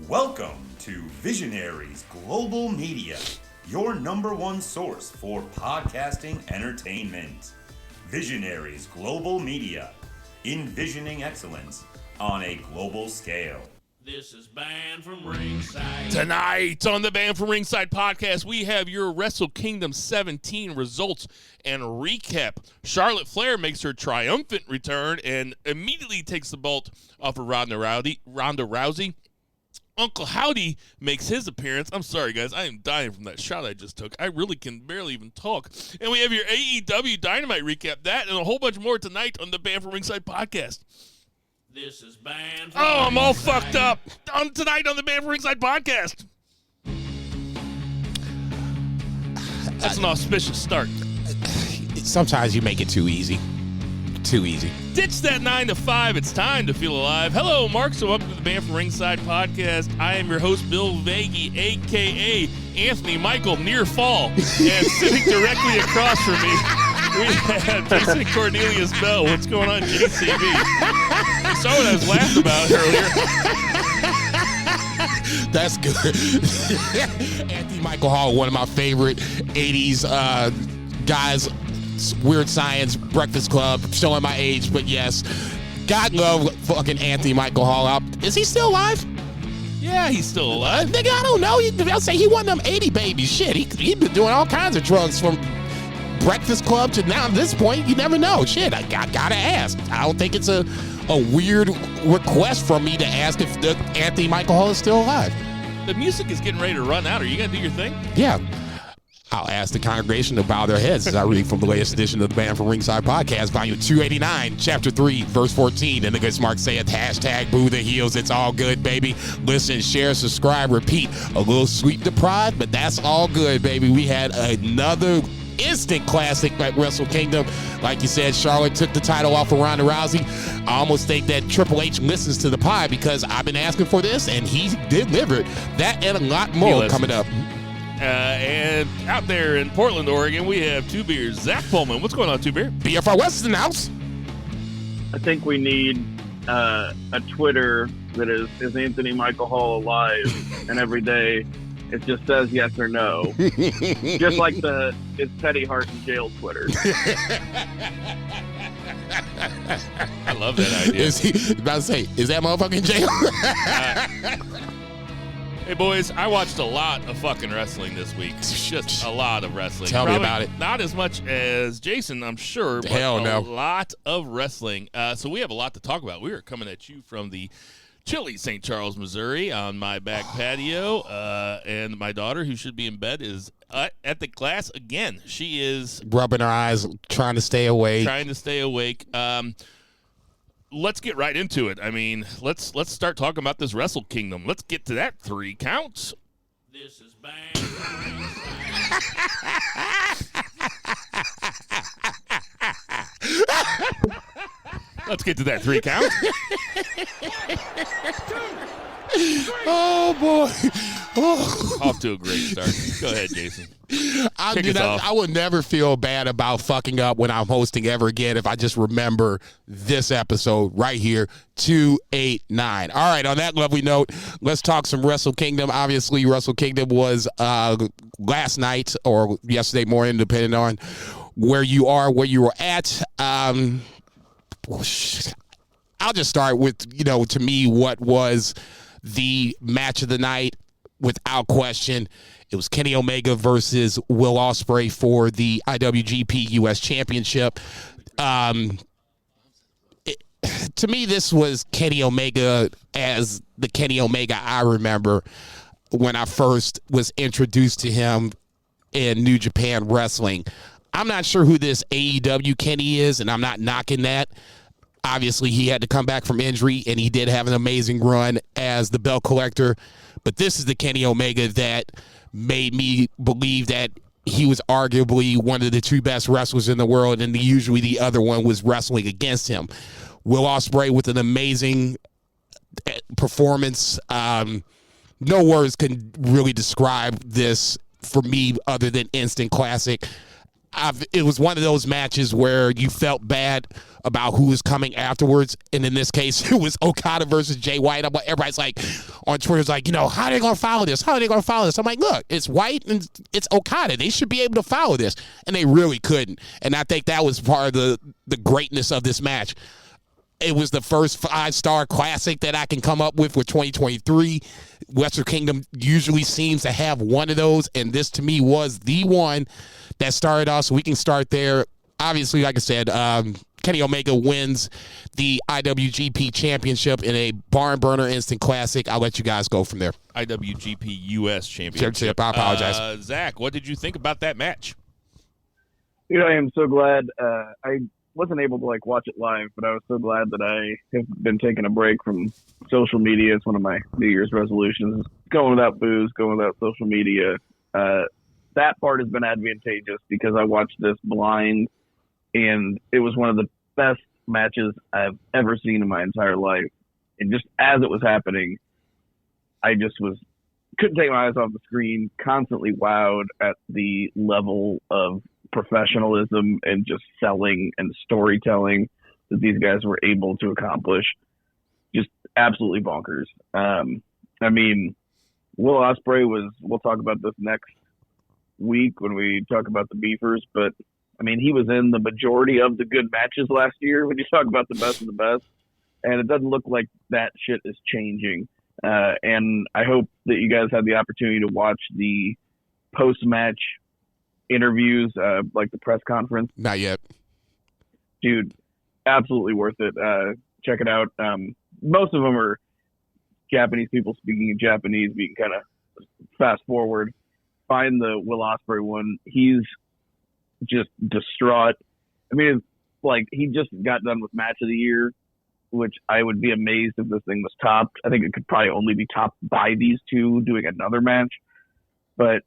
Welcome to Visionaries Global Media, your number one source for podcasting entertainment. Visionaries Global Media, envisioning excellence on a global scale. This is Banned from Ringside. Tonight on the Banned from Ringside podcast, we have your Wrestle Kingdom 17 results and recap. Charlotte Flair makes her triumphant return and immediately takes the belt off of Ronda Rousey. Uncle Howdy makes his appearance. I'm sorry, guys. I am dying from that shot I just took. I really can barely even talk. And we have your AEW Dynamite recap. That and a whole bunch more tonight on the Banned from Ringside podcast. This is Banned from Oh, I'm all Ringside. fucked up. Tonight on the Banned from Ringside podcast. That's an auspicious start. Sometimes you make it too easy. Too easy. Ditch that 9 to 5. It's time to feel alive. Hello, Mark. So welcome to the Banned from Ringside podcast. I am your host, Bill Vagey, a.k.a. Anthony Michael Near Fall. And sitting directly across from me, we have Jason Cornelius Bell. What's going on, JCB? You saw what I was laughing about earlier. That's good. Anthony Michael Hall, one of my favorite 80s guys. Weird Science, Breakfast Club, showing my age, but yes. God love fucking Anthony Michael Hall. Is he still alive? Yeah, he's still alive. Nigga, I don't know. I'll say he one of them 80 babies. Shit, he been doing all kinds of drugs from Breakfast Club to now. At this point, you never know. Shit, I gotta ask. I don't think it's a weird request from me to ask if Anthony Michael Hall is still alive. The music is getting ready to run out. Are you going to do your thing? Yeah. I'll ask the congregation to bow their heads as I read from the latest edition of the Banned from Ringside podcast, volume 289, chapter 3, verse 14. And the good Mark saith, hashtag boo the heels. It's all good, baby. Listen, share, subscribe, repeat. A little sweet to pride, but that's all good, baby. We had another instant classic at Wrestle Kingdom. Like you said, Charlotte took the title off of Ronda Rousey. I almost think that Triple H listens to the pie because I've been asking for this, and he delivered. That and a lot more coming up. And out there in Portland, Oregon, we have Two Beers. Zach Pullman. What's going on, Two Beer? BFR West is in the house. I think we need a Twitter that is Anthony Michael Hall alive? And every day it just says yes or no. Just like is Teddy Hart in jail Twitter. I love that idea. Is that motherfucker in jail? Hey, boys, I watched a lot of fucking wrestling this week. Just a lot of wrestling. Tell me about it. Not as much as Jason, I'm sure, but Hell no. a lot of wrestling. So we have a lot to talk about. We are coming at you from the chilly St. Charles, Missouri on my back patio. And my daughter, who should be in bed, is at the glass again. She is rubbing her eyes, trying to stay awake. Let's get right into it. I mean, let's start talking about this Wrestle Kingdom. Let's get to that 3 counts. This is Banned from Ringside. Let's get to that 3 count. Oh, boy. Oh. Off to a great start. Go ahead, Jason. I would never feel bad about fucking up when I'm hosting ever again if I just remember this episode right here, 289. All right, on that lovely note, let's talk some Wrestle Kingdom. Obviously, Wrestle Kingdom was last night or yesterday morning, depending on where you are, where you were at. I'll just start with, to me, what was the match of the night without question. It was Kenny Omega versus Will Ospreay for the IWGP US Championship. To me, this was Kenny Omega as the Kenny Omega I remember when I first was introduced to him in New Japan Wrestling. I'm not sure who this AEW Kenny is, and I'm not knocking that. Obviously, he had to come back from injury, and he did have an amazing run as the belt collector. But this is the Kenny Omega that made me believe that he was arguably one of the 2 best wrestlers in the world, and usually the other one was wrestling against him. Will Ospreay with an amazing performance. No words can really describe this for me other than instant classic. it was one of those matches where you felt bad about who was coming afterwards, and in this case, it was Okada versus Jay White. Everybody's like on Twitter's like, how are they going to follow this? How are they going to follow this? I'm like, look, it's White and it's Okada. They should be able to follow this, and they really couldn't. And I think that was part of the greatness of this match. It was the first 5-star classic that I can come up with for 2023. Wrestle Kingdom usually seems to have one of those, and this to me was the one that started off. So we can start there. Obviously, like I said, Kenny Omega wins the IWGP Championship in a barn burner instant classic. I'll let you guys go from there. IWGP US Championship. I apologize. Zach, what did you think about that match? I am so glad. I wasn't able to watch it live, but I was so glad that I have been taking a break from social media. It's one of my New Year's resolutions. Going without booze, going without social media. That part has been advantageous because I watched this blind, and it was one of the best matches I've ever seen in my entire life. And just as it was happening, I just couldn't take my eyes off the screen, constantly wowed at the level of professionalism and just selling and storytelling that these guys were able to accomplish. Just absolutely bonkers. I mean, Will Ospreay we'll talk about this next week when we talk about the Beefers, but I mean, he was in the majority of the good matches last year when you talk about the best of the best, and it doesn't look like that shit is changing. And I hope that you guys had the opportunity to watch the post-match interviews, like the press conference. Not yet. Dude, absolutely worth it. Check it out. Most of them are Japanese people speaking in Japanese, but you can kind of fast forward. Find the Will Ospreay one. He's just distraught. I mean, it's like he just got done with match of the year, which I would be amazed if this thing was topped. I think it could probably only be topped by these two doing another match. But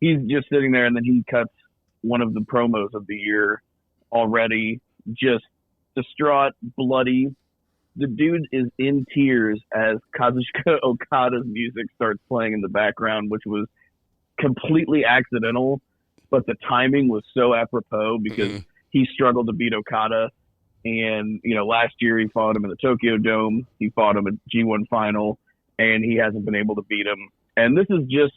he's just sitting there, and then he cuts one of the promos of the year already, just distraught, bloody. The dude is in tears as Kazuchika Okada's music starts playing in the background, which was completely accidental, but the timing was so apropos because he struggled to beat Okada. And, last year he fought him in the Tokyo Dome. He fought him at G1 Final, and he hasn't been able to beat him. And this is just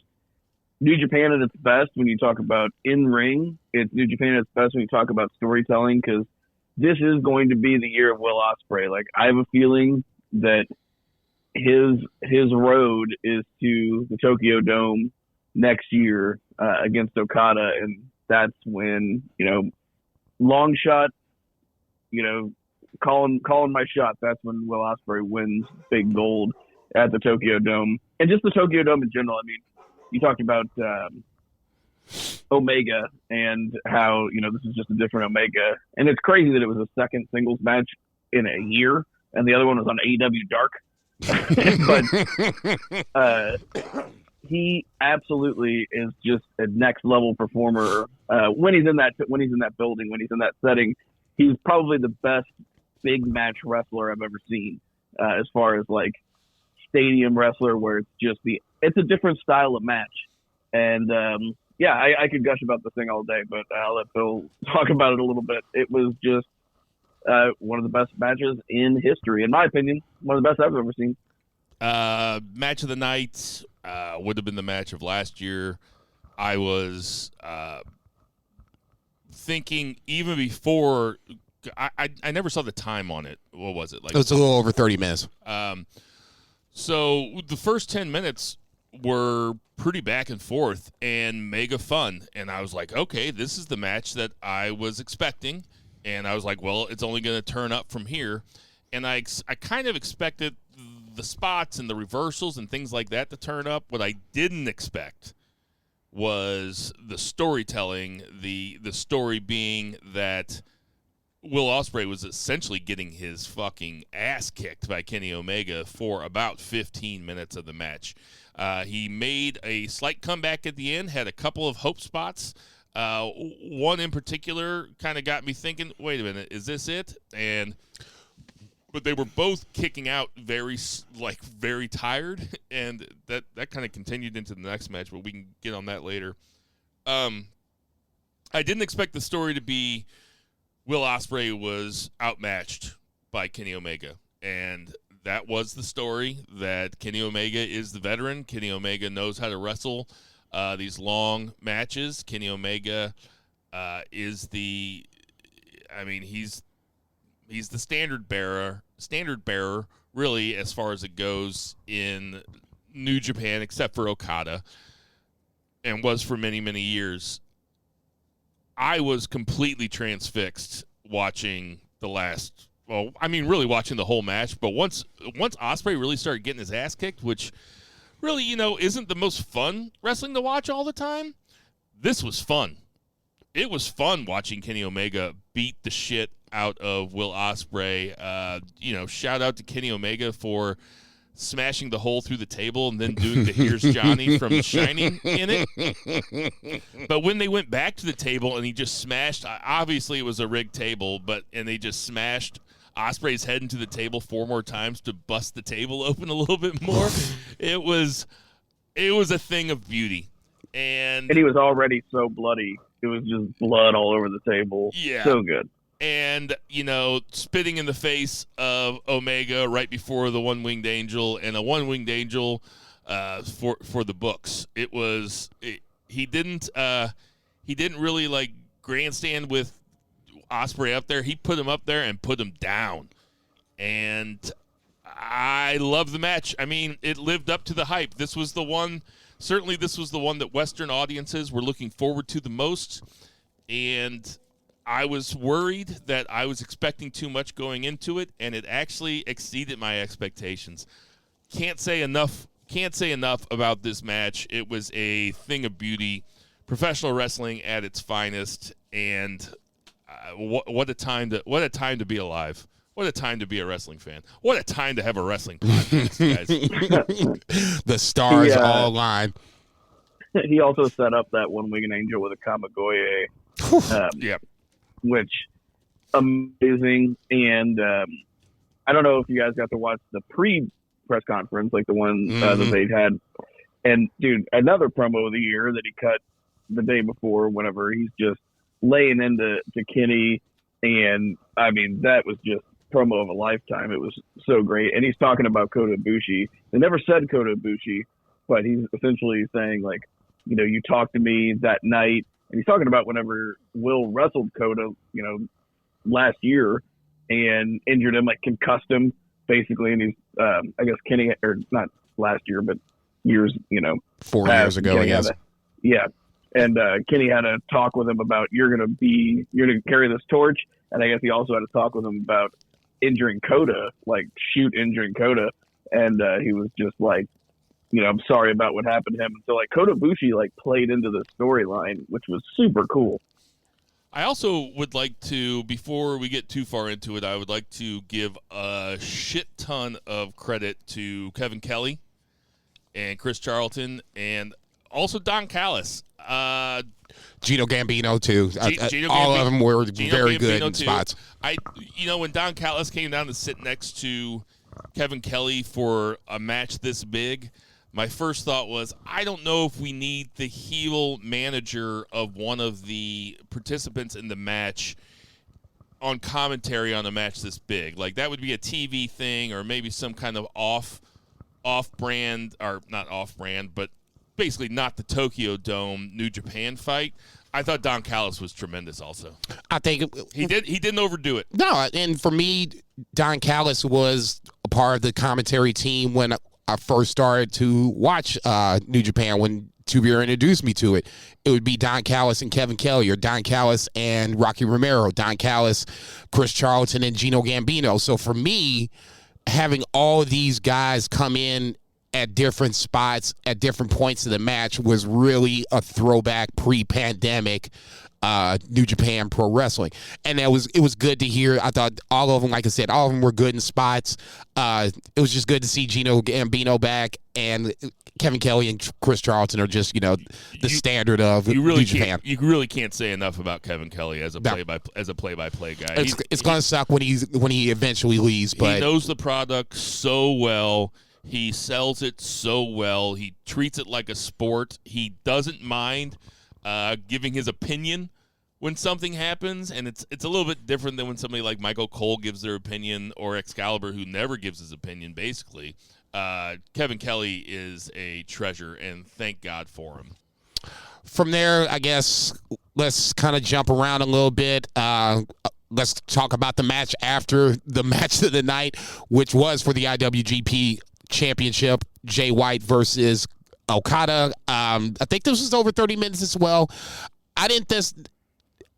New Japan at its best when you talk about in-ring. It's New Japan at its best when you talk about storytelling, because this is going to be the year of Will Ospreay. I have a feeling that his road is to the Tokyo Dome next year against Okada, and that's when, long shot, calling my shot. That's when Will Ospreay wins big gold at the Tokyo Dome. And just the Tokyo Dome in general. I mean, you talked about Omega and how, this is just a different Omega. And it's crazy that it was a second singles match in a year, and the other one was on AEW Dark. But he absolutely is just a next level performer. When he's in that building, when he's in that setting, he's probably the best big match wrestler I've ever seen. As far as stadium wrestler, where it's a different style of match. And I could gush about the thing all day, but I'll let Phil talk about it a little bit. It was just one of the best matches in history, in my opinion. One of the best I've ever seen. Match of the night would have been the match of last year. I was thinking even before. I never saw the time on it. What was it? It was a little over 30 minutes. So the first 10 minutes were pretty back and forth and mega fun. And I was like, okay, this is the match that I was expecting. And I was like, well, it's only going to turn up from here. And I kind of expected the spots and the reversals and things like that to turn up. What I didn't expect was the storytelling, the story being that Will Ospreay was essentially getting his fucking ass kicked by Kenny Omega for about 15 minutes of the match. He made a slight comeback at the end, had a couple of hope spots. One in particular kind of got me thinking, wait a minute, is this it? But they were both kicking out very tired, and that kind of continued into the next match, but we can get on that later. I didn't expect the story to be Will Ospreay was outmatched by Kenny Omega, and that was the story, that Kenny Omega is the veteran. Kenny Omega knows how to wrestle these long matches. Kenny Omega is the, I mean, he's the standard bearer, really, as far as it goes in New Japan, except for Okada, and was for many, many years. I was completely transfixed watching really watching the whole match. But once Ospreay really started getting his ass kicked, which really, isn't the most fun wrestling to watch all the time, this was fun. It was fun watching Kenny Omega beat the shit out of Will Ospreay. Shout out to Kenny Omega for smashing the hole through the table and then doing the Here's Johnny from Shining in it. But when they went back to the table and he just smashed, obviously it was a rigged table, and they just smashed Ospreay's head into the table 4 more times to bust the table open a little bit more. It was a thing of beauty. And he was already so bloody. It was just blood all over the table. Yeah. So good. And, spitting in the face of Omega right before the One-Winged Angel, and a One-Winged Angel for the books. He didn't really grandstand with Ospreay up there. He put him up there and put him down. And I love the match. I mean, it lived up to the hype. This was the one that Western audiences were looking forward to the most. And I was worried that I was expecting too much going into it, and it actually exceeded my expectations. Can't say enough about this match. It was a thing of beauty, professional wrestling at its finest, and what a time to be alive. What a time to be a wrestling fan. What a time to have a wrestling podcast, guys. The stars all align. He also set up that One-Winged Angel with a Kamigoye. Yep. Which amazing. And I don't know if you guys got to watch the pre-press conference, like the one that they'd had. And, dude, another promo of the year that he cut the day before, whenever he's just laying into Kenny. And, I mean, that was just promo of a lifetime. It was so great. And he's talking about Kota Ibushi. They never said Kota Ibushi, but he's essentially saying, you talked to me that night. And he's talking about whenever Will wrestled Kota, last year and injured him, concussed him, basically. And he's, I guess Kenny, or not last year, but years, 4 years ago, I guess. Yeah. And Kenny had a talk with him about, you're going to carry this torch. And I guess he also had a talk with him about injuring Kota, injuring Kota. And he was just I'm sorry about what happened to him. So Kota Ibushi played into the storyline, which was super cool. I also would like to, before we get too far into it, I would like to give a shit ton of credit to Kevin Kelly and Chris Charlton and also Don Callis. Gino Gambino too. All of them were very good in spots. When Don Callis came down to sit next to Kevin Kelly for a match this big, my first thought was, I don't know if we need the heel manager of one of the participants in the match on commentary on a match this big. That would be a TV thing, or maybe some kind of off-brand, or not off-brand, but basically not the Tokyo Dome New Japan fight. I thought Don Callis was tremendous also. I think he didn't overdo it. No, and for me, Don Callis was a part of the commentary team when I first started to watch New Japan, when Tubier introduced me to it. It would be Don Callis and Kevin Kelly, or Don Callis and Rocky Romero, Don Callis, Chris Charlton, and Gino Gambino. So for me, having all these guys come in at different spots at different points of the match was really a throwback pre-pandemic New Japan Pro Wrestling. And it was good to hear. I thought all of them, like I said, all of them were good in spots. It was just good to see Gino Gambino back, and Kevin Kelly and Chris Charlton are just, the standard of New Japan. You really can't say enough about Kevin Kelly as a play-by-play guy. It's going to suck when he eventually leaves, but he knows the product so well. He sells it so well. He treats it like a sport. He doesn't mind giving his opinion when something happens, and it's a little bit different than when somebody like Michael Cole gives their opinion, or Excalibur, who never gives his opinion, basically. Kevin Kelly is a treasure, and thank God for him. From there, I guess let's kind of jump around a little bit. Let's talk about the match after the match of the night, which was for the IWGP Championship, Jay White versus Okada. I think this was over 30 minutes as well. I didn't this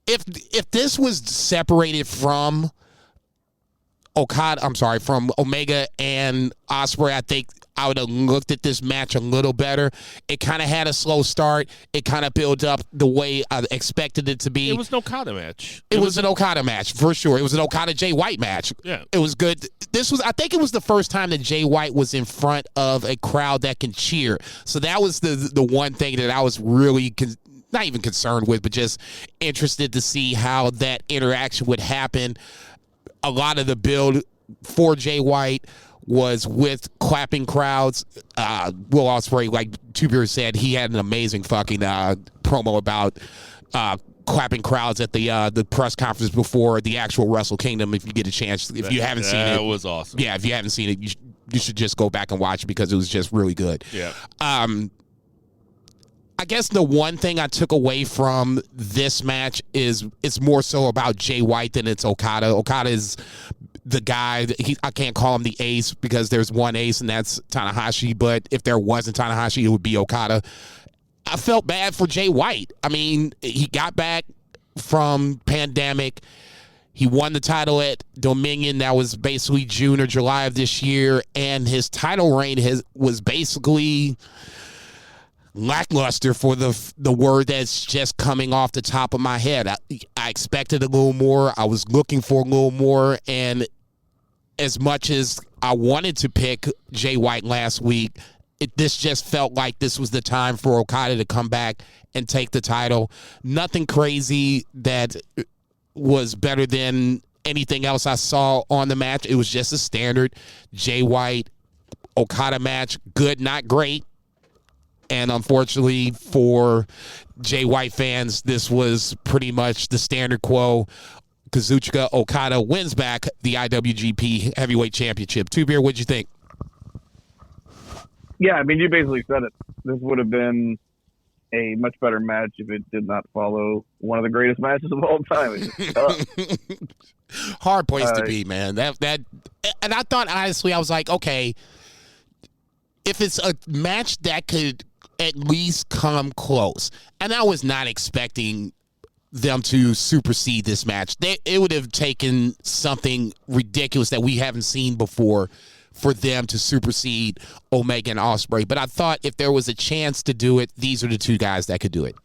if this was separated from from Omega and Ospreay, I think I would have looked at this match a little better. It kind of had a slow start. It kind of built up the way I expected it to be. It was an Okada match. It was an Okada match, for sure. It was an Okada Jay White match. Yeah. It was good. I think it was the first time that Jay White was in front of a crowd that can cheer. So that was the one thing that I was really not even concerned with, but just interested to see how that interaction would happen. A lot of the build for Jay White was with clapping crowds. Will Ospreay, like Two Beers said, he had an amazing fucking promo about clapping crowds at the press conference before the actual Wrestle Kingdom. If you get a chance, if you haven't seen it, that was awesome. Yeah, if you haven't seen it, you should just go back and watch it because it was just really good. Yeah. I guess the one thing I took away from this match is it's more so about Jay White than it's Okada. Okada is the guy. I can't call him the ace because there's one ace, and that's Tanahashi. But if there wasn't Tanahashi, it would be Okada. I felt bad for Jay White. I mean, he got back from pandemic. He won the title at Dominion. That was basically June or July of this year. And his title reign was basically lackluster, for the word that's just coming off the top of my head. I expected a little more. I was looking for a little more. And as much as I wanted to pick Jay White last week, this just felt like this was the time for Okada to come back and take the title. Nothing crazy that was better than anything else I saw on the match. It was just a standard Jay White Okada match. Good, not great. And unfortunately for Jay White fans, this was pretty much the standard quo. Kazuchika Okada wins back the IWGP Heavyweight Championship. Two Beer, what'd you think? Yeah, I mean, you basically said it. This would have been a much better match if it did not follow one of the greatest matches of all time. It's just tough. Hard place to be, man. And I thought, honestly, I was like, okay, if it's a match that could at least come close, and I was not expecting them to supersede this match. It would have taken something ridiculous that we haven't seen before for them to supersede Omega and Ospreay. But I thought if there was a chance to do it, these are the two guys that could do it.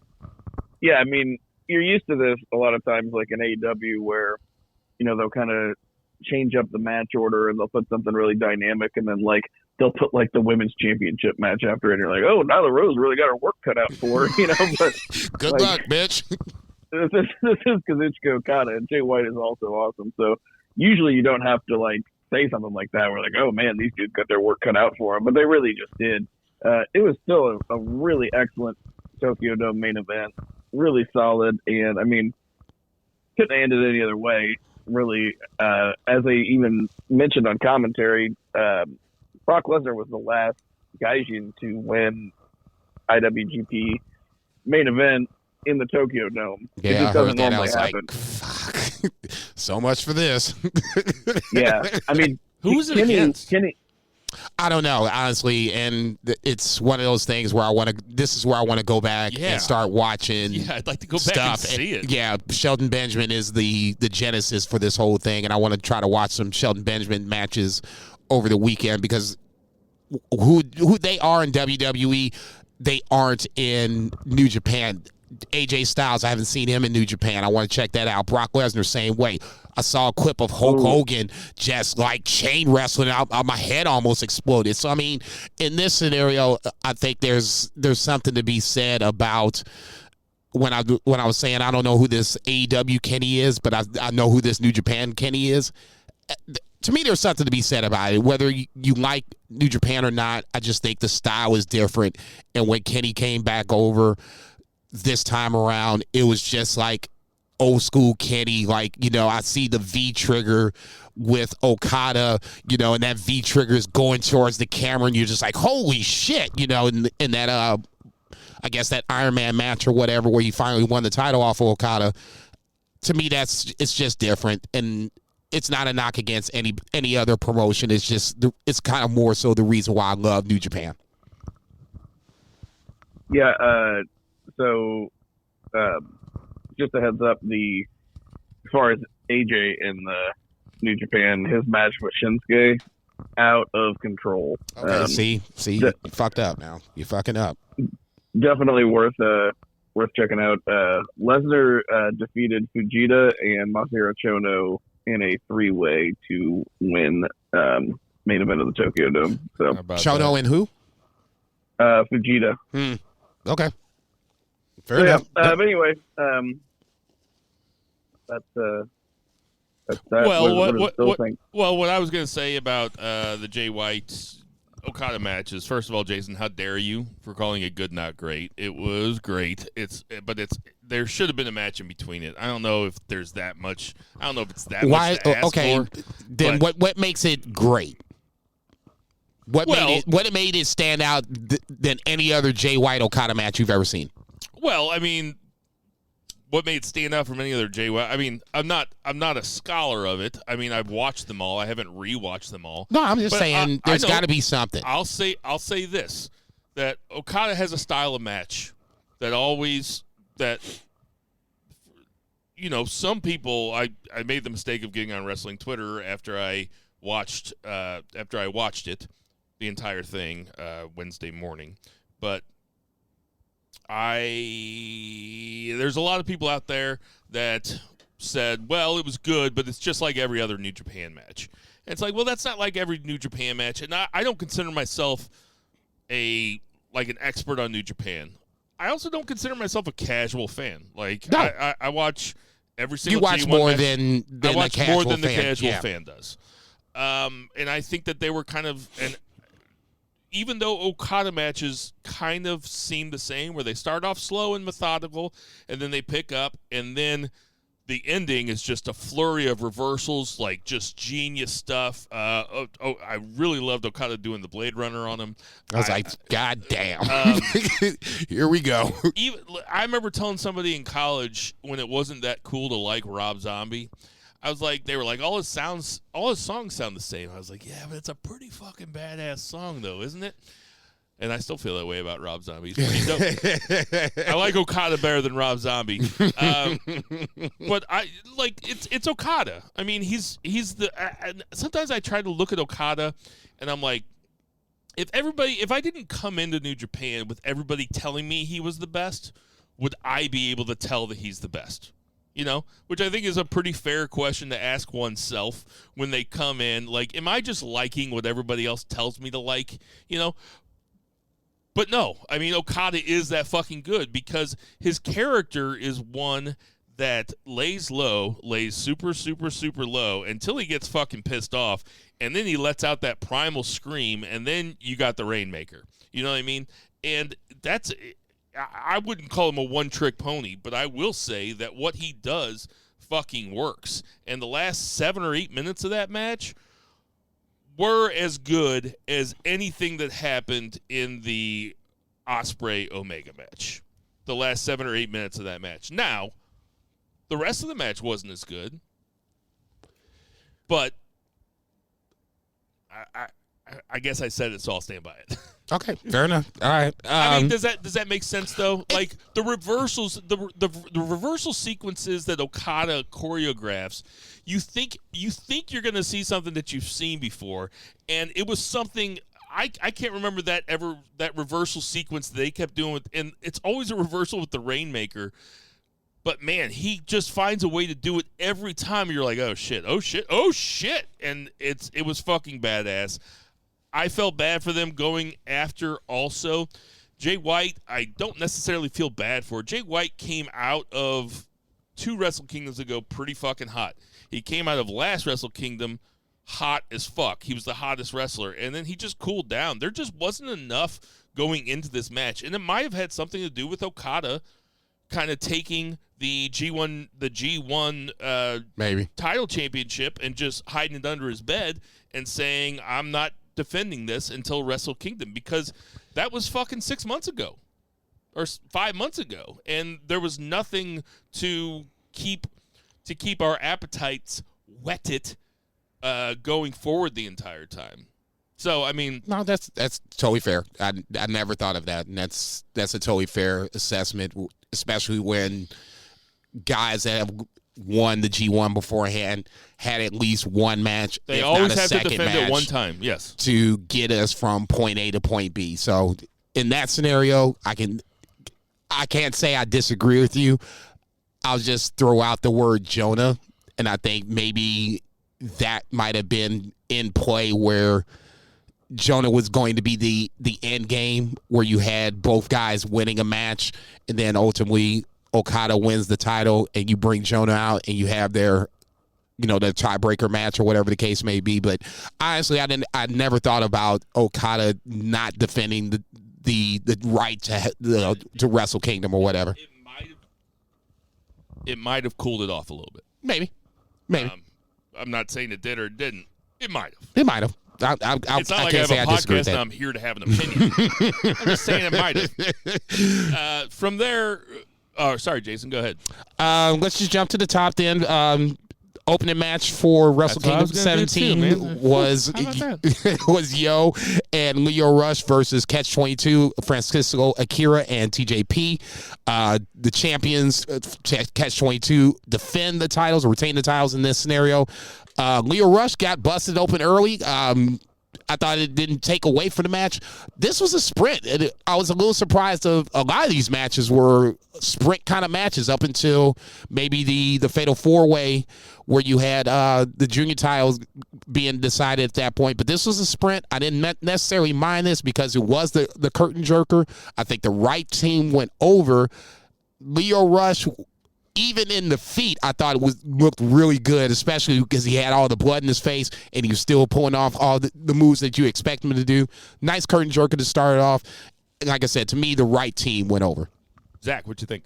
Yeah, I mean, you're used to this a lot of times, like in AEW, where, you know, they'll kind of change up the match order and they'll put something really dynamic, and then, like, they'll put, like, the women's championship match after it, and you're like, oh, Nyla Rose really got her work cut out for her, you know? But good like, luck, bitch. This is Kazuchika Okada, and Jay White is also awesome. So usually you don't have to, like, say something like that. We're like, oh, man, these dudes got their work cut out for them. But they really just did. It was still a really excellent Tokyo Dome main event. Really solid. And, I mean, couldn't have ended any other way, really. As they even mentioned on commentary, Brock Lesnar was the last Gaijin to win IWGP main event in the Tokyo Dome. Yeah, I heard that. I was like, fuck. So much for this. Yeah. I mean, who was it against? Kenny, I don't know, honestly, and it's one of those things where this is where I want to go back and start watching. Yeah, I'd like to go back and see it. Yeah, Shelton Benjamin is the genesis for this whole thing, and I want to try to watch some Shelton Benjamin matches over the weekend, because who they are in WWE, they aren't in New Japan. AJ Styles, I haven't seen him in New Japan. I want to check that out. Brock Lesnar, same way. I saw a clip of Hulk Hogan just like chain wrestling out. My head almost exploded. So, I mean, in this scenario, I think there's something to be said about when I was saying I don't know who this AEW Kenny is, but I know who this New Japan Kenny is. To me, there's something to be said about it. Whether you like New Japan or not, I just think the style is different. And when Kenny came back over this time around, it was just like old school Kenny. Like, I see the V trigger with Okada, and that V trigger is going towards the camera, and you're just like, holy shit, in that, I guess that Iron Man match or whatever, where he finally won the title off of Okada. To me, it's just different, and it's not a knock against any other promotion. It's just, it's kind of more so the reason why I love New Japan. Yeah. So, just a heads up, as far as AJ in the New Japan, his match with Shinsuke, out of control. Okay, see, you fucked up now. You're fucking up. Definitely worth checking out. Lesnar defeated Fujita and Masahiro Chono in a 3-way to win main event of the Tokyo Dome. So Chono and who? Fujita. Okay. Fair enough. But anyway, that's that. Well, what I was going to say about the Jay White Okada match is, first of all, Jason, how dare you for calling it good, not great? It was great. There should have been a match in between it. I don't know if there's that much. I don't know if it's that much to ask for. Then what makes it great? What made it stand out than any other Jay White Okada match you've ever seen? Well, I mean, what made it stand out from any other Jay White? I mean, I'm not a scholar of it. I mean, I've watched them all. I haven't rewatched them all. No, I'm just saying there's got to be something. I'll say this, that Okada has a style of match that some people, I made the mistake of getting on wrestling Twitter after I watched it, the entire thing, Wednesday morning. But there's a lot of people out there that said, well, it was good, but it's just like every other New Japan match. And it's like, well, that's not like every New Japan match. And I don't consider myself an expert on New Japan. I also don't consider myself a casual fan. Like, no. I watch every single G1 match. You watch more match. than I watch the casual more than the fan. casual fan does. And I think that they were kind of even though Okada matches kind of seem the same, where they start off slow and methodical, and then they pick up, and then the ending is just a flurry of reversals, like just genius stuff. I really loved Okada doing the Blade Runner on him. I was like, God damn. Here we go. I remember telling somebody in college when it wasn't that cool to like Rob Zombie, I was like, they were like, all his songs sound the same. I was like, yeah, but it's a pretty fucking badass song, though, isn't it? And I still feel that way about Rob Zombie. I like Okada better than Rob Zombie, but it's Okada. I mean, he's the. Sometimes I try to look at Okada, and I'm like, if I didn't come into New Japan with everybody telling me he was the best, would I be able to tell that he's the best? Which I think is a pretty fair question to ask oneself when they come in. Like, am I just liking what everybody else tells me to like? But no, I mean, Okada is that fucking good because his character is one that lays super, super, super low until he gets fucking pissed off, and then he lets out that primal scream, and then you got the Rainmaker. You know what I mean? And that's... I wouldn't call him a one-trick pony, but I will say that what he does fucking works. And the last 7 or 8 minutes of that match were as good as anything that happened in the Ospreay Omega match. The last 7 or 8 minutes of that match. Now, the rest of the match wasn't as good, but I guess I said it, so I'll stand by it. Okay, fair enough. All right. I mean, does that make sense though? Like the reversals, the reversal sequences that Okada choreographs, you think you're gonna see something that you've seen before, and it was something I can't remember that reversal sequence that they kept doing and it's always a reversal with the Rainmaker. But man, he just finds a way to do it every time. You're like, oh shit, and it was fucking badass. I felt bad for them going after also. Jay White, I don't necessarily feel bad for. Jay White came out of 2 Wrestle Kingdoms ago pretty fucking hot. He came out of last Wrestle Kingdom hot as fuck. He was the hottest wrestler. And then he just cooled down. There just wasn't enough going into this match. And it might have had something to do with Okada kind of taking the G1 Maybe title championship and just hiding it under his bed and saying, I'm not defending this until Wrestle Kingdom, because that was fucking 6 months ago or 5 months ago, and there was nothing to keep our appetites whetted going forward the entire time. So, I mean, no, that's totally fair. I never thought of that, and that's a totally fair assessment, especially when guys that have won the G1 beforehand had at least one match. They if always not a have to second defend match it one time, yes, to get us from point A to point B. So in that scenario, I can't say I disagree with you. I'll just throw out the word Jonah, and I think maybe that might have been in play where Jonah was going to be the end game, where you had both guys winning a match, and then ultimately Okada wins the title, and you bring Jonah out, and you have their tiebreaker match or whatever the case may be. But honestly, I never thought about Okada not defending the right to Wrestle Kingdom or whatever. It might have cooled it off a little bit. Maybe. I'm not saying it did or it didn't. It might have. It might have. It's not like I have a podcast and I'm here to have an opinion. I'm just saying it might have. From there, sorry, Jason, go ahead. Let's just jump to the top then. Opening match for Wrestle Kingdom 17 was Yo and Leo Rush versus Catch 22, Francisco Akira and TJP. The champions, Catch 22, defend the titles or retain the titles in this scenario. Leo Rush got busted open early. I thought it didn't take away from the match. This was a sprint. I was a little surprised of a lot of these matches were sprint kind of matches up until maybe the Fatal 4-Way where you had the junior titles being decided at that point. But this was a sprint. I didn't necessarily mind this because it was the curtain jerker. I think the right team went over. Leo Rush, even in the feet, I thought it looked really good, especially because he had all the blood in his face and he was still pulling off all the moves that you expect him to do. Nice curtain jerker to start it off. Like I said, to me, the right team went over. Zach, what you think?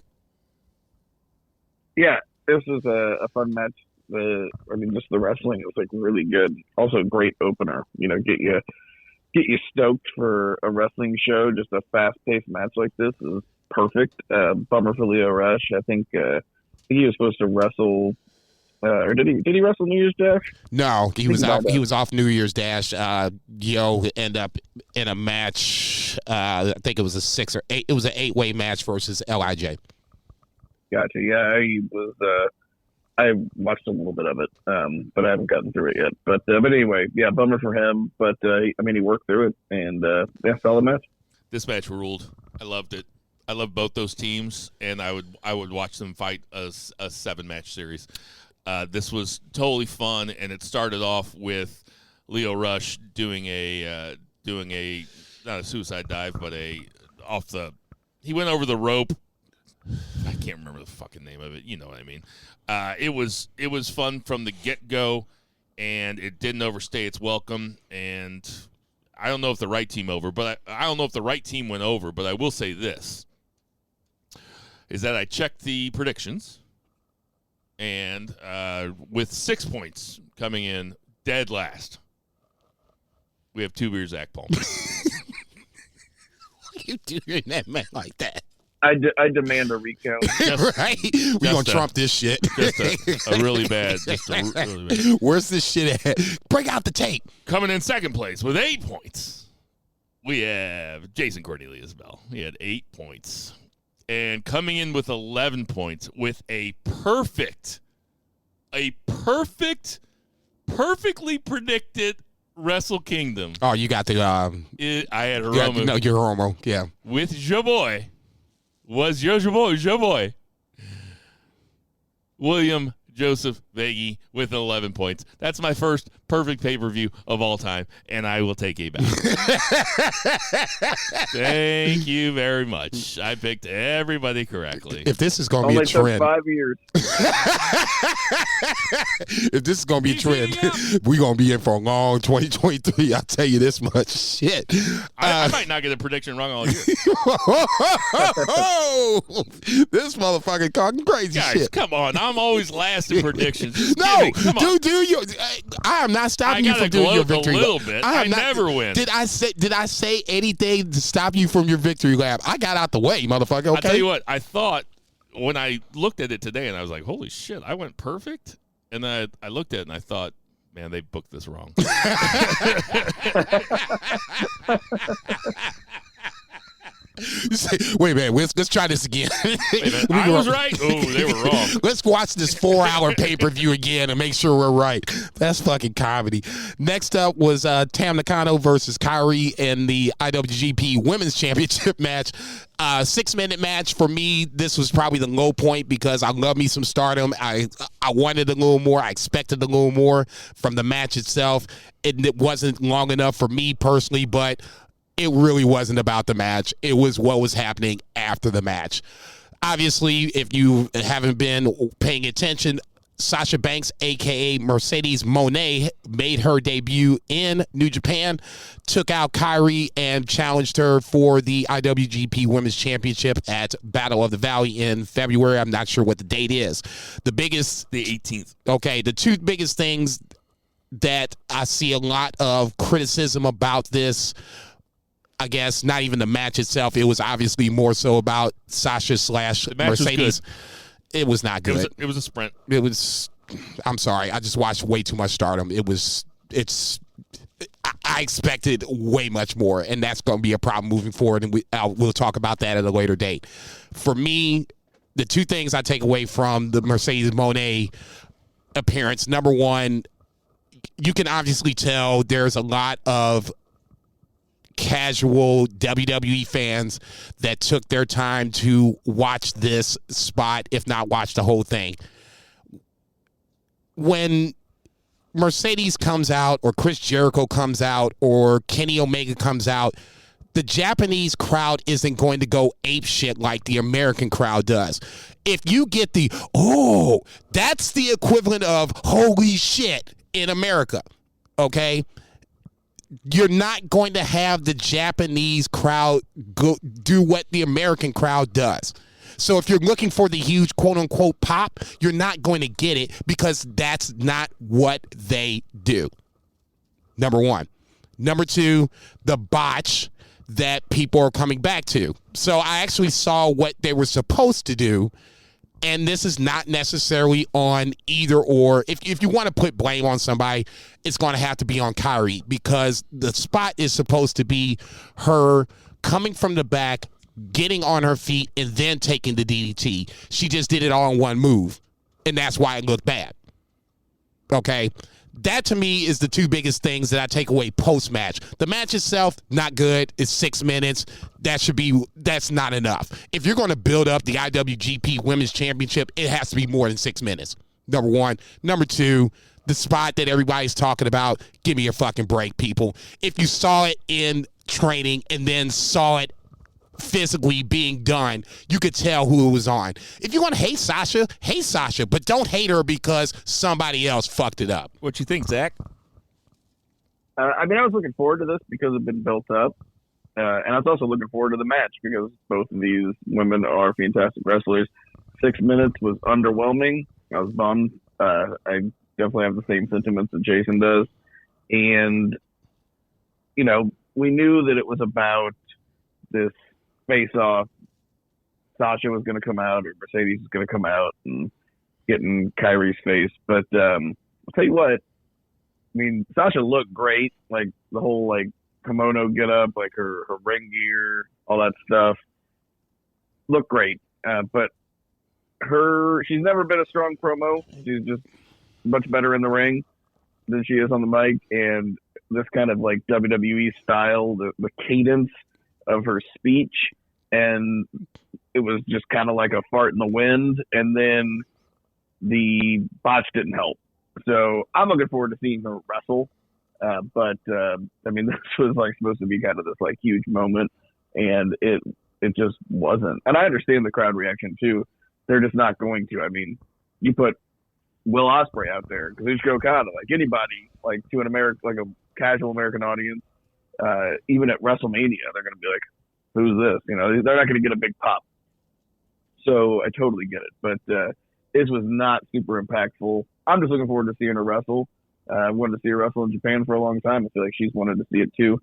Yeah, this was a fun match. Just the wrestling was like really good. Also, a great opener. Get you stoked for a wrestling show. Just a fast-paced match like this is perfect. Bummer for Leo Rush. I think he was supposed to wrestle. Or did he wrestle New Year's Dash? No, he was off New Year's Dash. Yo ended up in a match. I think it was a 6 or 8. It was an 8-way match versus LIJ. Gotcha. Yeah, I watched a little bit of it, but I haven't gotten through it yet. But anyway, yeah, bummer for him. But he worked through it, and solid match. This match ruled. I loved it. I love both those teams, and I would watch them fight a 7-match series. This was totally fun, and it started off with Leo Rush doing a not a suicide dive, but he went over the rope. I can't remember the fucking name of it. You know what I mean. It was fun from the get-go, and it didn't overstay its welcome. And I don't know if the right team I don't know if the right team went over, but I will say this, is that I checked the predictions, and with 6 points coming in dead last, we have 2 beer Zach Palmer. You doing that man like that? I demand a recount. Right? We're going to trump this shit. Just a really bad. Where's this shit at? Bring out the tape. Coming in second place with 8 points, we have Jason Cornelius Bell. He had 8 points. And coming in with 11 points with a perfectly predicted Wrestle Kingdom. Oh, you got the... I had Hiromu. No, you're Hiromu, yeah. With your boy. Was your boy. William Joseph Vegas with 11 points. That's my first perfect pay-per-view of all time, and I will take a bow. Thank you very much. I picked everybody correctly. If this is going to be a Only took trend, 5 years. if this is going to be a trend, we're going to be in for a long 2023. I'll tell you this much. Shit. I might not get a prediction wrong all year. This motherfucker talking crazy Guys, shit. come on. I'm always last in predictions. Just No, come on. do your. I am not stopping you from doing your victory a lap. little bit. I I am not- never win. Did I say anything to stop you from your victory lap? I got out the way, motherfucker. Okay. I tell you what, I thought when I looked at it today and I was like, holy shit, I went perfect. And then I looked at it and I thought, man, they booked this wrong. You say, wait a minute, let's try this again. Wait a minute, I was right? Oh, they were wrong. Let's watch this 4-hour pay-per-view again and make sure we're right. That's fucking comedy. Next up was Tam Nakano versus Kairi in the IWGP Women's Championship match. 6-minute match. For me, this was probably the low point because I love me some Stardom. I wanted a little more. I expected a little more from the match itself. It wasn't long enough for me personally, but it really wasn't about the match. It was what was happening after the match. Obviously, if you haven't been paying attention, Sasha Banks, a.k.a. Mercedes Moné, made her debut in New Japan, took out Kairi, and challenged her for the IWGP Women's Championship at Battle of the Valley in February. I'm not sure what the date is. The 18th. Okay, the two biggest things that I see a lot of criticism about this, I guess not even the match itself. It was obviously more so about Sasha / Mercedes. It was not good. It was a sprint. It was. I'm sorry. I just watched way too much Stardom. I expected way much more, and that's going to be a problem moving forward. And we'll talk about that at a later date. For me, the two things I take away from the Mercedes Moné appearance. Number one, you can obviously tell there's a lot of casual WWE fans that took their time to watch this spot, if not watch the whole thing. When Mercedes comes out, or Chris Jericho comes out, or Kenny Omega comes out, the Japanese crowd isn't going to go apeshit like the American crowd does. If you get that's the equivalent of holy shit in America, okay? You're not going to have the Japanese crowd do what the American crowd does. So if you're looking for the huge quote-unquote pop, you're not going to get it because that's not what they do. Number one. Number two, the botch that people are coming back to. So I actually saw what they were supposed to do, and this is not necessarily on either or. If you want to put blame on somebody, it's going to have to be on Kairi because the spot is supposed to be her coming from the back, getting on her feet, and then taking the DDT. She just did it all in one move, and that's why it looked bad. Okay? That, to me, is the two biggest things that I take away post-match. The match itself, not good. It's 6 minutes. That's not enough. If you're going to build up the IWGP Women's Championship, it has to be more than 6 minutes. Number one. Number two, the spot that everybody's talking about, give me a fucking break, people. If you saw it in training and then saw it physically being done, you could tell who it was on. If you want to hate Sasha, but don't hate her because somebody else fucked it up. What you think, Zach? I was looking forward to this because it's been built up. And I was also looking forward to the match because both of these women are fantastic wrestlers. 6 minutes was underwhelming. I was bummed. I definitely have the same sentiments that Jason does. And, we knew that it was about this face-off. Sasha was going to come out, or Mercedes was going to come out and get in Kairi's face. But I'll tell you what, Sasha looked great. Like, the whole, kimono get up, like her ring gear, all that stuff. Looked great. But she's never been a strong promo. She's just much better in the ring than she is on the mic. And this kind of, WWE style, the cadence of her speech, and it was just kind of like a fart in the wind. And then the botch didn't help. So I'm looking forward to seeing her wrestle. But I mean, this was like supposed to be kind of this like huge moment, and it just wasn't. And I understand the crowd reaction too. They're just not going to. I mean, you put Will Ospreay out there, Kazuchika Okada, like anybody, like to an like a casual American audience, even at WrestleMania, they're going to be like, "Who's this?" You know, they're not going to get a big pop. So I totally get it, but this was not super impactful. I'm just looking forward to seeing her wrestle. I wanted to see her wrestle in Japan for a long time. I feel like she's wanted to see it too.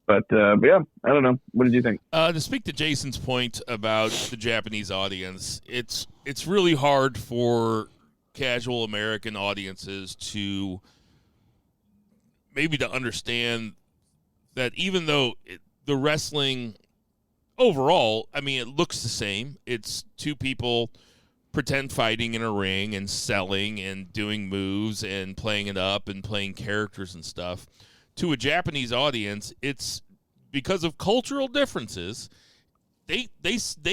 But yeah, I don't know. What did you think? To speak to Jason's point about the Japanese audience, it's really hard for casual American audiences to maybe to understand that even though the wrestling overall, I mean, it looks the same. It's two people pretend fighting in a ring and selling and doing moves and playing it up and playing characters and stuff. To a Japanese audience, it's because of cultural differences, they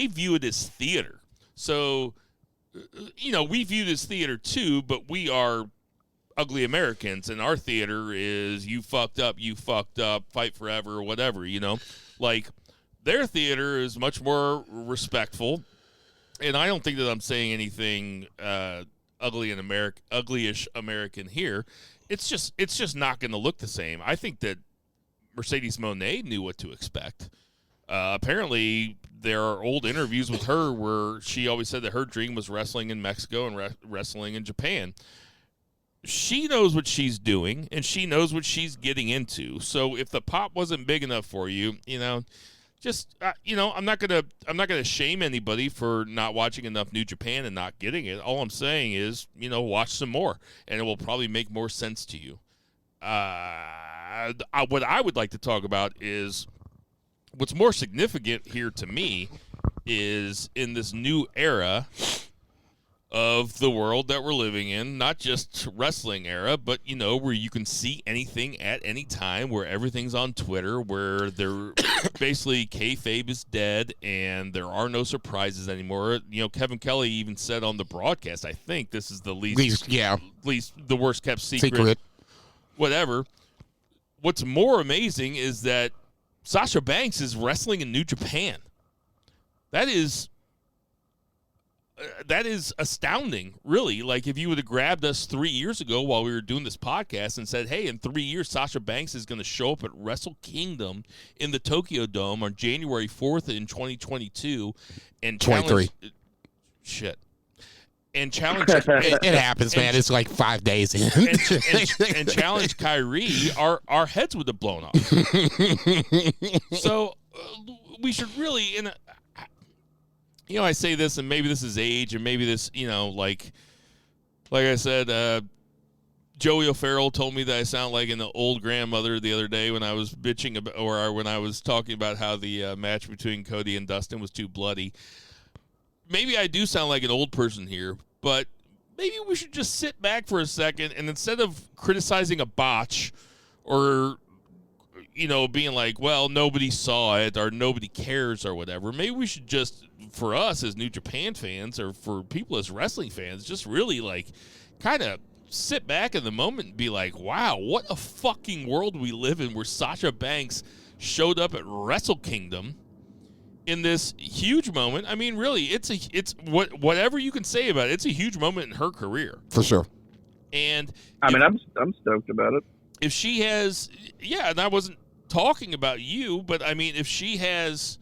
view it as theater. So, you know, we view this theater too, but we are ugly Americans, and our theater is you fucked up, fight forever, or whatever, you know? Like, their theater is much more respectful. And I don't think that I'm saying anything uglyish American here. It's just not going to look the same. I think that Mercedes Moné knew what to expect. Apparently, there are old interviews with her where she always said that her dream was wrestling in Mexico and wrestling in Japan. She knows what she's doing, and she knows what she's getting into. So if the pop wasn't big enough for you, you know, just I'm not gonna shame anybody for not watching enough New Japan and not getting it. All I'm saying is, you know, watch some more, and it will probably make more sense to you. What I would like to talk about is what's more significant here to me is in this new era of the world that we're living in, not just wrestling era, but, you know, where you can see anything at any time, where everything's on Twitter, where they're basically kayfabe is dead and there are no surprises anymore. You know, Kevin Kelly even said on the broadcast, I think this is the least the worst kept secret. Whatever. What's more amazing is that Sasha Banks is wrestling in New Japan. That is astounding, really. Like, if you would have grabbed us 3 years ago while we were doing this podcast and said, hey, in 3 years, Sasha Banks is going to show up at Wrestle Kingdom in the Tokyo Dome on January 4th in 2022 and challenge... Shit. And challenge... it happens, man. It's like 5 days in. and challenge Kyrie, our heads would have blown off. So, we should really... You know, I say this, and maybe this is age, and maybe this, you know, like I said, Joey O'Farrell told me that I sound like an old grandmother the other day when I was bitching about, or when I was talking about how the match between Cody and Dustin was too bloody. Maybe I do sound like an old person here, but maybe we should just sit back for a second, and instead of criticizing a botch or, you know, being like, well, nobody saw it or nobody cares or whatever, maybe we should just, for us as New Japan fans or for people as wrestling fans, just really, like, kind of sit back in the moment and be like, wow, what a fucking world we live in where Sasha Banks showed up at Wrestle Kingdom in this huge moment. I mean, really, it's whatever you can say about it, it's a huge moment in her career. For sure. And I mean, I'm stoked about it. If she has, yeah, and I wasn't talking about you, but I mean, if she has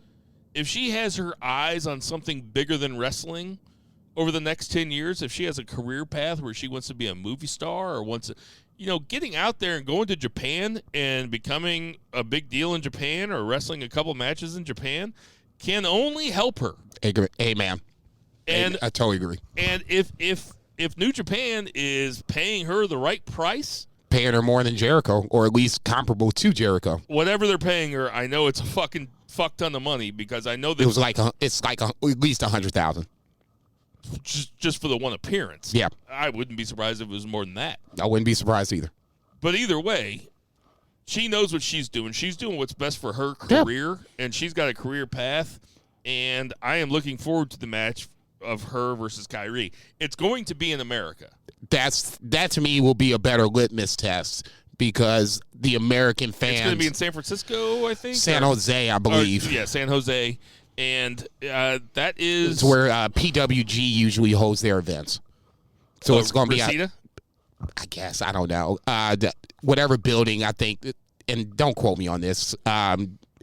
her eyes on something bigger than wrestling over the next 10 years, if she has a career path where she wants to be a movie star or wants to, you know, getting out there and going to Japan and becoming a big deal in Japan or wrestling a couple matches in Japan can only help her. Amen. And I totally agree. And if New Japan is paying her the right price, paying her more than Jericho, or at least comparable to Jericho. Whatever they're paying her, I know it's a fucking fuck ton of money because I know that it's like at least $100,000 just for the one appearance. Yeah, I wouldn't be surprised if it was more than that. I wouldn't be surprised either. But either way, she knows what she's doing. She's doing what's best for her career, and she's got a career path. And I am looking forward to the match of her versus Kyrie. It's going to be in America. That to me will be a better litmus test because the American fans. It's going to be in San Francisco, I think. San Jose, I believe. Yeah, San Jose, and that is it's where PWG usually holds their events. So it's going to be. I guess I don't know. Whatever building I think, and don't quote me on this.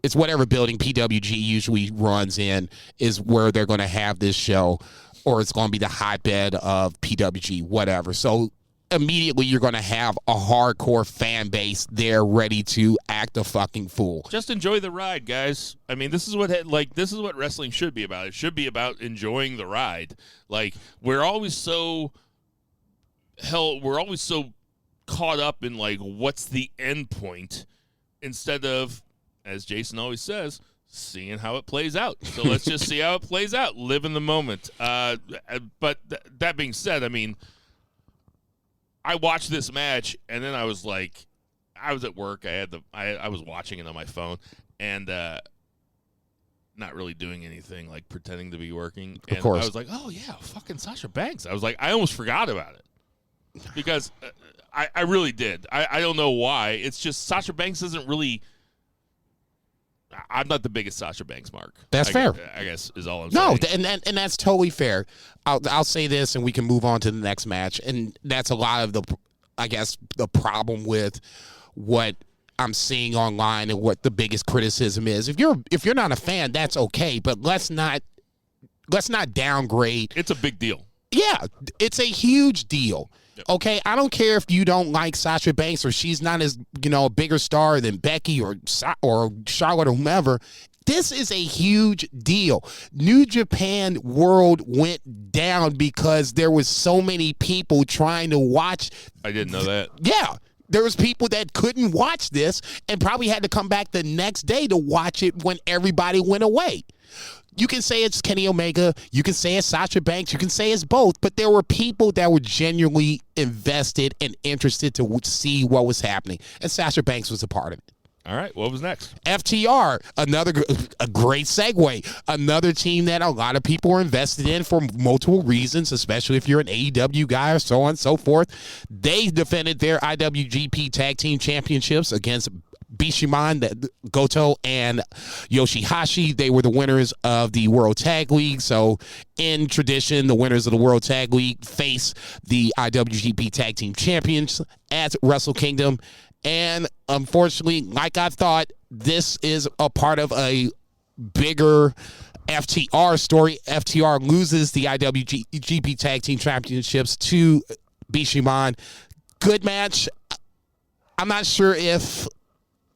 It's whatever building PWG usually runs in is where they're going to have this show, or it's going to be the hotbed of PWG, whatever. So immediately you're going to have a hardcore fan base there ready to act a fucking fool. Just enjoy the ride, guys. I mean, this is what wrestling should be about. It should be about enjoying the ride. Like we're always so caught up in like what's the end point instead of, as Jason always says, seeing how it plays out. So let's just see how it plays out. Live in the moment. But that being said, I mean, I watched this match and then I was like, I was at work. I was watching it on my phone and not really doing anything, like pretending to be working. And of course. I was like, oh yeah, fucking Sasha Banks. I was like, I almost forgot about it because I really did. I don't know why. It's just Sasha Banks isn't really. I'm not the biggest Sasha Banks mark. That's fair. I guess is all I'm saying. No, and that's totally fair. I'll say this, and we can move on to the next match. And that's a lot of the problem with what I'm seeing online and what the biggest criticism is. If you're not a fan, that's okay, but let's not downgrade. It's a big deal. Yeah, it's a huge deal. Yep. Okay, I don't care if you don't like Sasha Banks or she's not as a bigger star than Becky or Charlotte or whomever. This is a huge deal. New Japan World went down because there was so many people trying to watch. I didn't know that. Yeah. There was people that couldn't watch this and probably had to come back the next day to watch it when everybody went away. You can say it's Kenny Omega, you can say it's Sasha Banks, you can say it's both, but there were people that were genuinely invested and interested to see what was happening, and Sasha Banks was a part of it. All right, what was next? FTR, a great segue. Another team that a lot of people are invested in for multiple reasons, especially if you're an AEW guy or so on and so forth. They defended their IWGP Tag Team Championships against Bishamon, Goto, and Yoshihashi. They were the winners of the World Tag League. So in tradition, the winners of the World Tag League face the IWGP Tag Team Champions at Wrestle Kingdom. And unfortunately, like I thought, this is a part of a bigger FTR story. FTR loses the IWGP Tag Team Championships to Bishamon. Good match. I'm not sure if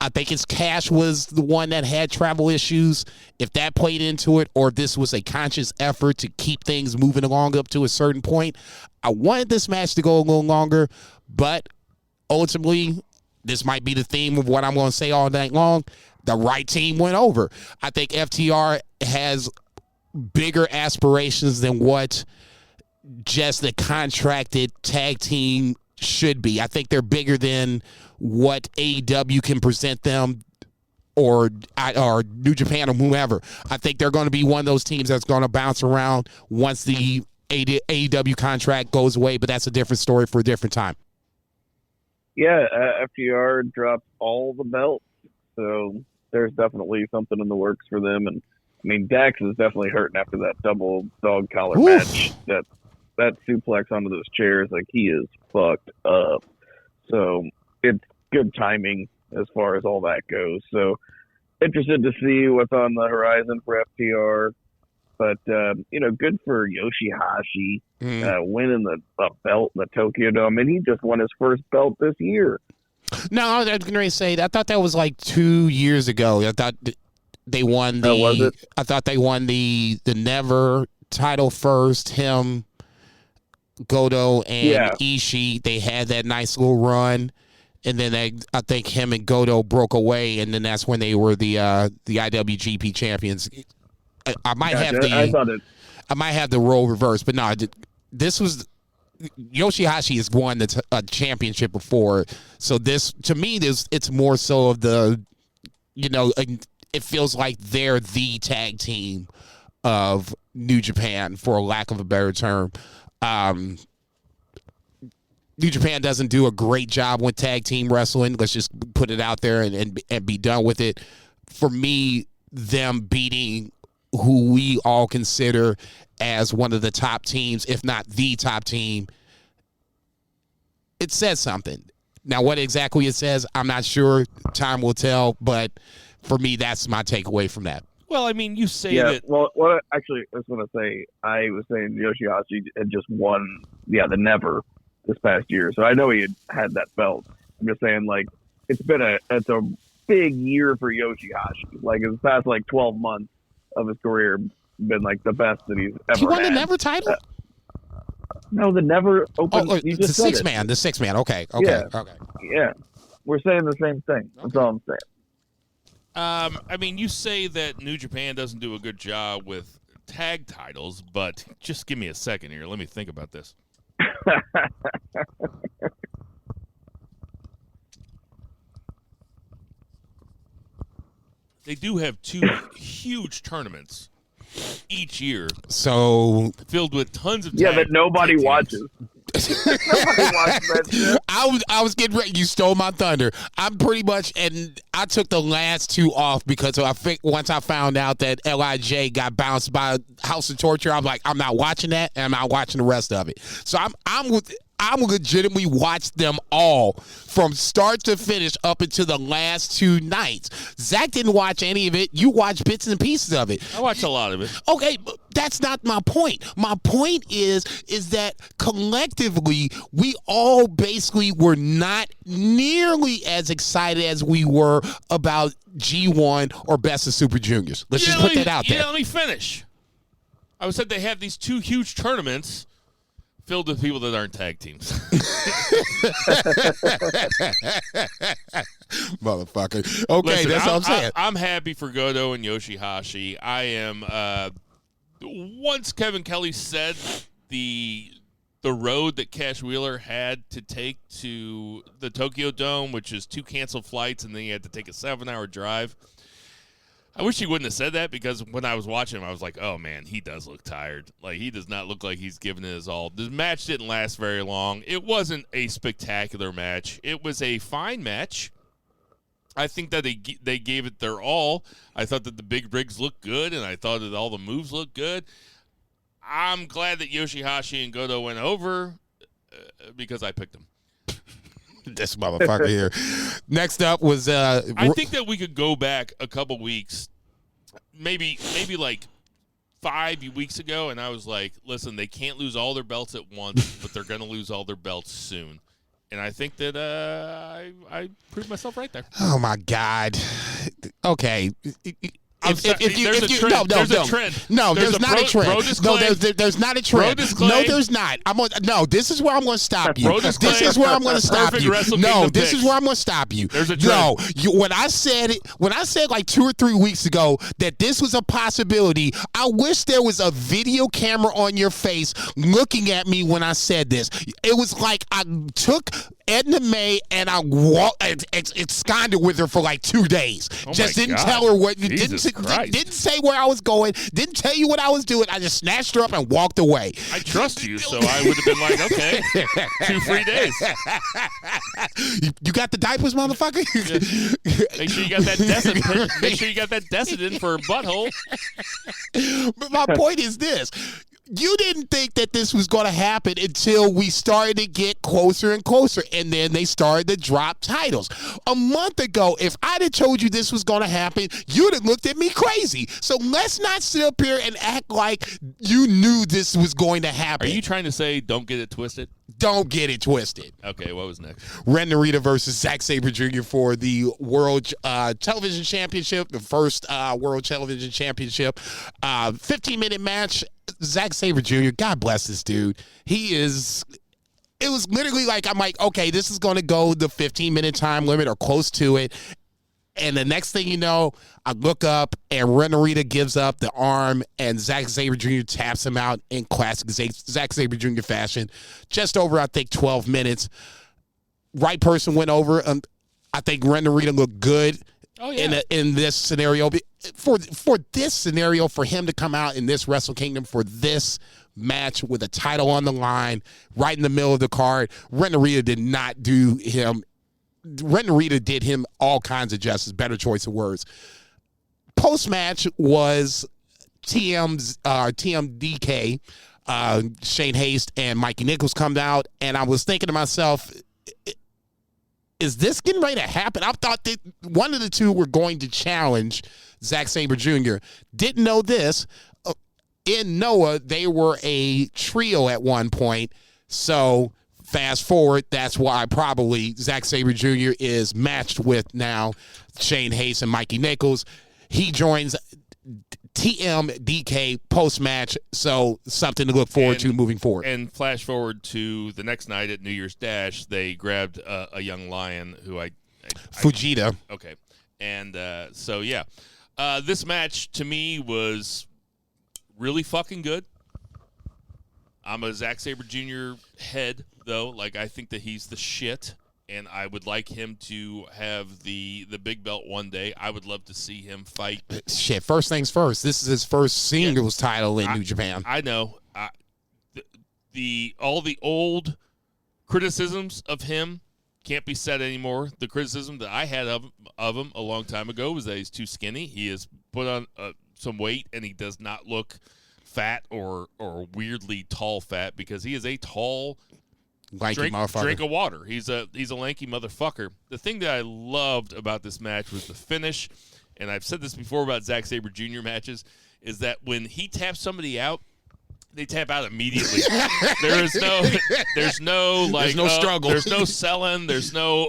I think it's Cash was the one that had travel issues, if that played into it, or if this was a conscious effort to keep things moving along up to a certain point. I wanted this match to go a little longer, but ultimately, this might be the theme of what I'm going to say all night long. The right team went over. I think FTR has bigger aspirations than what just the contracted tag team should be. I think they're bigger than what AEW can present them or New Japan or whomever. I think they're going to be one of those teams that's going to bounce around once the AEW contract goes away, but that's a different story for a different time. Yeah, FTR dropped all the belts, so there's definitely something in the works for them. And I mean, Dax is definitely hurting after that double dog collar match. That suplex onto those chairs, like he is fucked up. So it's good timing as far as all that goes. So interested to see what's on the horizon for FTR. But, good for Yoshihashi winning the belt in the Tokyo Dome. And he just won his first belt this year. No, I was going to say, I thought that was like 2 years ago. I thought they won was it? I thought they won the Never title first, him, Goto, and Ishii. They had that nice little run. And then I think him and Goto broke away, and then that's when they were the IWGP champions. I might have the role reversed, but no, this was Yoshihashi has won a championship before, so this to me it's more so of the, it feels like they're the tag team of New Japan, for lack of a better term. New Japan doesn't do a great job with tag team wrestling. Let's just put it out there and be done with it. For me, them beating who we all consider as one of the top teams, if not the top team, it says something. Now, what exactly it says, I'm not sure. Time will tell. But for me, that's my takeaway from that. Well, I mean, you say Yeah, that. well, what actually I was going to say, I was saying Yoshihashi had just won, the Never this past year, so I know he had that belt. I'm just saying, like, it's a big year for Yoshihashi. Like, in the past, 12 months of his career, been like the best that he's ever. He won had. the Never title. No, the Never Open. Oh, you the just said six it. man. The six man. Okay. Yeah. Okay. Yeah, we're saying the same thing. That's all I'm saying. I mean, you say that New Japan doesn't do a good job with tag titles, but just give me a second here. Let me think about this. They do have two huge tournaments each year, So filled with tons of Yeah, that nobody tag teams. watches. Nobody watches that shit. I was getting ready. You stole my thunder. I'm pretty much, and I took the last two off because I think once I found out that Lij got bounced by House of Torture, I'm like, I'm not watching that, and I'm not watching the rest of it. So I'm legitimately watched them all from start to finish up until the last two nights. Zach didn't watch any of it. You watched bits and pieces of it. I watch a lot of it. Okay, but that's not my point. My point is that collectively, we all basically were not nearly as excited as we were about G1 or Best of Super Juniors. Let's just put that out there. Yeah, let me finish. I said they have these two huge tournaments filled with people that aren't tag teams. Motherfucker. Okay, Listen, that's what I'm saying. I'm happy for Goto and Yoshihashi. I am. Once Kevin Kelly said the road that Cash Wheeler had to take to the Tokyo Dome, which is 2 canceled flights, and then he had to take a 7-hour drive. I wish he wouldn't have said that, because when I was watching him, I was like, oh, man, he does look tired. Like, he does not look like he's giving it his all. The match didn't last very long. It wasn't a spectacular match. It was a fine match. I think that they gave it their all. I thought that the big rigs looked good, and I thought that all the moves looked good. I'm glad that Yoshihashi and Goto went over because I picked them. This motherfucker here. Next up was I think that we could go back a couple weeks, maybe like 5 weeks ago, and I was like, listen, they can't lose all their belts at once, but they're going to lose all their belts soon. And I think that I proved myself right there. oh my God. Okay. There's a trend. There's not a trend. No, there's not a trend. No, there's not. This is where I'm going to stop you. This is where I'm going to stop you. No, this is where I'm going to stop you. There's a trend. No, when I said like 2 or 3 weeks ago that this was a possibility, I wish there was a video camera on your face looking at me when I said this. It was like I took Edna May and I absconded with her for like 2 days. Oh just my didn't God. tell her what. Didn't Say where I was going. Didn't tell you what I was doing. I just snatched her up and walked away. I trust you, so I would have been like, okay, 2 free days. You got the diapers, motherfucker? Make sure you got that Decidin. Make sure you got that Decidin for a butthole. But my point is this. You didn't think that this was going to happen until we started to get closer and closer, and then they started to drop titles. A month ago, if I'd have told you this was going to happen, you'd have looked at me crazy. So let's not sit up here and act like you knew this was going to happen. Are you trying to say don't get it twisted? Don't get it twisted. Okay, what was next? Ren Narita versus Zack Sabre Jr. for the World Television Championship, the first World Television Championship. 15-minute match. Zack Sabre Jr., God bless this dude. It was literally like, I'm like, okay, this is going to go the 15-minute time limit or close to it. And the next thing you know, I look up and Ren Narita gives up the arm and Zack Sabre Jr. taps him out in classic Zack Sabre Jr. fashion. Just over, I think, 12 minutes. Right person went over. I think Ren Narita looked good. Oh, yeah. in this scenario. For this scenario, for him to come out in this Wrestle Kingdom for this match with a title on the line, right in the middle of the card, Ren Narita did not do him. Ren Narita did him all kinds of justice. Better choice of words. Post match was TMDK, Shane Haste and Mikey Nichols come out, and I was thinking to myself, is this getting ready to happen? I thought that one of the two were going to challenge Zack Sabre Jr. Didn't know this. In Noah, they were a trio at one point. So fast forward, that's why probably Zack Sabre Jr. is matched with now Shane Haste and Mikey Nichols. He joins TMDK post-match, so something to look forward to moving forward. And flash forward to the next night at New Year's Dash, they grabbed a young lion who Fujita. Okay. And so, yeah. This match, to me, was really fucking good. I'm a Zack Sabre Jr. head, though. Like, I think that he's the shit. And I would like him to have the big belt one day. I would love to see him fight. Shit, first things first. This is his first singles title in New Japan. I know. All the old criticisms of him can't be said anymore. The criticism that I had of him a long time ago was that he's too skinny. He has put on some weight, and he does not look fat or weirdly tall fat, because he is a tall, lanky motherfucker. Drink of water. He's a lanky motherfucker. The thing that I loved about this match was the finish, and I've said this before about Zack Sabre Jr. matches, is that when he taps somebody out, they tap out immediately. There's no struggle. There's no selling. There's no,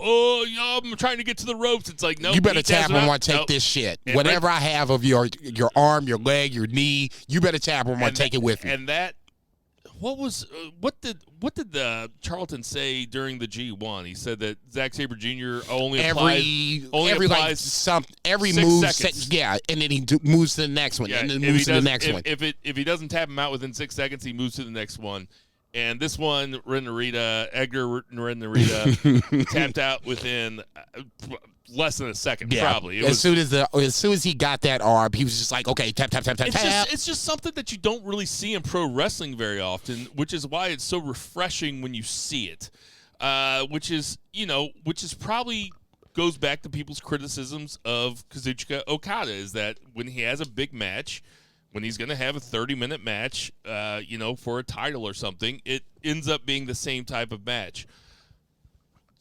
I'm trying to get to the ropes. It's like, no. You better tap him or take this shit. And whatever I have of your arm, your leg, your knee, you better tap him or take it with you. And that, what did Charlton say during the G1? He said that Zack Sabre Jr. only applies every 6 move, seconds. and then he moves to the next one, and then moves to the next one. If he doesn't tap him out within 6 seconds, he moves to the next one. And this one, Edgar Ren Narita tapped out within less than a second, probably. As soon as he got that arm, he was just like, okay, tap. It's just something that you don't really see in pro wrestling very often, which is why it's so refreshing when you see it. Which is probably goes back to people's criticisms of Kazuchika Okada, is that when he has a big match, when he's going to have a 30-minute match, for a title or something, it ends up being the same type of match.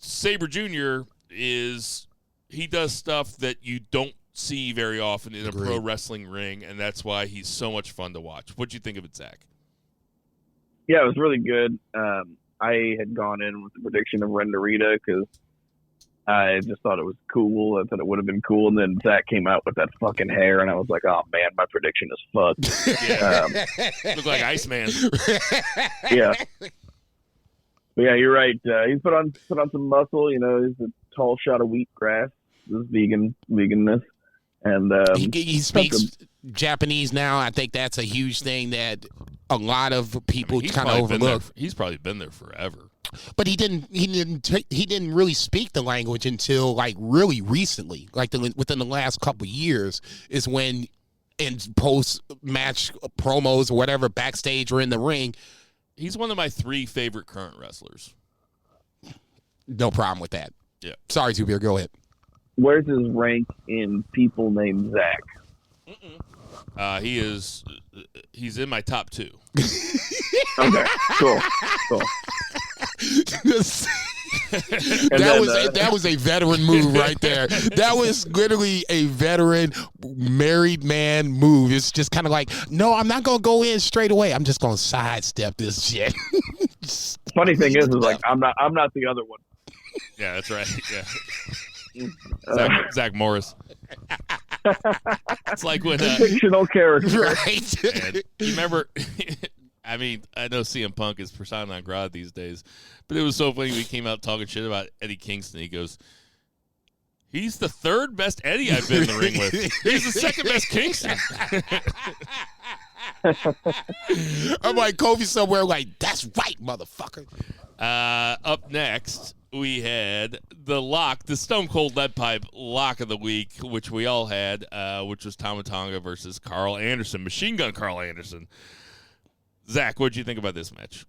Sabre Jr. he does stuff that you don't see very often in a pro wrestling ring, and that's why he's so much fun to watch. What'd you think of it, Zach? Yeah, it was really good. I had gone in with the prediction of Ren Narita because I just thought it was cool. I thought it would have been cool. And then Zach came out with that fucking hair, and I was like, oh, man, my prediction is fucked. Look like Iceman. Yeah. But yeah, you're right. He's put on some muscle. He's a tall shot of wheatgrass. This veganness. And he speaks Japanese now. I think that's a huge thing that a lot of people kind of overlook. He's probably been there forever. But he didn't really speak the language until like really recently, like within the last couple of years is when in post match promos or whatever, backstage or in the ring. He's one of my 3 favorite current wrestlers. No problem with that. Yeah. Sorry, Zubair, go ahead. Where's his rank in people named Zach? He's in my top 2. Okay, cool. That was a veteran move right there. That was literally a veteran married man move. It's just kind of like, no, I'm not gonna go in straight away. I'm just gonna sidestep this shit. Funny thing is like I'm not the other one. Yeah, that's right. Yeah. Zach Morris. It's like when fictional character, right? And you remember? I mean, I know CM Punk is persona non grata these days, but it was so funny when he came out talking shit about Eddie Kingston. He goes, "He's the 3rd best Eddie I've been in the ring with. He's the 2nd best Kingston." I'm like Kofi somewhere like, that's right, motherfucker. Up next, we had the Stone Cold Lead Pipe lock of the week, which we all had, which was Tama Tonga versus Carl Anderson, Machine Gun Carl Anderson. Zach, what did you think about this match?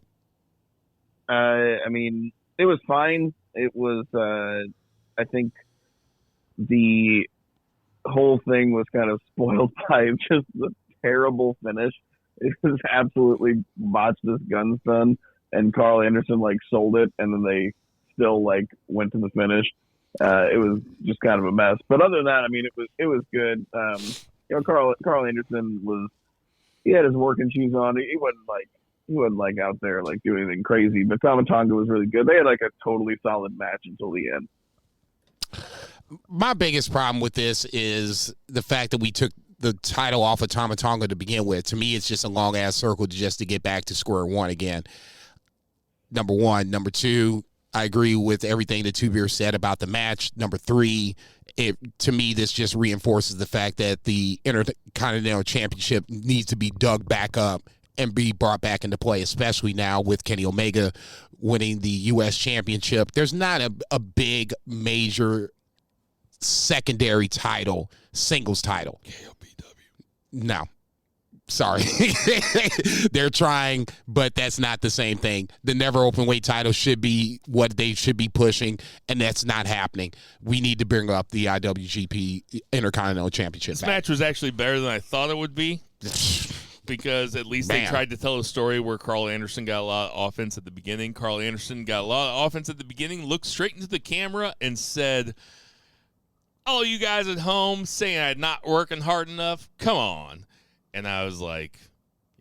I mean, it was fine. It was, I think the whole thing was kind of spoiled by just the terrible finish. It was absolutely botched this gun stun, and Carl Anderson sold it, and then they still went to the finish. It was just kind of a mess. But other than that, I mean, it was good. Carl Anderson he had his working shoes on. He wasn't out there doing anything crazy. But Tama Tonga was really good. They had a totally solid match until the end. My biggest problem with this is the fact that we took the title off of Tama Tonga to begin with. To me, it's just a long ass circle just to get back to square one again. Number one. Number two, I agree with everything that Two Beer said about the match. Number three, to me, this just reinforces the fact that the Intercontinental Championship needs to be dug back up and be brought back into play, especially now with Kenny Omega winning the U.S. Championship. There's not a big, major secondary title, singles title. No. Sorry. They're trying, but that's not the same thing. The never open weight title should be what they should be pushing, and that's not happening. We need to bring up the IWGP Intercontinental Championship. This match was actually better than I thought it would be. Because at least they tried to tell a story where Carl Anderson got a lot of offense at the beginning. Carl Anderson got a lot of offense at the beginning, looked straight into the camera and said, "All you guys at home saying I'm not working hard enough, come on." And I was like,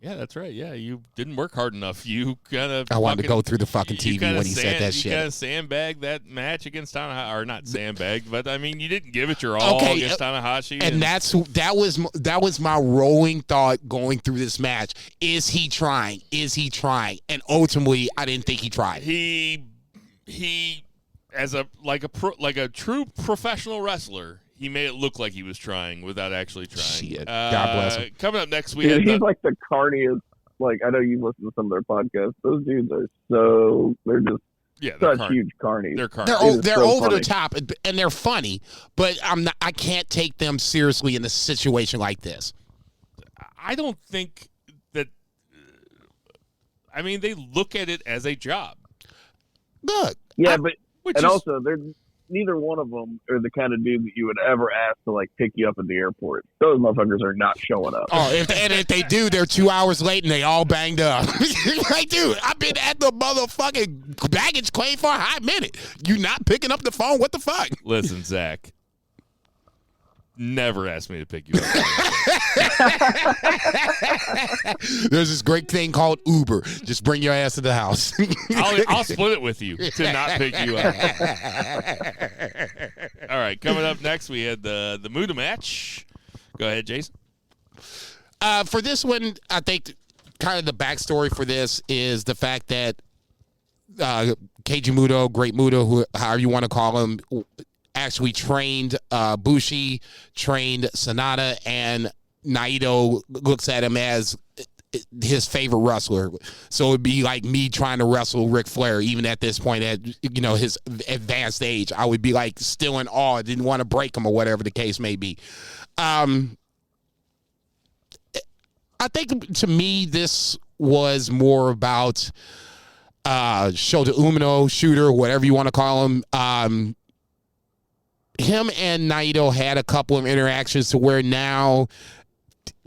yeah, that's right. Yeah, you didn't work hard enough. You kind of. I wanted to go through the fucking TV when he said that shit. You kind of sandbagged that match against Tanahashi, or not sandbagged, but I mean, you didn't give it your all against Tanahashi. And that was my rolling thought going through this match. Is he trying? Is he trying? And ultimately, I didn't think he tried. He as a true professional wrestler, he made it look like he was trying without actually trying. Shit. God bless him. Coming up next, he's like the carniest. I know you listen to some of their podcasts. Those dudes are they're just such huge carnies. They're carnies. They're over the top, and they're funny, but I can't take them seriously in a situation like this. I don't think that. I mean, they look at it as a job. Good. Yeah, also they're. Neither one of them are the kind of dude that you would ever ask to pick you up at the airport. Those motherfuckers are not showing up. Oh, if they do, they're 2 hours late and they all banged up. Dude, I've been at the motherfucking baggage claim for a hot minute. You not picking up the phone? What the fuck? Listen, Zach. Never ask me to pick you up. There's this great thing called Uber. Just bring your ass to the house. I'll split it with you to not pick you up. All right, coming up next, we had the Muda match. Go ahead, Jason. For this one, I think kind of the backstory for this is the fact that Keiji Muto, Great Muto, however you want to call him, actually trained Bushi, trained Sonata, and Naito looks at him as his favorite wrestler. So it'd be like me trying to wrestle Ric Flair, even at this point at his advanced age. I would be still in awe. I didn't want to break him or whatever the case may be. I think to me this was more about Shota Umino, Shooter, whatever you want to call him. Him and Naito had a couple of interactions to where now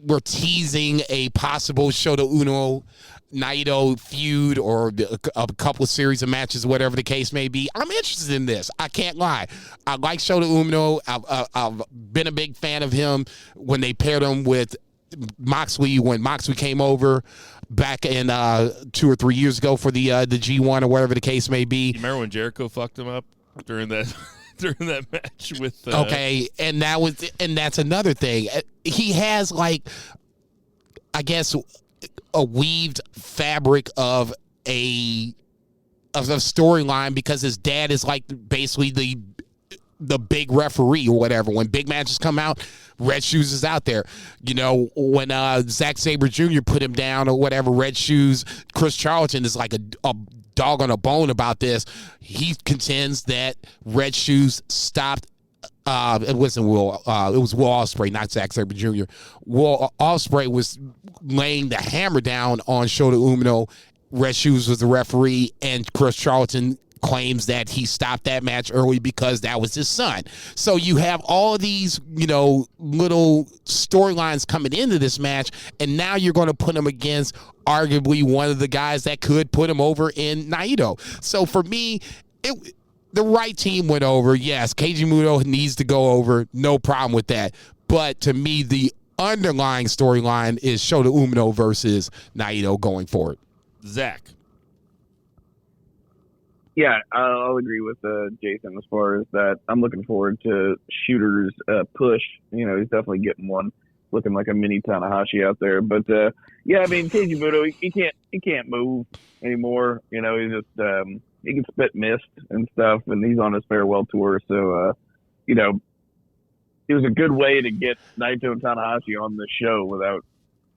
we're teasing a possible Shota Uno Naito feud or a couple of series of matches, whatever the case may be. I'm interested in this. I can't lie. I like Shota Umino. I've been a big fan of him when they paired him with Moxley, when Moxley came over back in 2 or 3 years ago for the G1 or whatever the case may be. You remember when Jericho fucked him up during that during that match with okay, and that's another thing. He has I guess a weaved fabric of a storyline because his dad is basically the big referee or whatever. When big matches come out, Red Shoes is out there. When Zack Sabre Jr. put him down or whatever, Red Shoes, Chris Charlton is a dog on a bone about this. He contends that Red Shoes stopped. It wasn't Will. It was Will Ospreay, not Zack Sabre Jr. Will Ospreay was laying the hammer down on Shota Umino. Red Shoes was the referee, and Chris Charlton claims that he stopped that match early because that was his son. So you have all these, little storylines coming into this match, and now you're going to put him against arguably one of the guys that could put him over in Naito. So for me, the right team went over. Yes, Keiji Muto needs to go over. No problem with that. But to me, the underlying storyline is Shota Umino versus Naito going forward. Zach. Yeah, I'll agree with Jason as far as that. I'm looking forward to Shooter's push. He's definitely getting one, looking like a mini Tanahashi out there. But yeah, I mean, Keiji Muto, he can't move anymore. He's just he can spit mist and stuff, and he's on his farewell tour. So it was a good way to get Naito and Tanahashi on the show without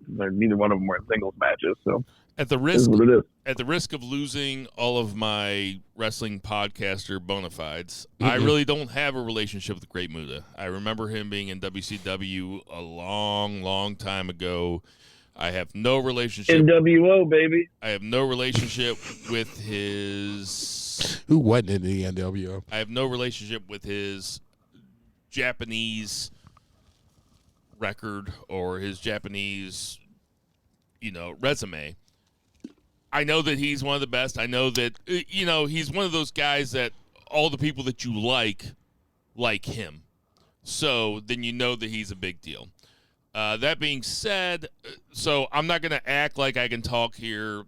neither one of them were in singles matches. So. At the risk of losing all of my wrestling podcaster bona fides, I really don't have a relationship with Great Muta. I remember him being in WCW a long, long time ago. I have no relationship. NWO, baby. I have no relationship with his. Who wasn't in the NWO? I have no relationship with his Japanese record or his Japanese, resume. I know that he's one of the best. I know that, he's one of those guys that all the people that you like him. So then you know that he's a big deal. That being said, so I'm not going to act like I can talk here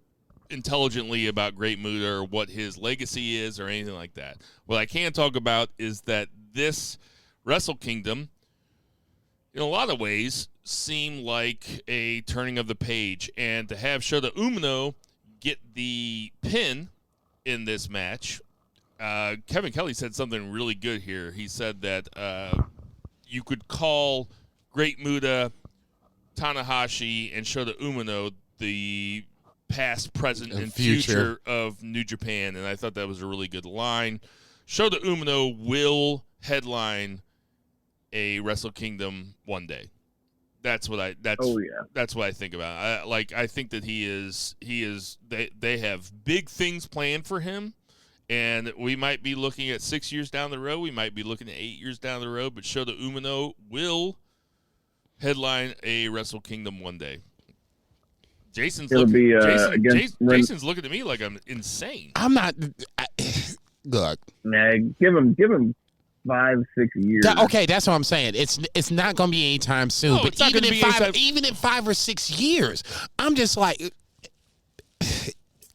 intelligently about Great Muta or what his legacy is or anything like that. What I can talk about is that this Wrestle Kingdom, in a lot of ways, seemed like a turning of the page. And to have Shota Umino get the pin in this match, Kevin Kelly said something really good here. He said that you could call Great Muta, Tanahashi, and Shota Umino the past, present, and future of New Japan, and I thought that was a really good line. Shota Umino will headline a Wrestle Kingdom one day. That's what I think about. I think that they have big things planned for him, and we might be looking at 6 years down the road. We might be looking at 8 years down the road, but Shota Umino will headline a Wrestle Kingdom one day. Jason's looking at me like I'm insane. I'm not. Look, nah, give him 5-6 years. Okay, that's what I'm saying. It's not going to be anytime soon. No, but even in 5 or 6 years, I'm just like,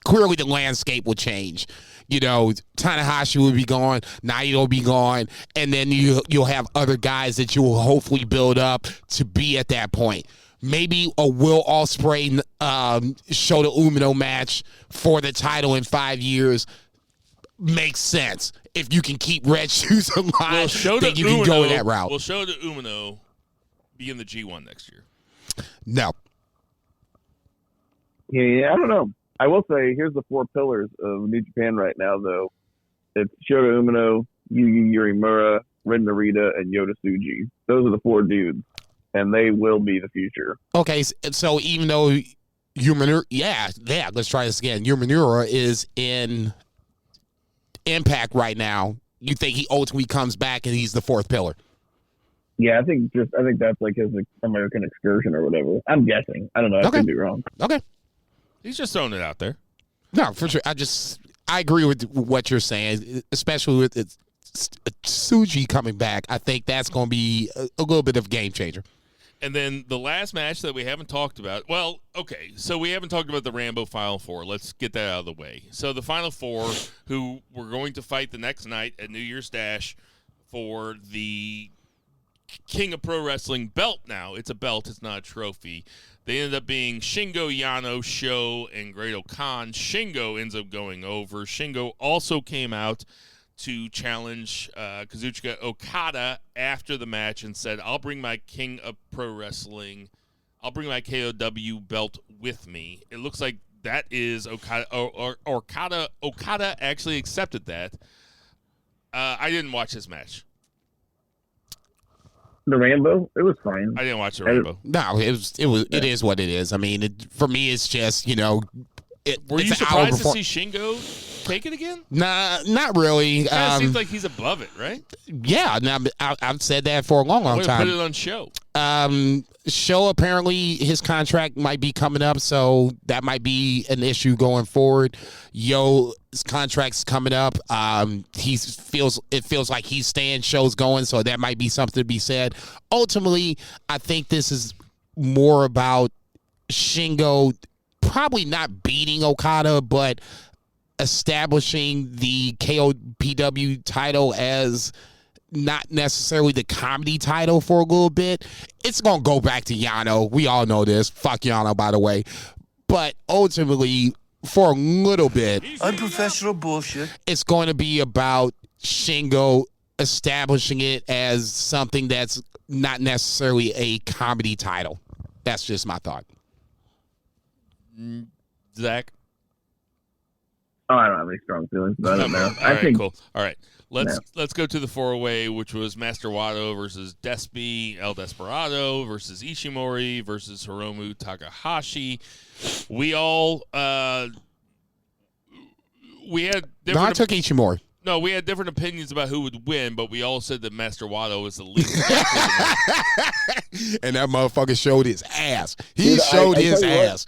clearly the landscape will change. Tanahashi will be gone, Naito will be gone, and then you'll have other guys that you will hopefully build up to be at that point. Maybe a Will Ospreay Shota Umino match for the title in 5 years makes sense. If you can keep Red Shoes alive, then you can go that route. Will Shota Umino be in the G1 next year? No. Yeah, I don't know. I will say, here's the 4 pillars of New Japan right now, though. It's Shota Umino, Yuya Uemura, Ren Narita, and Yota Tsuji. Those are the 4 dudes, and they will be the future. Okay, so even though Uemura, let's try this again. Uemura is in Impact right now. You think he ultimately comes back and he's the 4th pillar? Yeah, I think that's like his American excursion or whatever. I'm guessing. I don't know. I could be wrong. Okay. He's just throwing it out there. No, for sure. I agree with what you're saying, especially with Tsuji coming back. I think that's going to be a little bit of a game changer. And then the last match that we haven't talked about. Well, okay, so we haven't talked about the Rambo Final 4. Let's get that out of the way. So the Final 4, who were going to fight the next night at New Year's Dash for the King of Pro Wrestling belt now. It's a belt. It's not a trophy. They ended up being Shingo, Yano, Sho, and Great-O-Khan. Shingo ends up going over. Shingo also came out to challenge Kazuchika Okada after the match and said, I'll bring my King of Pro Wrestling, I'll bring my KOW belt with me. It looks like that is Okada. Okada actually accepted that. I didn't watch this match. The Rambo, it was fine. I didn't watch the Rambo. No, it is what it is. I mean, for me, it's just Were you surprised to see Shingo take it again? Nah, not really. It kind of seems like he's above it, right? Yeah, now I've said that for a long time. Put it on show. Show apparently his contract might be coming up, so that might be an issue going forward. Yo's contract's coming up. It feels like he's staying, show's going, so that might be something to be said. Ultimately, I think this is more about Shingo probably not beating Okada, but establishing the KOPW title as not necessarily the comedy title for a little bit. It's going to go back to Yano. We all know this. Fuck Yano, by the way. But ultimately, for a little bit, Unprofessional bullshit. it's going to be about Shingo establishing it as something that's not necessarily a comedy title. That's just my thought. Zach? Oh, I don't have any strong feelings about it now. All right, cool. All right. Let's go to the 4-way, which was Master Wato versus Despy, El Desperado versus Ishimori versus Hiromu Takahashi. We all we had different. No, I took Ishimori. No, we had different opinions about who would win, but we all said that Master Wato was the least likely to win. And that motherfucker showed his ass. He showed his ass.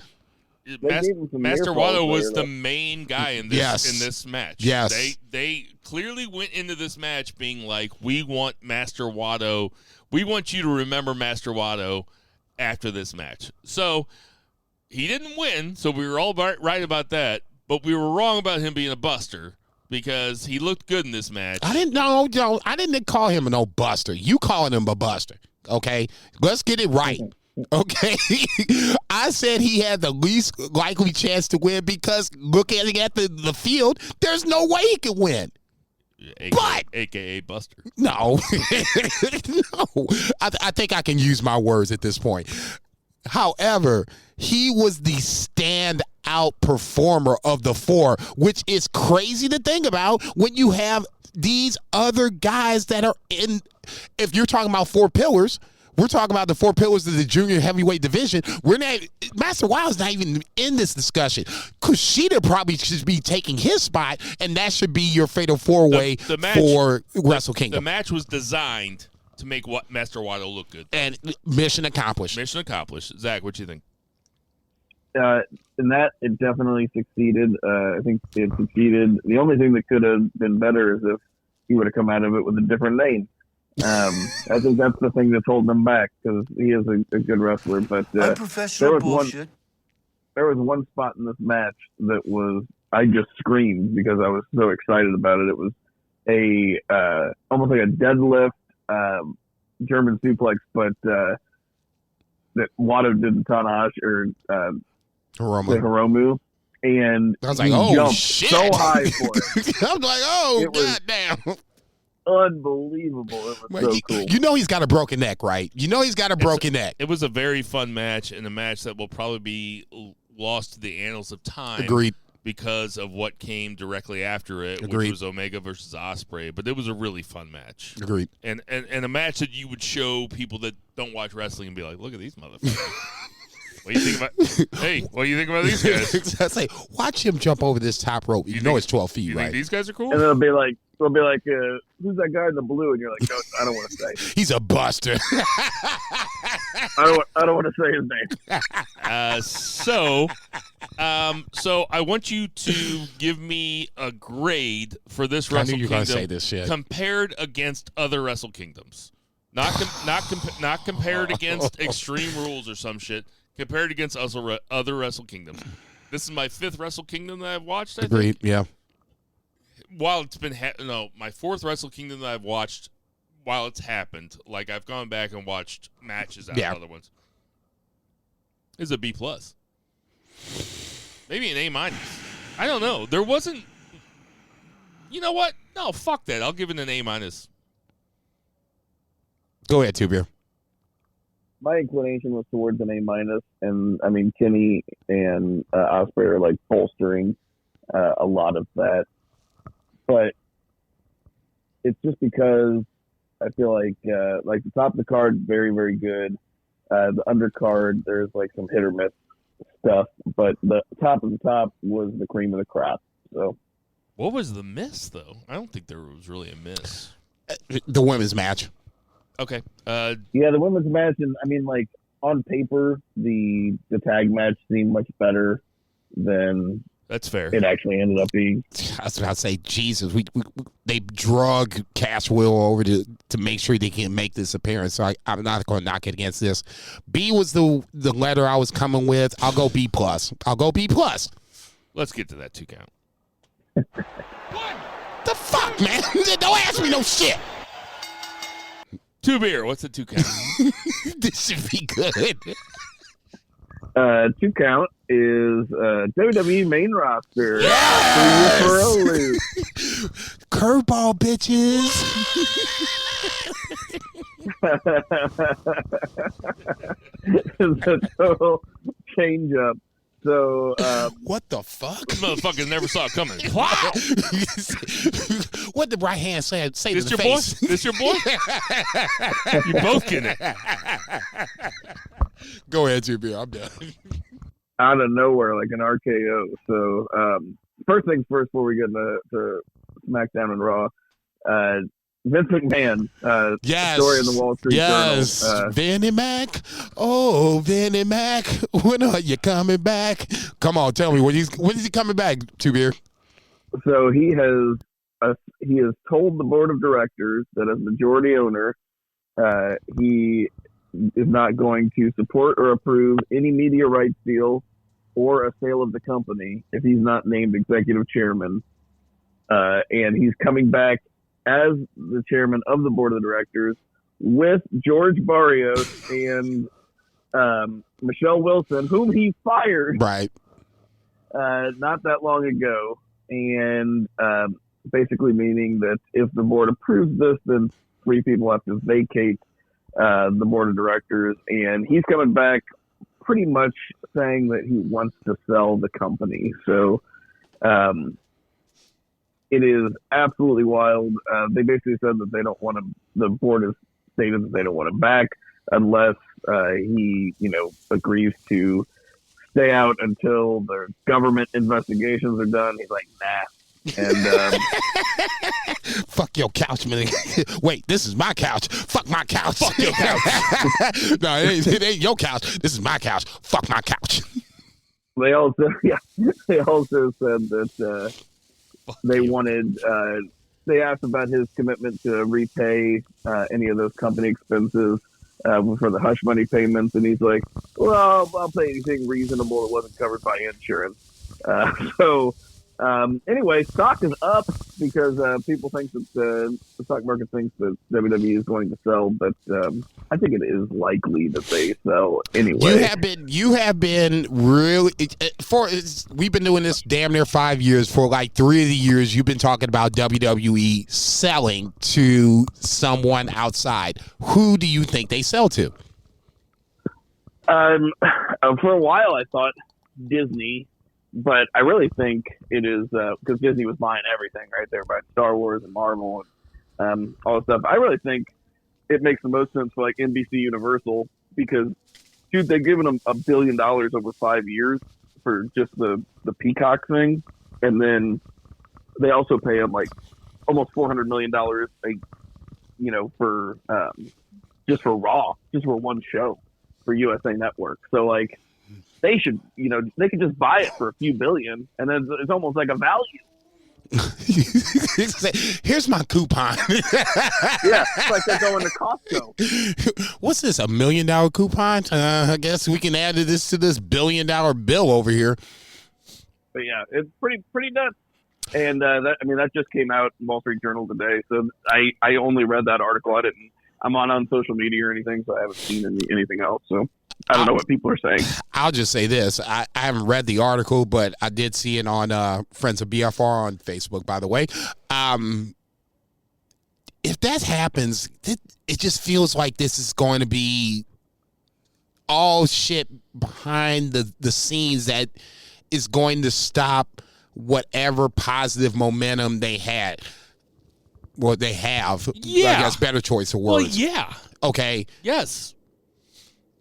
Master Wato was the main guy in this match. Yes. They clearly went into this match being like, we want Master Wato. We want you to remember Master Wato after this match. So he didn't win, so we were all right about that, but we were wrong about him being a buster because he looked good in this match. I didn't call him no buster. You calling him a buster. Okay? Let's get it right. Okay, I said he had the least likely chance to win because looking at the field, there's no way he could win. AKA Buster. No, no. I think I can use my words at this point. However, he was the standout performer of the four, which is crazy to think about when you have these other guys that are in. If you're talking about four pillars. We're talking about the four pillars of the junior heavyweight division. Master Wild's not even in this discussion. Kushida probably should be taking his spot, and that should be your fatal four-way for Wrestle Kingdom. The match was designed to make Master Wato look good. And mission accomplished. Mission accomplished. Zach, what do you think? In that, it definitely succeeded. I think it succeeded. The only thing that could have been better is if he would have come out of it with a different name. I think that's the thing that's holding him back because he is a good wrestler. But Unprofessional bullshit. There was one spot in this match that I just screamed because I was so excited about it. It was almost like a deadlift German suplex, but that Wato did to Tanahashi or Hiromu. And I was like, oh, shit. So high for it. I was like, oh, goddamn. Unbelievable. It was so cool. You know he's got a broken neck, right? You know he's got a broken neck. It was a very fun match and a match that will probably be lost to the annals of time. Agreed. Because of what came directly after it, Agreed. Which was Omega versus Ospreay. But it was a really fun match. Agreed. And a match that you would show people that don't watch wrestling and be like, look at these motherfuckers. What do you think about? Hey, what do you think about these guys? I say, watch him jump over this top rope. You know it's 12 feet, you right? Think these guys are cool? And they'll be like, who's that guy in the blue? And you're like, no, I don't want to say. He's a buster. I don't want to say his name. So I want you to give me a grade for this Wrestle Kingdom say this shit. Compared against other Wrestle Kingdoms. Not compared against Extreme Rules or some shit. Compared against other Wrestle Kingdoms. This is my 5th Wrestle Kingdom that I've watched, I Agreed, think. yeah. While it's been my 4th Wrestle Kingdom that I've watched while it's happened. Like I've gone back and watched matches out of other ones. It's a B+. Maybe an A-. I don't know. There wasn't. You know what? No, fuck that. I'll give it an A-. Go ahead, Two Beer. My inclination was towards an A-, and I mean Kenny and Ospreay are like bolstering a lot of that. But it's just because I feel like the top of the card, very, very good. The undercard, there's like some hit or miss stuff, but the top of the top was the cream of the crop. So, What was the miss, though? I don't think there was really a miss. The women's match. Okay. yeah, the women's match, and I mean, like on paper, the tag match seemed much better than That's fair. it actually ended up being. I was about to say, Jesus, they drug Cash Will over to make sure they can make this appearance. So I'm not going to knock it against this. B was the letter I was coming with. I'll go B plus. Let's get to that 2 count. The fuck, man? Don't ask me no shit. 2 beer. What's the 2 count? This should be good. 2 count is WWE main roster. Yes! For a loop. Curveball, bitches. It's a total change up. So What the fuck? This motherfucker never saw it coming. Wow. What did the right hand say This to the your face? boy? This your boy? You both getting it. Go ahead, GB. I'm done. out of nowhere, like an RKO. So first things first, before we get to SmackDown and Raw, Vince McMahon, Yes. story in the Wall Street Yes. Journal. Vinnie Mac. Oh, Vinnie Mac. When are you coming back? Come on, tell me. When is he coming back, Two Beer? So he has told the board of directors that as majority owner, he is not going to support or approve any media rights deal or a sale of the company if he's not named executive chairman. And he's coming back as the chairman of the board of directors with George Barrios and Michelle Wilson, whom he fired Right. not that long ago. And basically meaning that if the board approves this, then 3 people have to vacate the board of directors. And he's coming back pretty much saying that he wants to sell the company. So it is absolutely wild. They basically said that they don't want to, the board has stated that they don't want him back unless he, agrees to stay out until the government investigations are done. He's like, nah. And Fuck your couch, man. Wait, this is my couch. Fuck my couch. Fuck your couch. No, it ain't your couch. This is my couch. Fuck my couch. they also said that they wanted, they asked about his commitment to repay any of those company expenses for the hush money payments. And he's like, well, I'll pay anything reasonable that wasn't covered by insurance. Anyway, stock is up because people think that the stock market thinks that WWE is going to sell, but I think it is likely that they sell anyway. You have been really we've been doing this damn near 5 years. For like 3 of the years, you've been talking about WWE selling to someone outside. Who do you think they sell to? For a while, I thought Disney. But I really think it is because Disney was buying everything, right? They were buying Star Wars and Marvel and all that stuff. I really think it makes the most sense for like NBC Universal because, dude, they've given them $1 billion over 5 years for just the Peacock thing, and then they also pay them like almost $400 million, for just for Raw, just for one show for USA Network. So like. They should, they could just buy it for a few billion, and then it's almost like a value. Here's my coupon. Yeah, it's like they're going to Costco. What's this, $1 million coupon? I guess we can add this to this $1 billion bill over here. But yeah, it's pretty nuts. And that just came out in Wall Street Journal today. So I only read that article. I'm on social media or anything, so I haven't seen anything else. So. I don't know what people are saying. I'll just say this. I haven't read the article, but I did see it on Friends of BFR on Facebook, by the way. If that happens, it just feels like this is going to be all shit behind the scenes that is going to stop whatever positive momentum they had. Well, they have. Yeah. I guess better choice of words. Well, yeah. Okay. Yes.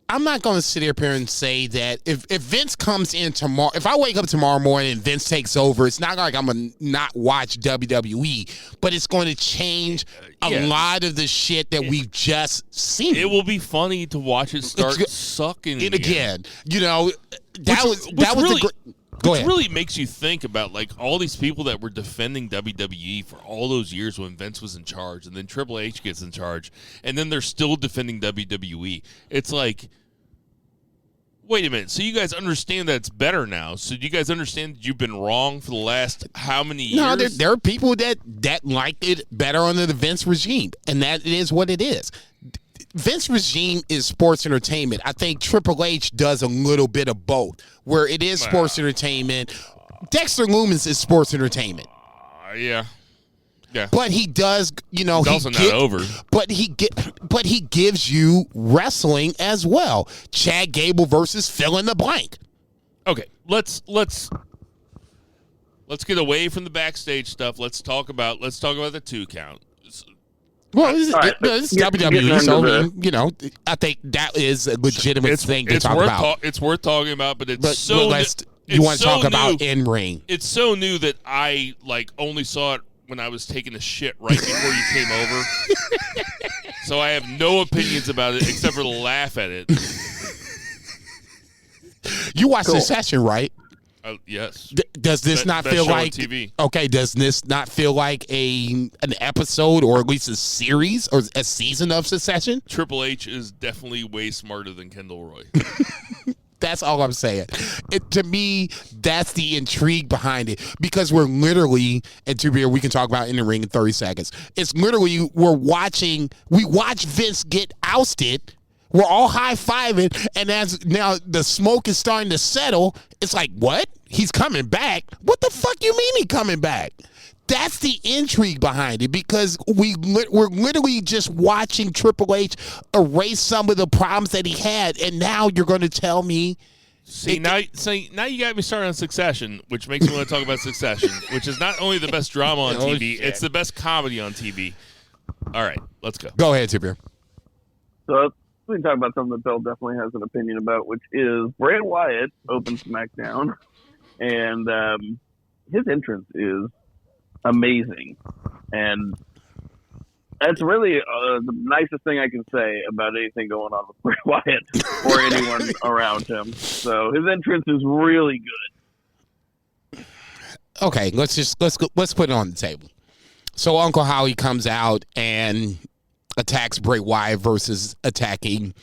I'm not going to sit here and say that if Vince comes in tomorrow, if I wake up tomorrow morning and Vince takes over, it's not like I'm going to not watch WWE, but it's going to change a lot of the shit that we've just seen. It will be funny to watch it start sucking it again. You know, that was really, the Go which ahead. really makes you think about like all these people that were defending WWE for all those years when Vince was in charge, and then Triple H gets in charge, and then they're still defending WWE. It's like, wait a minute. So you guys understand that it's better now? So do you guys understand that you've been wrong for the last how many years? No, there are people that liked it better under the Vince regime, and that is what it is. Vince regime is sports entertainment. I think Triple H does a little bit of both, where it is sports entertainment. Dexter Lumis is sports entertainment. Yeah. But he does, He's also not over. But he gives you wrestling as well. Chad Gable versus fill in the blank. Okay, let's get away from the backstage stuff. Let's talk about the 2 count. Well, it's WWE, so I think that is a legitimate thing to talk about. It's worth talking about, but you want to talk about in ring? It's so new that I only saw it when I was taking a shit right before you came over. So I have no opinions about it except for to laugh at it. You watched Succession, right? Yes. Does this not feel like TV? Okay? Does this not feel like an episode or at least a series or a season of Succession? Triple H is definitely way smarter than Kendall Roy. That's all I'm saying. To me, that's the intrigue behind it, because we're literally, and to be here, we can talk about in the ring in 30 seconds. It's literally we watch Vince get ousted. We're all high-fiving, and as now the smoke is starting to settle, it's like, what? He's coming back? What the fuck you mean he coming back? That's the intrigue behind it, because we're literally just watching Triple H erase some of the problems that he had, and now you're going to tell me. Now you got me started on Succession, which makes me want to talk about Succession, which is not only the best drama on TV, it's the best comedy on TV. All right, let's go. Go ahead, Tibir. So we can talk about something that Bill definitely has an opinion about, which is Bray Wyatt opened SmackDown, and his entrance is amazing, and that's really the nicest thing I can say about anything going on with Bray Wyatt or anyone around him. So his entrance is really good. Okay, let's put it on the table. So Uncle Howie comes out and attacks Bray Wyatt versus attacking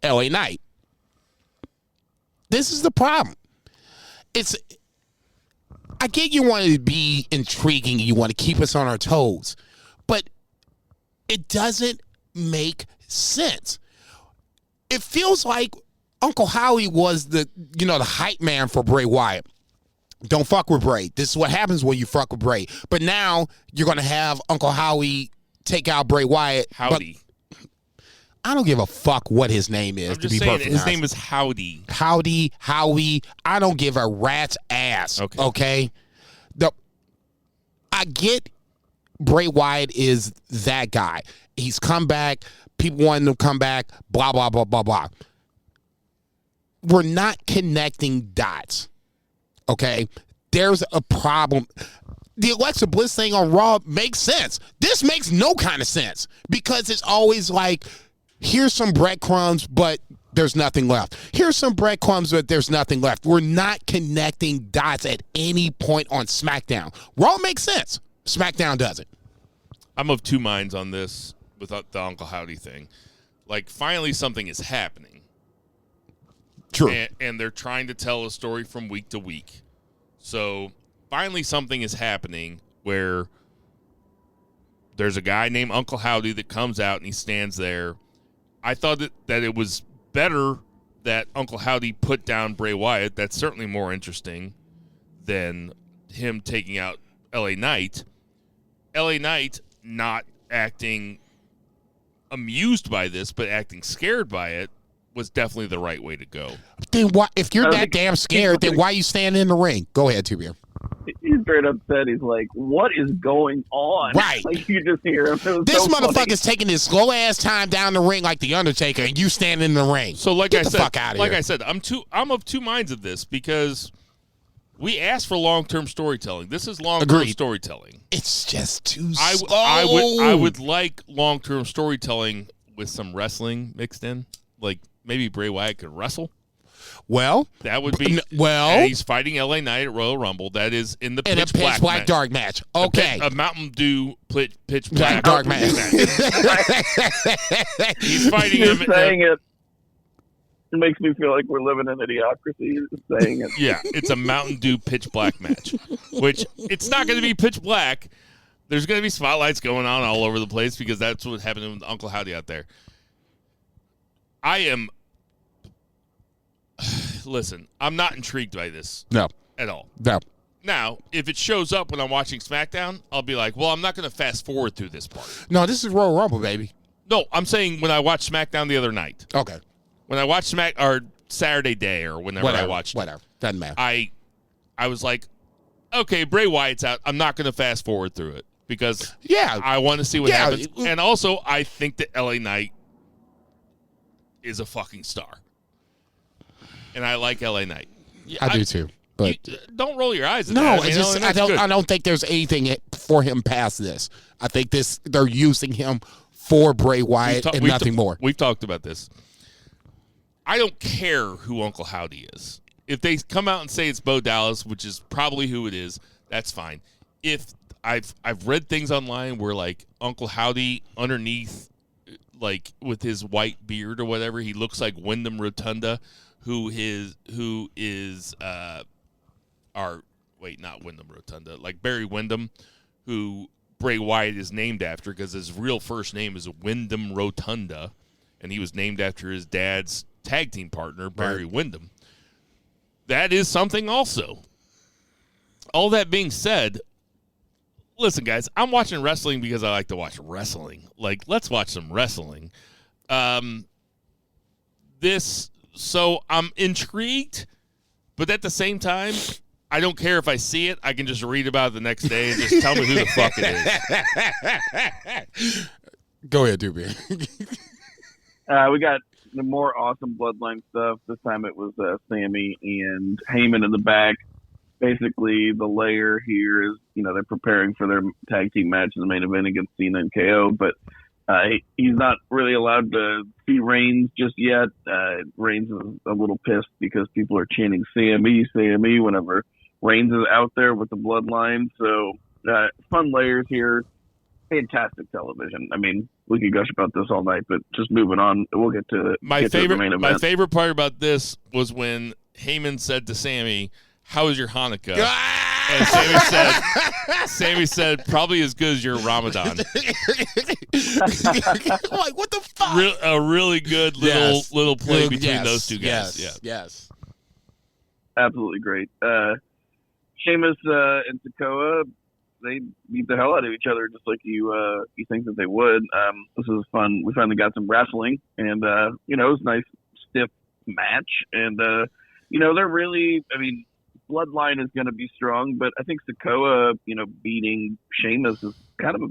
LA Knight. This is the problem. I get you want to be intriguing, you want to keep us on our toes, but it doesn't make sense. It feels like Uncle Howie was the hype man for Bray Wyatt. Don't fuck with Bray. This is what happens when you fuck with Bray. But now you're going to have Uncle Howie take out Bray Wyatt. Howdy. I don't give a fuck what his name is. I'm just saying, his name is Howdy. Howdy, Howie. I don't give a rat's ass. Okay? I get Bray Wyatt is that guy. He's come back. People want him to come back. Blah, blah, blah, blah, blah. We're not connecting dots. Okay? There's a problem. The Alexa Bliss thing on Raw makes sense. This makes no kind of sense, because it's always like, here's some breadcrumbs, but there's nothing left. Here's some breadcrumbs, but there's nothing left. We're not connecting dots at any point on SmackDown. Raw makes sense. SmackDown doesn't. I'm of two minds on this with the Uncle Howdy thing. Like, finally something is happening. True. And they're trying to tell a story from week to week. So finally something is happening where there's a guy named Uncle Howdy that comes out and he stands there. I thought that it was better that Uncle Howdy put down Bray Wyatt. That's certainly more interesting than him taking out LA Knight. LA Knight not acting amused by this, but acting scared by it, was definitely the right way to go. Then why? If you're I that think- damn scared, then why you standing in the ring? Go ahead, Tubier. He's straight up said, he's like, what is going on? Right. Like, you just hear him. It was This so funny. motherfucker's taking his slow ass time down the ring like the Undertaker, and you standing in the ring. So like Get I the said, fuck outta like here. I said, I'm of two minds of this because we asked for long-term storytelling. This is long-term Agreed. storytelling. It's just too I slow. would like long-term storytelling with some wrestling mixed in. Like maybe Bray Wyatt could wrestle. Well, That would be well, and he's fighting LA Knight at Royal Rumble. That is in the in a pitch pitch black match. dark match. Okay. A Mountain Dew pitch Black black dark match. He's fighting You're him. saying it. It makes me feel like we're living in idiocracy. You're just saying it. Yeah, it's a Mountain Dew pitch black match, which it's not going to be pitch black. There's going to be spotlights going on all over the place because that's what happened with Uncle Howdy out there. I am. Listen, I'm not intrigued by this No. at all. No. Now, if it shows up when I'm watching SmackDown, I'll be like, well, I'm not going to fast forward through this part. No, this is Royal Rumble, baby. No, I'm saying when I watched SmackDown the other night. Okay. When I watched or Saturday Day or whenever I watched it, Whatever. Doesn't matter. I was like, okay, Bray Wyatt's out. I'm not going to fast forward through it because Yeah. I want to see what Yeah. happens. And also, I think that LA Knight is a fucking star. And I like LA Knight. I do too. But Don't roll your eyes at no, that. it's just and I that's good. don't think there's anything for him past this. I think they're using him for Bray Wyatt and nothing more. We've talked about this. I don't care who Uncle Howdy is. If they come out and say it's Bo Dallas, which is probably who it is, that's fine. If I've read things online where like Uncle Howdy underneath, like with his white beard or whatever, he looks like Wyndham Rotunda, who is not Wyndham Rotunda, like Barry Windham, who Bray Wyatt is named after because his real first name is Wyndham Rotunda, and he was named after his dad's tag team partner, Barry Windham. That is something also. All that being said, listen, guys, I'm watching wrestling because I like to watch wrestling. Like, let's watch some wrestling. So I'm intrigued, but at the same time, I don't care if I see it. I can just read about it the next day and just tell me who the fuck it is. Go ahead, Doobie. We got the more awesome bloodline stuff. This time it was Sammy and Heyman in the back. Basically, the layer here is, they're preparing for their tag team match in the main event against Cena and KO, but he's not really allowed to see Reigns just yet. Reigns is a little pissed because people are chanting Sammy, Sammy whenever Reigns is out there with the bloodline. So fun layers here. Fantastic television. I mean, we could gush about this all night, but just moving on, we'll get to the main event. My favorite part about this was when Heyman said to Sammy, "How was your Hanukkah?" And Sammy said, "Probably as good as your Ramadan." I'm like, what the fuck? A really good little play between Yes, those two guys. Yes. Absolutely great. Sheamus and Sikoa, they beat the hell out of each other just like you think that they would. This was fun. We finally got some wrestling, and it was a nice stiff match. And they're really, Bloodline is going to be strong, but I think Sikoa, beating Sheamus is kind of a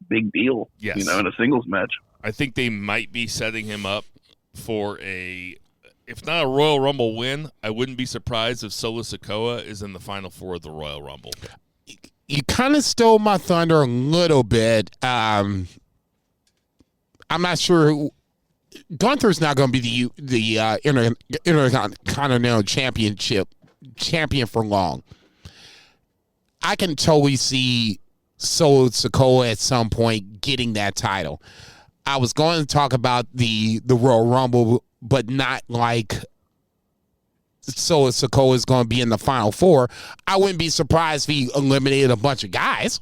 big deal. Yes. In a singles match. I think they might be setting him up for if not a Royal Rumble win, I wouldn't be surprised if Solo Sikoa is in the Final Four of the Royal Rumble. You kind of stole my thunder a little bit. I'm not sure. Gunther's not going to be the Intercontinental champion for long. I can totally see Solo Sikoa at some point getting that title. I was going to talk about the Royal Rumble, but not like Solo Sikoa is going to be in the Final Four. I wouldn't be surprised if he eliminated a bunch of guys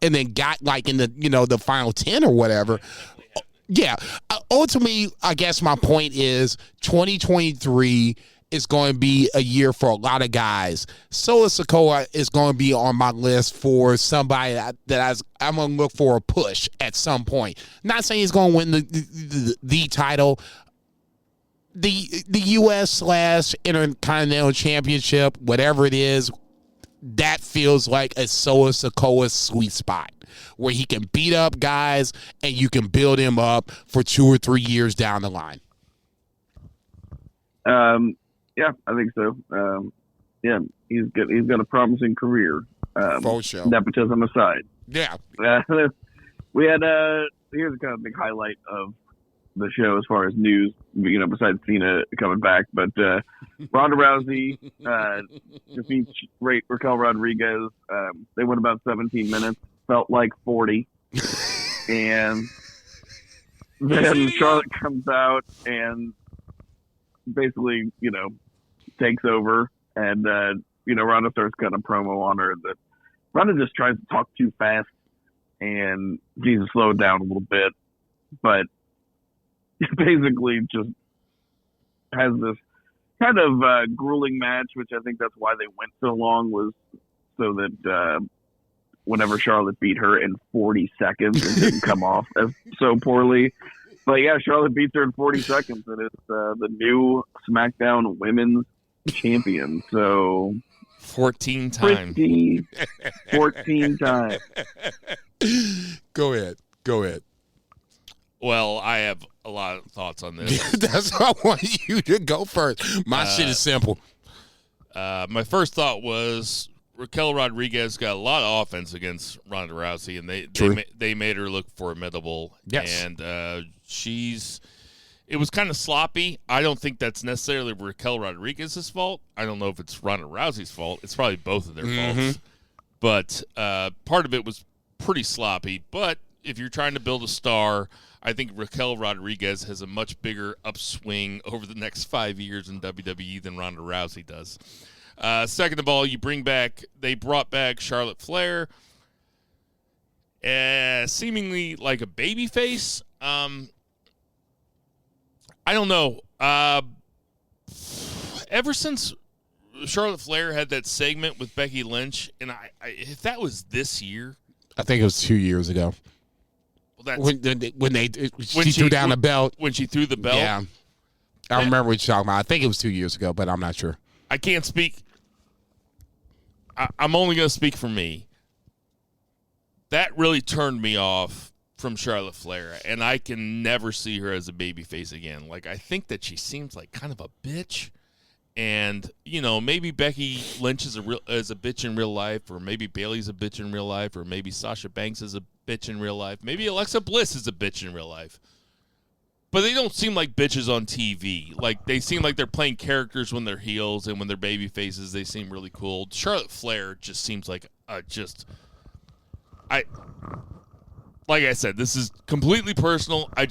and then got like in the final 10 or whatever. Yeah. Ultimately, I guess my point is 2023 is going to be a year for a lot of guys. Solo Sikoa is going to be on my list for somebody that I'm going to look for a push at some point. Not saying he's going to win the title. the U.S. / Intercontinental Championship, whatever it is, that feels like a Solo Sikoa sweet spot where he can beat up guys and you can build him up for 2 or 3 years down the line. Yeah, I think so. Yeah, he's good. He's got a promising career. For sure. Nepotism aside. Yeah. We had here's a kind of big highlight of the show as far as news, besides Cena coming back. But Ronda Rousey defeats Raquel Rodriguez. They went about 17 minutes. Felt like 40. And then Charlotte comes out and basically, takes over. And, Ronda starts cutting a promo on her that Ronda just tries to talk too fast and needs to slow it down a little bit. But basically just has this kind of grueling match, which I think that's why they went so long, was so that whenever Charlotte beat her in 40 seconds, it didn't come off as so poorly. But yeah, Charlotte beats her in 40 seconds, and it's the new SmackDown Women's Champion. So 14 times. 14 times. Go ahead. Well, I have a lot of thoughts on this. That's why I want you to go first. My shit is simple. My first thought was Raquel Rodriguez got a lot of offense against Ronda Rousey, and they made her look formidable. Yes. And it was kind of sloppy. I don't think that's necessarily Raquel Rodriguez's fault. I don't know if it's Ronda Rousey's fault. It's probably both of their faults. But part of it was pretty sloppy. But if you're trying to build a star, I think Raquel Rodriguez has a much bigger upswing over the next 5 years in WWE than Ronda Rousey does. Second of all, they brought back Charlotte Flair, seemingly like a babyface. I don't know. Ever since Charlotte Flair had that segment with Becky Lynch, and if that was this year, I think it was 2 years ago. Well, When she threw down the belt. When she threw the belt? Yeah. I remember what you're talking about. I think it was 2 years ago, but I'm not sure. I can't speak. I'm only going to speak for me. That really turned me off from Charlotte Flair, and I can never see her as a babyface again. Like, I think that she seems like kind of a bitch, and maybe Becky Lynch is a bitch in real life, or maybe Bayley's a bitch in real life, or maybe Sasha Banks is a bitch in real life, maybe Alexa Bliss is a bitch in real life. But they don't seem like bitches on TV. Like, they seem like they're playing characters when they're heels, and when they're baby faces, they seem really cool. Charlotte Flair just seems like like I said, this is completely personal. I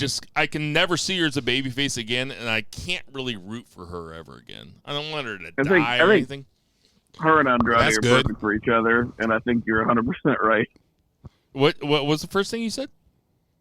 can never see her as a babyface again, and I can't really root for her ever again. I don't want her to die or anything. Her and Andrade are perfect for each other, and I think you're 100% right. What was the first thing you said?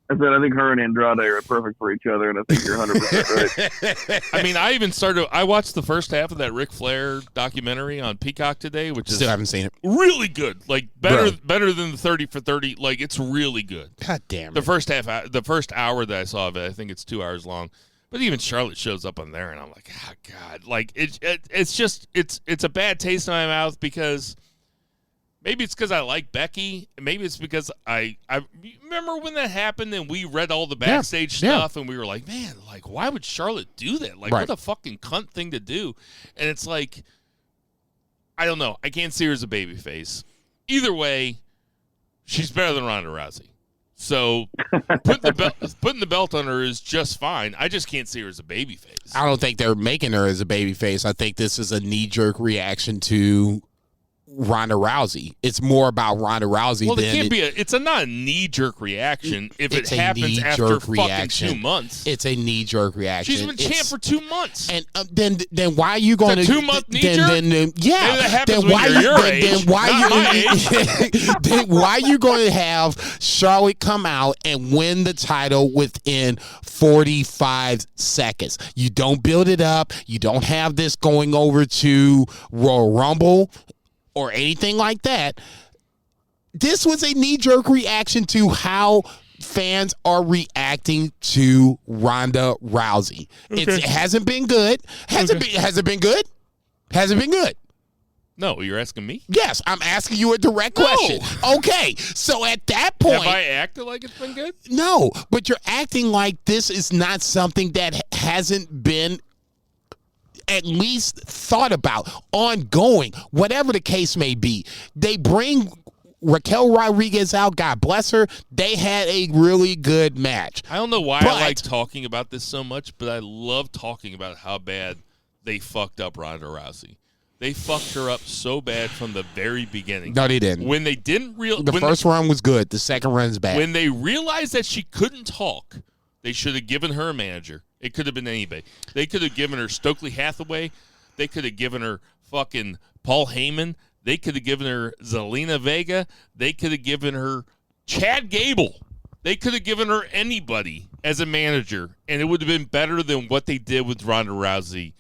I said I think her and Andrade are perfect for each other, and I think you're 100% right. I mean, I watched the first half of that Ric Flair documentary on Peacock today, which still haven't seen it. Really good. Like, better than the 30 for 30. Like, it's really good. God damn it. The first hour that I saw of it, I think it's 2 hours long. But even Charlotte shows up on there, and I'm like, oh, God. Like, it's a bad taste in my mouth because maybe it's because I like Becky. Maybe it's because I remember when that happened and we read all the backstage stuff and we were like, man, like, why would Charlotte do that? Like, what a fucking cunt thing to do. And it's like, I don't know. I can't see her as a babyface. Either way, she's better than Ronda Rousey. So putting the belt on her is just fine. I just can't see her as a babyface. I don't think they're making her as a babyface. I think this is a knee-jerk reaction to Ronda Rousey. It's more about Ronda Rousey. Well, it's not a knee-jerk reaction if it happens after fucking 2 months. It's a knee-jerk reaction. She's been champ for 2 months. And then why are you going to 2 month knee-jerk? Maybe that happens when you're your age. Then why are you going to have Charlotte come out and win the title within 45 seconds? You don't build it up. You don't have this going over to Royal Rumble or anything like that. This was a knee-jerk reaction to how fans are reacting to Ronda Rousey. It hasn't been good. Has it been good? Has it been good? No, you're asking me? Yes, I'm asking you a direct question. Okay, so at that point... Have I acted like it's been good? No, but you're acting like this is not something that hasn't been at least thought about, ongoing, whatever the case may be. They bring Raquel Rodriguez out, God bless her. They had a really good match. I don't know why I like talking about this so much, but I love talking about how bad they fucked up Ronda Rousey. They fucked her up so bad from the very beginning. No, they didn't. When they didn't the first run was good. The second run's bad. When they realized that she couldn't talk, they should have given her a manager. It could have been anybody. They could have given her Stokely Hathaway. They could have given her fucking Paul Heyman. They could have given her Zelina Vega. They could have given her Chad Gable. They could have given her anybody as a manager, and it would have been better than what they did with Ronda Rousey.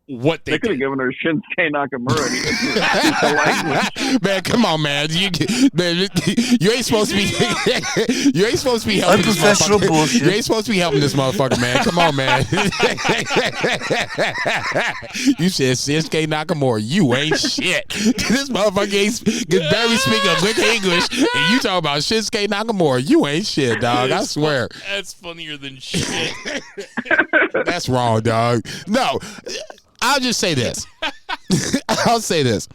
What they could have given her Shinsuke Nakamura. Man, come on, man. You ain't supposed to be. You ain't supposed to be helping this motherfucker. Bullshit. You ain't supposed to be helping this motherfucker, man. Come on, man. You said Shinsuke Nakamura. You ain't shit. This motherfucker can barely speak a good English, and you talking about Shinsuke Nakamura. You ain't shit, dog. I swear. That's funnier than shit. That's wrong, dog. No. I'll just say this. I'll say this.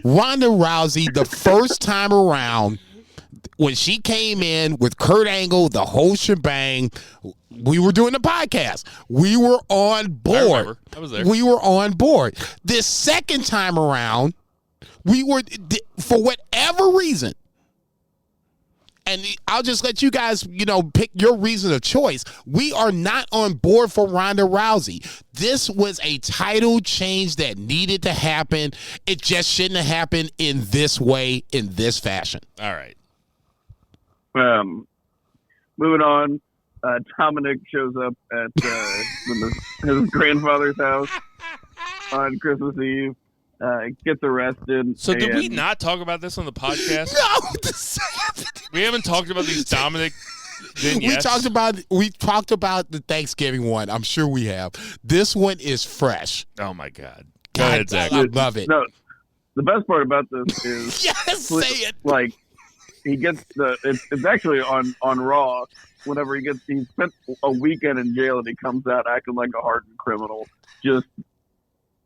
Ronda Rousey, the first time around, when she came in with Kurt Angle, the whole shebang, we were doing the podcast. We were on board. I remember. I was there. We were on board. This second time around, we were, for whatever reason, and I'll just let you guys, pick your reason of choice. We are not on board for Ronda Rousey. This was a title change that needed to happen. It just shouldn't have happened in this way, in this fashion. All right. Moving on, Dominic shows up at his grandfather's house on Christmas Eve. Gets arrested. So did we not talk about this on the podcast? No. We haven't talked about these Dominic vignettes. We talked about the Thanksgiving one. I'm sure we have. This one is fresh. Oh my God. Go ahead, Zach. I love it. No, the best part about this is yes, say it. Like he gets it's actually on Raw. Whenever he spent a weekend in jail and he comes out acting like a hardened criminal. Just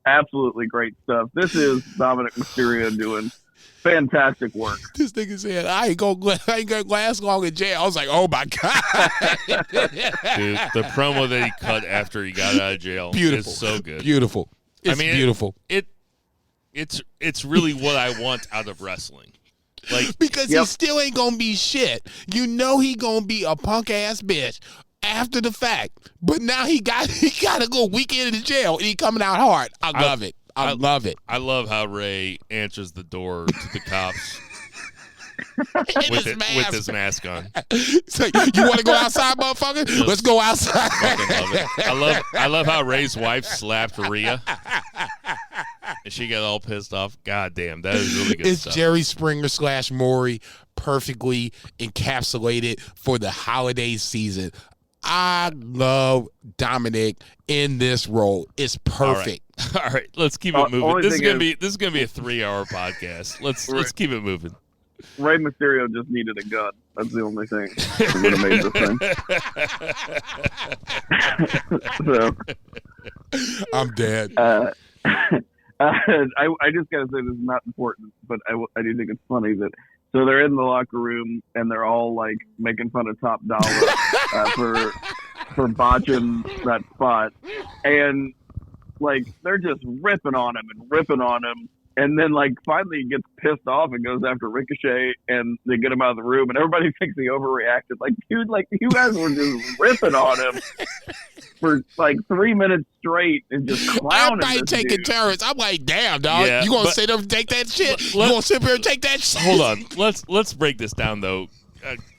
absolutely great stuff. This is Dominic Mysterio doing fantastic work. This nigga said, I ain't gonna last long in jail. I was like, oh my God. Dude, the promo that he cut after he got out of jail is so good. Beautiful. It's beautiful. It's really what I want out of wrestling. Like, because he still ain't gonna be shit. He gonna be a punk ass bitch after the fact. But now he gotta go weekend in jail and he coming out hard. I love it. I love it. I love how Ray answers the door to the cops with his mask on. It's like, you want to go outside, motherfucker? Let's go outside. Fucking love it. I love how Ray's wife slapped Rhea. And she got all pissed off. God damn, that is really good stuff. It's Jerry Springer / Maury perfectly encapsulated for the holiday season. I love Dominic in this role. It's perfect. All right, let's keep it moving. This is gonna be a 3-hour podcast. Let's keep it moving. Rey Mysterio just needed a gun. That's the only thing that would have made this thing. So I'm dead. I just gotta say this is not important, but I do think it's funny that. So they're in the locker room and they're all like making fun of Top Dollar for botching that spot, and like they're just ripping on him, and then like finally he gets pissed off and goes after Ricochet, and they get him out of the room, and everybody thinks he overreacted. Like, dude, like you guys were just ripping on him for like 3 minutes straight and just clowning. Everybody taking turns. I'm like, damn, dog. Yeah, you gonna sit there and take that shit? You gonna sit there and take that shit? Hold on. Let's break this down though,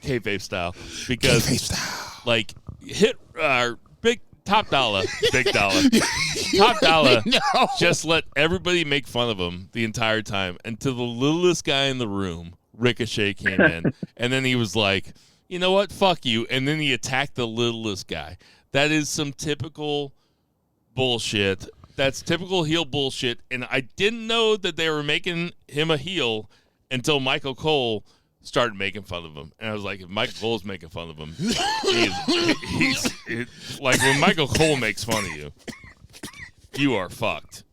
kayfabe style, because like hit big Top Dollar, big dollar. Top Dollar just let everybody make fun of him the entire time until the littlest guy in the room Ricochet came in, and then he was like, you know what, fuck you, and then he attacked the littlest guy. That is some typical bullshit. That's typical heel bullshit, and I didn't know that they were making him a heel until Michael Cole started making fun of him. And I was like, if Michael Cole's making fun of him, he's like, when Michael Cole makes fun of you, you are fucked.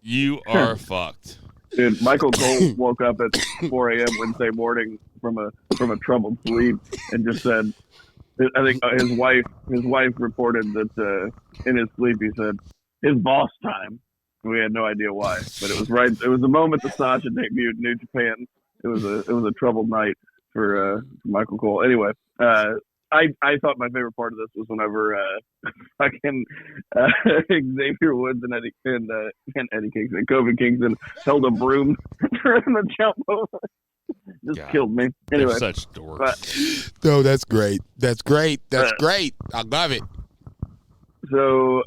You are fucked. Dude, Michael Cole woke up at 4 a.m. Wednesday morning from a troubled sleep and just said, I think his wife reported that in his sleep he said, his boss time. We had no idea why, but it was right. It was the moment that Sasha debuted in New Japan. It was a troubled night for Michael Cole. Anyway, I thought my favorite part of this was whenever fucking Xavier Woods and Eddie Kingston, Kofi Kingston held a broom during the jump over. Just killed me. Anyway, they're such dorks. No, that's great. That's great. That's great. I love it. So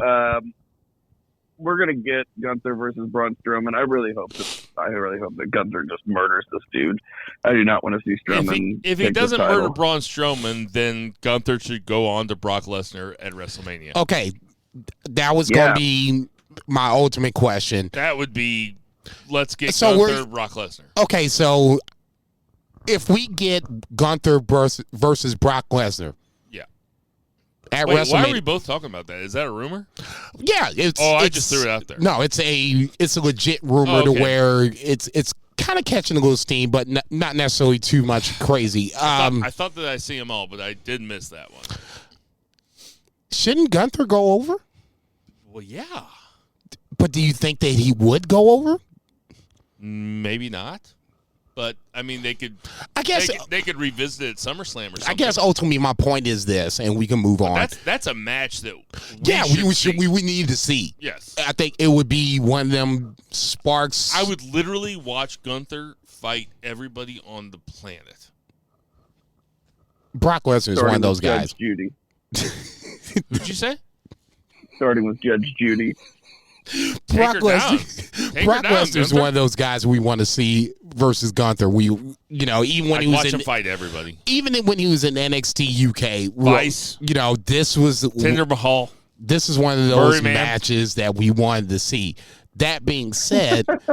we're gonna get Gunther versus Braun Strowman. I really hope that Gunther just murders this dude. I do not want to see Strowman. If he doesn't murder Braun Strowman, then Gunther should go on to Brock Lesnar at WrestleMania. Okay, that was going to be my ultimate question. That would be, let's get Gunther, Brock Lesnar. Okay, so if we get Gunther versus Brock Lesnar, at Wait, WrestleMania. Why are we both talking about that? Is that a rumor? Yeah, I just threw it out there. No, it's a legit rumor to where it's kind of catching a little steam, but not necessarily too much crazy. I thought that I see them all, but I did miss that one. Shouldn't Gunther go over? Well, yeah, but do you think that he would go over? Maybe not. But I mean, they could. I guess they could revisit it at SummerSlam or something. I guess ultimately my point is this, and we can move on. That's a match that we need to see. Yes, I think it would be one of them sparks. I would literally watch Gunther fight everybody on the planet. Brock Lesnar is one of those guys. Judge Judy. What'd you say? Starting with Judge Judy. Brock Lesnar is one of those guys we want to see versus Gunther. Even when he was watch him fight everybody. Even when he was in NXT UK, Vice. This was Jinder Mahal. This is one of those matches that we wanted to see. That being said, Dog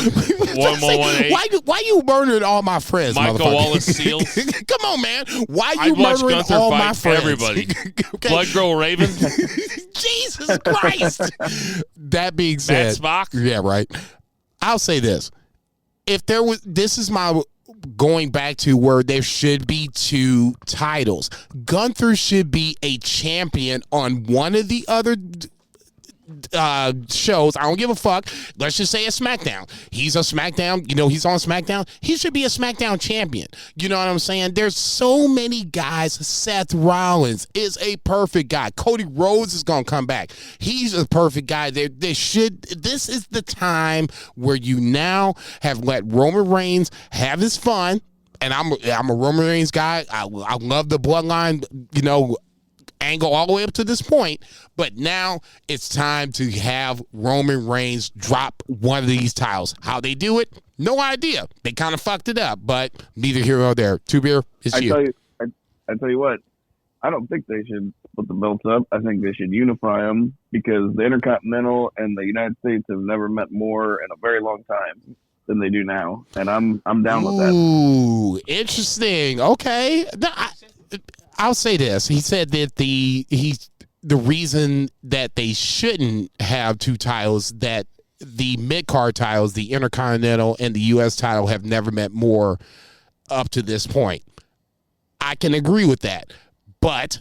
1118. Why you murdering all my friends, Michael Wallace Seals. Come on, man. Why you murdering all my friends? Everybody. Okay. Blood Girl Raven. Jesus Christ. That being said, Matt Spock. Yeah, right. I'll say this: this is my going back to where there should be two titles. Gunther should be a champion on one of the other shows. I don't give a fuck. Let's just say a SmackDown. He's a SmackDown. He's on SmackDown. He should be a SmackDown champion. You know what I'm saying? There's so many guys. Seth Rollins is a perfect guy. Cody Rhodes is going to come back. He's a perfect guy. This is the time where you now have let Roman Reigns have his fun. And I'm a Roman Reigns guy. I love the bloodline, angle all the way up to this point, but now it's time to have Roman Reigns drop one of these titles. How they do it, no idea. They kind of fucked it up, but neither here nor there. Two Beer, it's you. I tell you what, I don't think they should split the belts up. I think they should unify them because the Intercontinental and the United States have never met more in a very long time than they do now, and I'm down with that. Ooh, interesting. Okay. I'll say this. He said that the reason that they shouldn't have two titles, that the mid-card titles, the Intercontinental and the U.S. title, have never met more up to this point. I can agree with that. But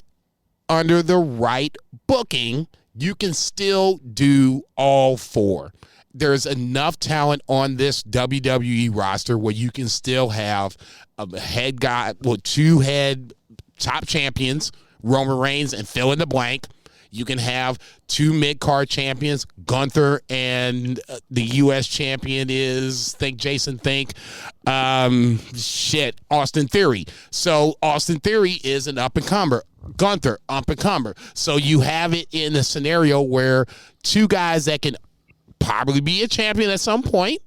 under the right booking, you can still do all four. There's enough talent on this WWE roster where you can still have a head guy, two head top champions, Roman Reigns and fill in the blank. You can have two mid-card champions, Gunther, and the U.S. champion is, Austin Theory. So Austin Theory is an up-and-comer. Gunther, up-and-comer. So you have it in a scenario where two guys that can probably be a champion at some point,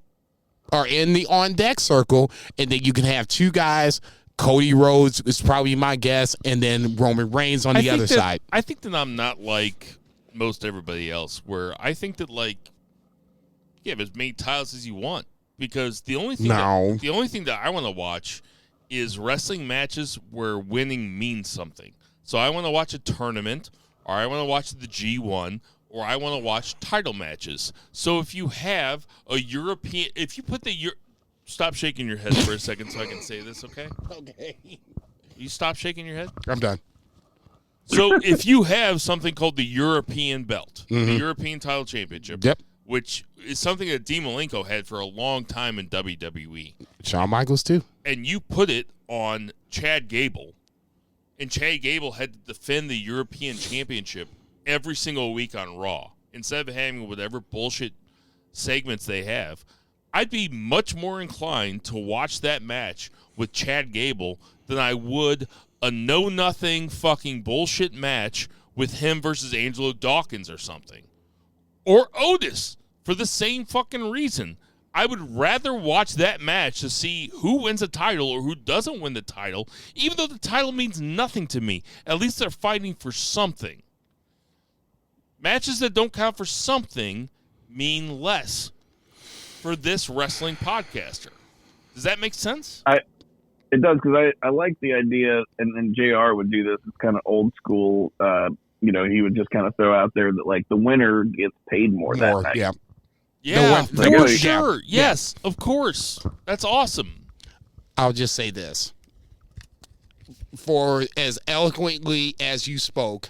are in the on deck circle, and then you can have two guys. Cody Rhodes is probably my guess, and then Roman Reigns on the other side. I think that I'm not like most everybody else, where I think that like you have as many titles as you want, because the only thing that I want to watch is wrestling matches where winning means something. So I want to watch a tournament, or I want to watch the G1, or I want to watch title matches. So if you have a European, if you put the stop shaking your head for a second so I can say this, okay? Okay. You stop shaking your head? I'm done. So if you have something called the European belt, the European title championship, which is something that Dean Malenko had for a long time in WWE. Shawn Michaels, too. And you put it on Chad Gable, and Chad Gable had to defend the European championship every single week on Raw, instead of having whatever bullshit segments they have. I'd be much more inclined to watch that match with Chad Gable than I would a know-nothing fucking bullshit match with him versus Angelo Dawkins or something. Or Otis, for the same fucking reason. I would rather watch that match to see who wins the title or who doesn't win the title, even though the title means nothing to me. At least they're fighting for something. Matches that don't count for something mean less for this wrestling podcaster. Does that make sense? It does, because I like the idea, and JR would do this. It's kind of old school. He would just kind of throw out there that, like, the winner gets paid more that night. Yeah. Yeah, for sure. Yeah. Yes, of course. That's awesome. I'll just say this. For as eloquently as you spoke,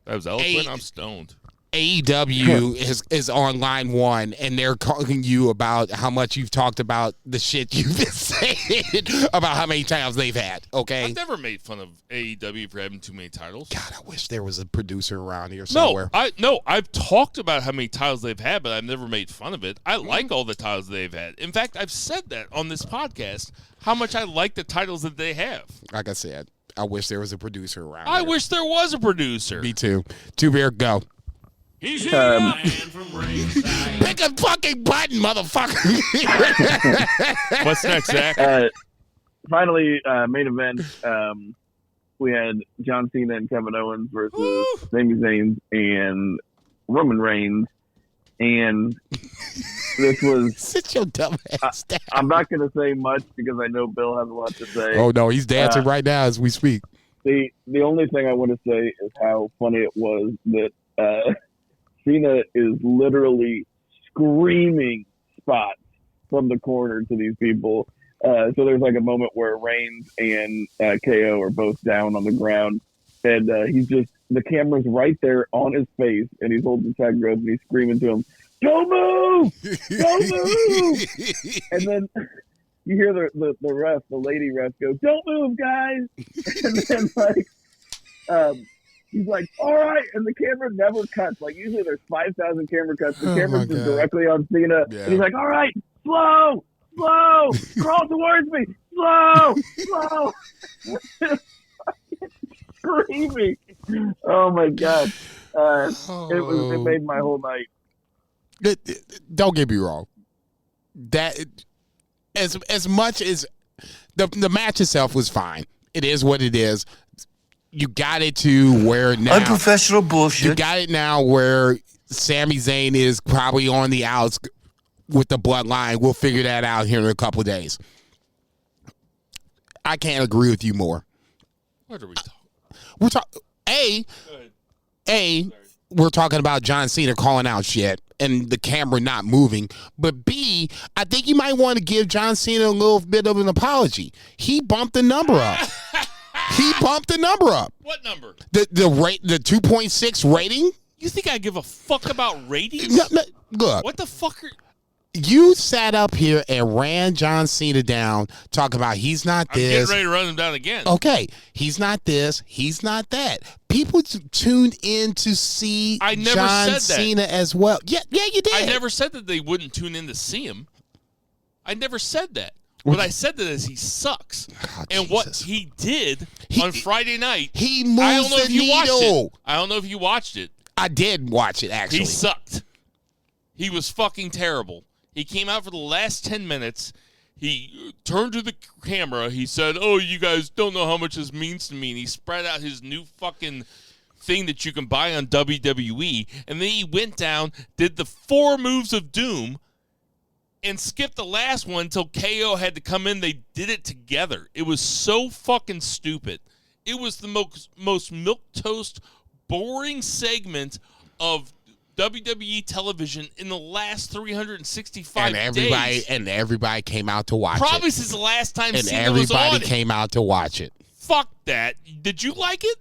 That was eloquent. I'm stoned. AEW is on line one, and they're calling you about how much you've talked about the shit you've been saying about how many titles they've had, okay? I've never made fun of AEW for having too many titles. God, I wish there was a producer around here somewhere. I've talked about how many titles they've had, but I've never made fun of it. I like all the titles they've had. In fact, I've said that on this podcast, how much I like the titles that they have. Like I said, I wish there was a producer around I here. wish there was a producer. Me too. Two-beer, go. He's here, man from ringside. Pick a fucking button, motherfucker. What's next, Zach? Finally, main event. We had John Cena and Kevin Owens versus Sami Zayn and Roman Reigns, and this was. Sit your dumb ass down. I'm not going to say much because I know Bill has a lot to say. Oh no, he's dancing right now as we speak. The only thing I want to say is how funny it was that Cena is literally screaming spots from the corner to these people. So there's like a moment where Reigns and KO are both down on the ground, and the camera's right there on his face, and he's holding the tag rope, and he's screaming to him, "Don't move! Don't move!" And then you hear the ref, the lady ref, go, "Don't move, guys!" And then he's like, "All right," and the camera never cuts. Like usually there's 5,000 camera cuts. The camera's just directly on Cena, and he's like, "All right, slow, crawl towards me, slow." Screaming. Oh my god. It made my whole night. Don't get me wrong. That as much as the match itself was fine. It is what it is. You got it to where now Unprofessional bullshit. You got it now where Sami Zayn is probably on the outs with the bloodline. We'll figure that out here in a couple of days. I can't agree with you more. What are we talking? We're talking we're talking about John Cena calling out shit and the camera not moving. But B, I think you might want to give John Cena a little bit of an apology. He bumped the number up. What number? The 2.6 rating. You think I give a fuck about ratings? No, look. What the fuck are... You sat up here and ran John Cena down, talking about he's not I'm this. getting ready to run him down again. Okay, he's not this, he's not that. People tuned in to see John Cena as well. Yeah, you did. I never said that they wouldn't tune in to see him. I never said that. What I said that is he sucks. Oh, and what he did on Friday night, he moved the needle. I don't know if you watched it. I did watch it, actually. He sucked. He was fucking terrible. He came out for the last 10 minutes. He turned to the camera. He said, "Oh, you guys don't know how much this means to me." And he spread out his new fucking thing that you can buy on WWE. And then he went down, did the 4 moves of doom, and skipped the last one until KO had to come in. They did it together. It was so fucking stupid. It was the most milquetoast, boring segment of WWE television in the last 365 days. And everybody came out to watch Probably it. since the last time And Cena was on everybody it. came out to watch it. Fuck that. Did you like it?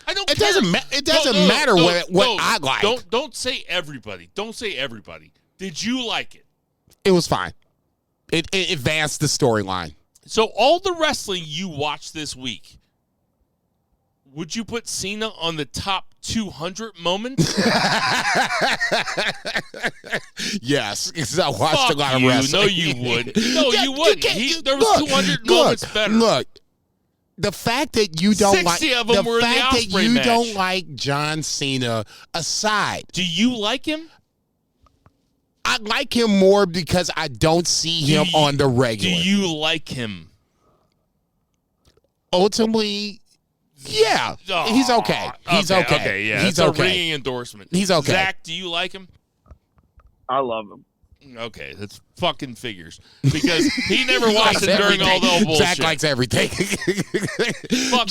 I don't It care. doesn't matter what I like. Don't say everybody. Don't say everybody. Did you like it? It was fine. It advanced the storyline. So all the wrestling you watched this week, would you put Cena on the top 200 moments? Yes, because I watched a lot of wrestling. No, you wouldn't. No, you wouldn't. There was 200 moments better. Look, the fact that you don't 60 like of them were in the fact that Ospreay you match. don't like John Cena aside, Do you like him? I like him more because I don't see him on the regular. Do you like him? Ultimately, yeah, he's okay. He's okay. Okay, yeah. He's That's okay. a ringing endorsement. He's okay. Zach, do you like him? I love him. Okay, that's fucking figures. Because he never watched it during all the bullshit. Zach likes everything. Fucking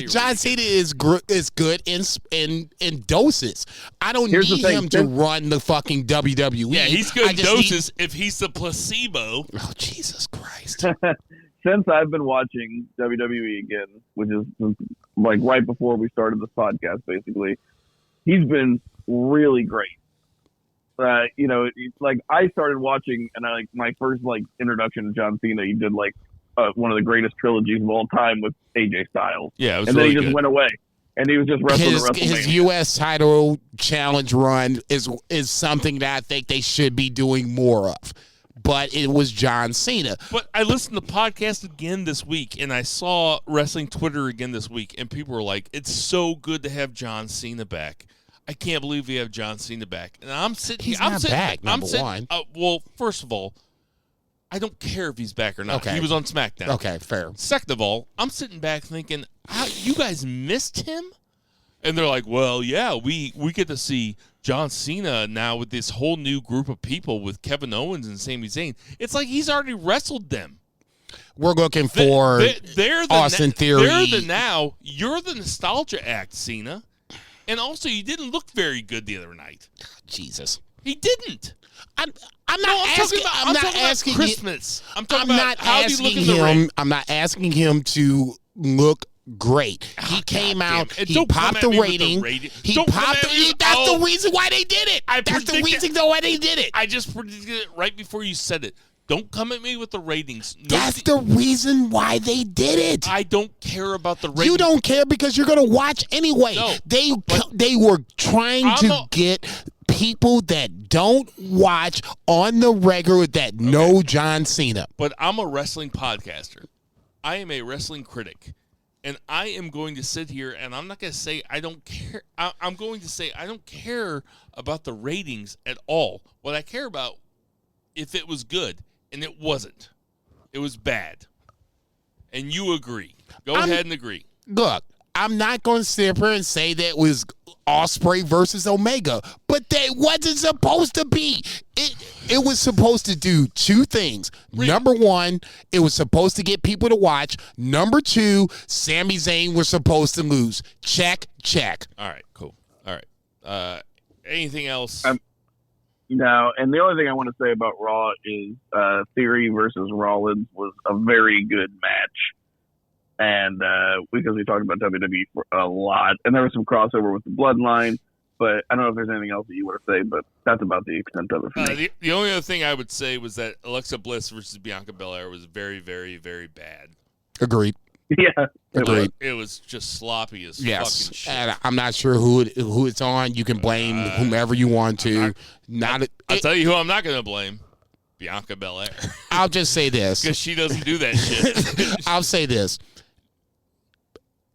John Cena is good in doses. I don't Here's the need thing, him to run the fucking WWE. Yeah, he's good I in just doses if he's the placebo. Oh, Jesus Christ. Since I've been watching WWE again, which is like right before we started this podcast, basically, he's been really great. It's like I started watching, and my first introduction to John Cena, he did one of the greatest trilogies of all time with AJ Styles. Yeah, it was and really then he just good. went away, and he was just wrestling at WrestleMania. His U.S. title challenge run is something that I think they should be doing more of. But it was John Cena. But I listened to the podcast again this week, and I saw wrestling Twitter again this week, and people were like, "It's so good to have John Cena back. I can't believe we have John Cena back." And I'm sitting He's here. not back, number one. Well, first of all, I don't care if he's back or not. Okay. He was on SmackDown. Okay, fair. Second of all, I'm sitting back thinking, you guys missed him? And they're like, "Well, yeah, we get to see John Cena now with this whole new group of people with Kevin Owens and Sami Zayn." It's like he's already wrestled them. We're looking for They're the Austin Theory. They're the now. You're the nostalgia act, Cena. And also, you didn't look very good the other night. Jesus. He didn't. I'm not asking. I'm not talking asking about him- Christmas. I'm talking I'm about not how do you look asking in the ring. him. I'm not asking him to look great. He came out. damn it. He Don't come popped at the me with the rating. rating. He Don't come popped at the. me- That's oh. the reason why they did it. I That's the predicted- reason why they did it. I just predicted it right before you said it. Don't come at me with the ratings. That's the reason why they did it. I don't care about the ratings. You don't care because you're going to watch anyway. No, They were trying I'm to not- get people that don't watch on the regular that know John Cena. But I'm a wrestling podcaster. I am a wrestling critic. And I am going to sit here and I'm not going to say I don't care. I'm going to say I don't care about the ratings at all. What I care about, if it was good, and it wasn't. It was bad. And you agree. Go ahead and agree. Look, I'm not going to sit here and say that it was Ospreay versus Omega, but that wasn't supposed to be. It was supposed to do two things. Number one, it was supposed to get people to watch. Number two, Sami Zayn was supposed to lose. Check. All right, cool. All right. Anything else? No, and the only thing I want to say about Raw is Theory versus Rollins was a very good match. And because we talked about WWE for a lot, and there was some crossover with the Bloodline, but I don't know if there's anything else that you want to say, but that's about the extent of it for me. The only other thing I would say was that Alexa Bliss versus Bianca Belair was very, very, very bad. Agreed. Yeah. Agreed. It was just sloppy as fucking Yes, shit. and I'm not sure who it's on. You can blame whomever you want to. I'll tell you who I'm not going to blame. Bianca Belair. I'll just say this. Because she doesn't do that shit. I'll say this.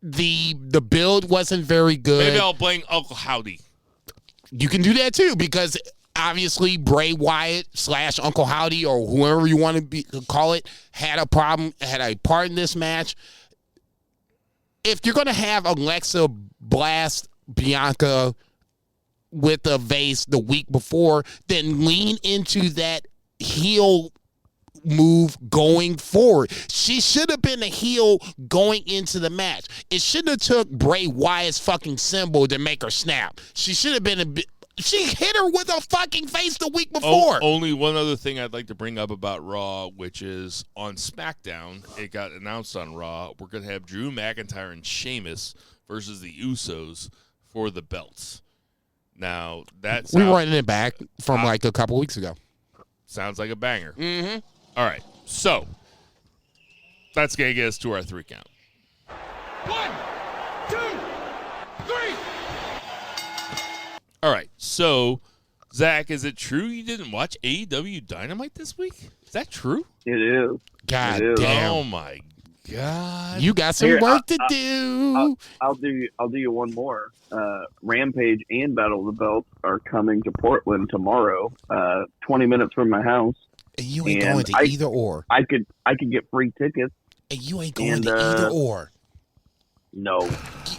The build wasn't very good. Maybe I'll blame Uncle Howdy. You can do that too because Obviously, Bray Wyatt / Uncle Howdy or whoever you want to call it had a part in this match. If you're going to have Alexa blast Bianca with a vase the week before, then lean into that heel move going forward. She should have been a heel going into the match. It shouldn't have took Bray Wyatt's fucking symbol to make her snap. She should have been she hit her with a fucking face the week before. Only one other thing I'd like to bring up about Raw, which is on SmackDown, it got announced on Raw, we're going to have Drew McIntyre and Sheamus versus the Usos for the belts. Now, that's we running it back from like a couple weeks ago. Sounds like a banger. Mm-hmm. All right, so that's going to get us to our 3 count. 1, 2, 3. All right, so, Zach, is it true you didn't watch AEW Dynamite this week? Is that true? It is. God It is. damn. Oh, my God. You got some Here, work to do. I'll do you one more. Rampage and Battle of the Belts are coming to Portland tomorrow. 20 minutes from my house. And you ain't and going to either or. I could get free tickets. And you ain't going to either or. No.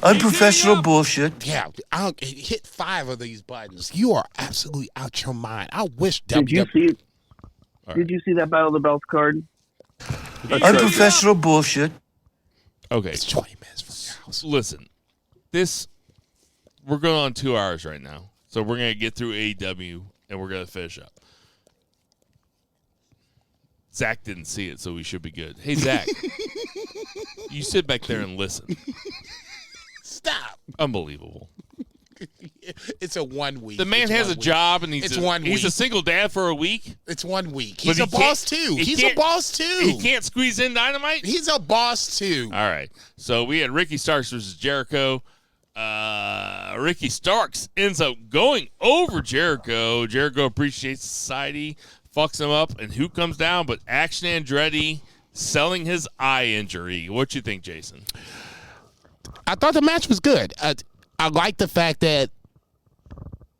Unprofessional bullshit. Yeah, I'll hit 5 of these buttons. You are absolutely out your mind. I wish Did you see? All Did you see that Battle of the Belts card? Unprofessional bullshit. Okay, It's 20 minutes from your house. listen, we're going on 2 hours right now, so we're going to get through AEW, and we're going to finish up. Zach didn't see it, so we should be good. Hey, Zach, you sit back there and listen. Stop. Unbelievable. It's a 1 week. The man It's has 1 a week. job, and It's 1 he's a week. single dad for a week. It's 1 week. But He's he a boss can't- too. he He's a can't- boss too. He can't squeeze in Dynamite? He's a boss too. All right. So we had Ricky Starks versus Jericho. Ricky Starks ends up going over Jericho. Jericho appreciates society, fucks him up, and who comes down but Action Andretti selling his eye injury. What you think, Jason? I thought the match was good. I like the fact that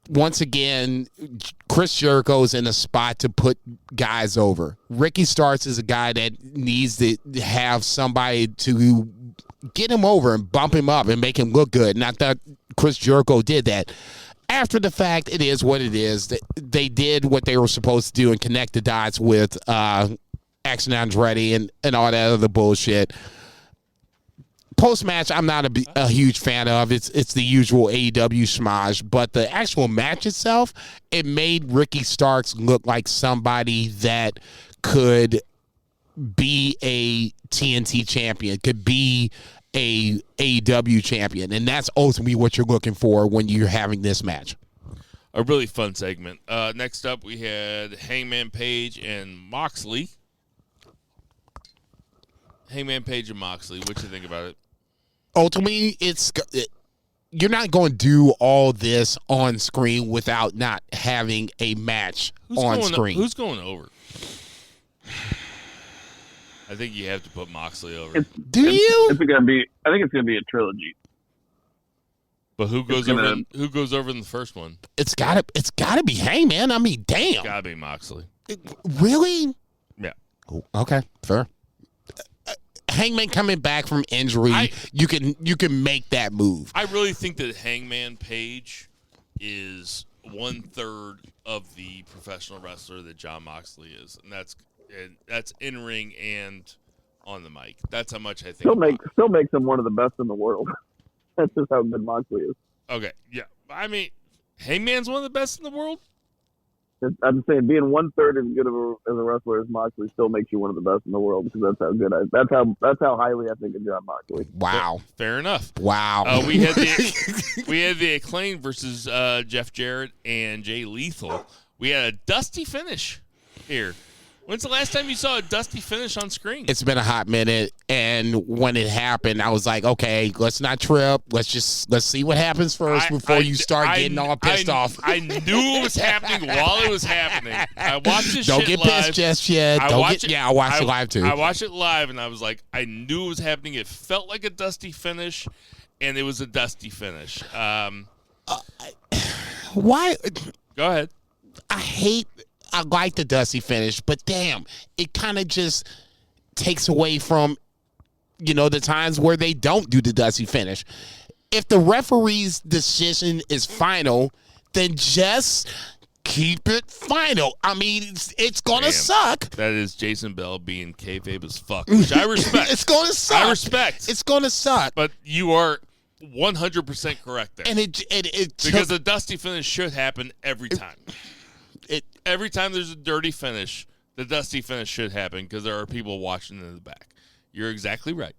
once again, Chris Jericho's in a spot to put guys over. Ricky Starks is a guy that needs to have somebody to get him over and bump him up and make him look good. And I thought Chris Jericho did that. After the fact, it is what it is. They did what they were supposed to do and connect the dots with Action Andretti and all that other bullshit. Post-match, I'm not a huge fan of. It's the usual AEW schmoz, but the actual match itself, it made Ricky Starks look like somebody that could be a TNT champion, could be a AEW champion, and that's ultimately what you're looking for when you're having this match. A really fun segment. Next up, we had Hangman Page and Moxley. Hangman Page and Moxley. What do you think about it? Ultimately, you're not going to do all this on screen without not having a match on screen. Who's going over? I think you have to put Moxley over. Do you? I think it's gonna be a trilogy. But who goes gonna- over? Who goes over in the first one? It's gotta be Hangman. I mean, damn. Gotta be Moxley. Really? Yeah. Oh, okay, fair. Hangman coming back from injury, you can make that move. I really think that Hangman Page is 1/3 of the professional wrestler that Jon Moxley is, and that's in ring and on the mic. That's how much I think. Still makes him one of the best in the world. That's just how good Moxley is. Okay, yeah. I mean, Hangman's one of the best in the world. I'm saying being 1/3 as good as a wrestler as Moxley still makes you one of the best in the world because that's how good that's how highly I think of Jon Moxley. Wow. Fair enough. Wow. We had the Acclaim versus Jeff Jarrett and Jay Lethal. We had a dusty finish here. When's the last time you saw a dusty finish on screen? It's been a hot minute, and when it happened, I was like, okay, let's not trip. Let's see what happens first before you start getting all pissed off. I knew it was happening while it was happening. I watched this Don't shit get live. pissed just yet. I watched it live too. I watched it live, and I was like, I knew it was happening. It felt like a dusty finish, and it was a dusty finish. Why? Go ahead. I like the Dusty finish, but damn, it kind of just takes away from, the times where they don't do the Dusty finish. If the referee's decision is final, then just keep it final. I mean, it's going to suck. That is Jason Bell being kayfabe as fuck, which I respect. It's going to suck. I respect. It's going to suck. But you are 100% correct there. And because the Dusty finish should happen every time. Every time there's a dirty finish, the Dusty finish should happen because there are people watching in the back. You're exactly right.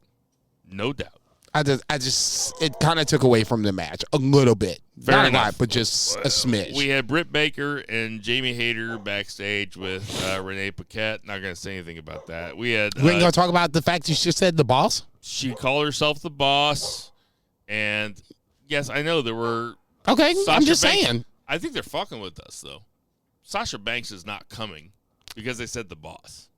No doubt. I just it kind of took away from the match a little bit. Fair Not enough. a lot, but just a smidge. We had Britt Baker and Jamie Hayter backstage with Renee Paquette. Not going to say anything about that. We ain't going to talk about the fact you just said the boss? She called herself the boss. And, yes, I know there were... Okay, Sasha I'm just Banks. saying. I think they're fucking with us, though. Sasha Banks is not coming because they said the boss.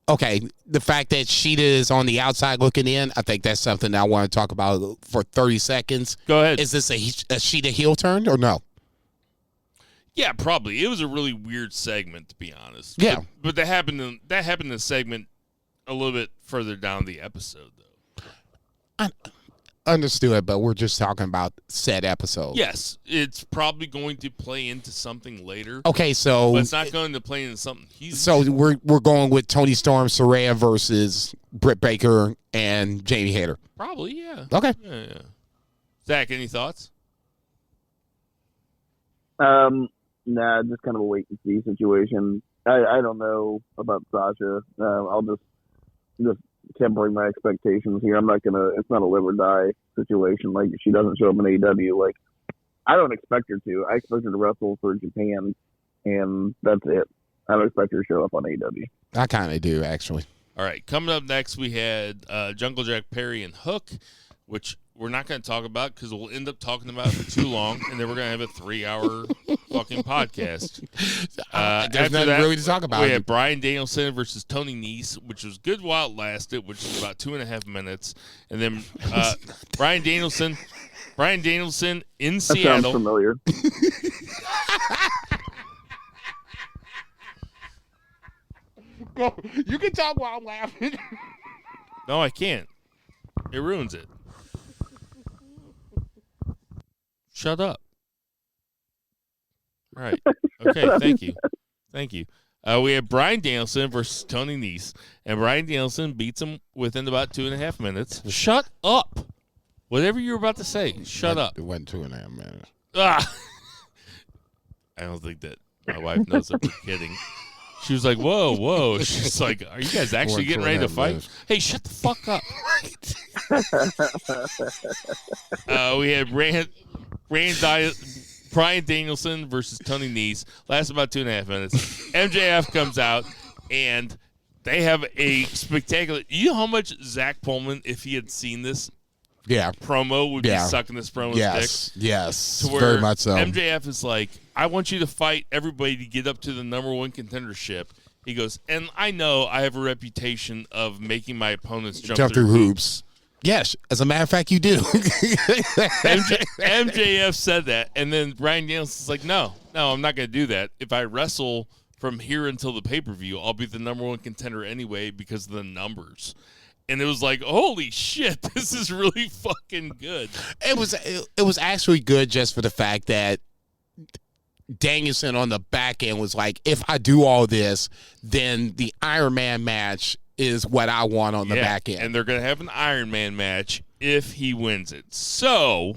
Okay, the fact that Sheeta is on the outside looking in, I think that's something I want to talk about for 30 seconds. Go ahead. Is this a Sheeta heel turn or no? Yeah, probably. It was a really weird segment, to be honest. Yeah. But that happened in the segment a little bit further down the episode, though. Understood, but we're just talking about said episode. Yes, it's probably going to play into something later. Okay, so... But it's not going to play into something huge. So we're going with Toni Storm, Saraya versus Britt Baker and Jamie Hayter. Probably, yeah. Okay. Yeah. Zach, any thoughts? Nah, just kind of a wait and see situation. I don't know about Sasha. I'll just tempering my expectations here. It's not a live or die situation. Like, she doesn't show up in AEW. Like, I don't expect her to. I expect her to wrestle for Japan, and that's it. I don't expect her to show up on AEW. I kind of do, actually. All right, coming up next, we had Jungle Jack Perry and Hook, which we're not going to talk about because we'll end up talking about it for too long, and then we're going to have a 3-hour fucking podcast. There's nothing really to talk about. We had Bryan Danielson versus Tony Nese, which was good while it lasted, which is about 2.5 minutes. And then Bryan Danielson in That Seattle. sounds familiar. You can talk while I'm laughing. No, I can't. It ruins it. Shut up. All right. Okay, thank you. We have Bryan Danielson versus Tony Nese, and Bryan Danielson beats him within about 2.5 minutes. Shut up. Whatever you were about to say, shut up. It wasn't 2.5 minutes. Ah. I don't think that my wife knows that we're kidding. She was like, whoa. She's like, are you guys actually getting ready to fight? Minutes. Hey, shut the fuck up. We had Bryan Danielson versus Tony Nese. Lasts about 2.5 minutes. MJF comes out, and they have a spectacular... You know how much Zach Pullman, if he had seen this promo, would be sucking this promo's dick? Yes, to where very much so. MJF is like, I want you to fight everybody to get up to the number one contendership. He goes, and I know I have a reputation of making my opponents jump through hoops. Yes, as a matter of fact, you do. MJF said that, and then Bryan Danielson's like, no, I'm not going to do that. If I wrestle from here until the pay-per-view, I'll be the number one contender anyway because of the numbers. And it was like, holy shit, this is really fucking good. It was actually good just for the fact that Danielson on the back end was like, if I do all this, then the Iron Man match is what I want on the back end. And they're going to have an Iron Man match if he wins it. So,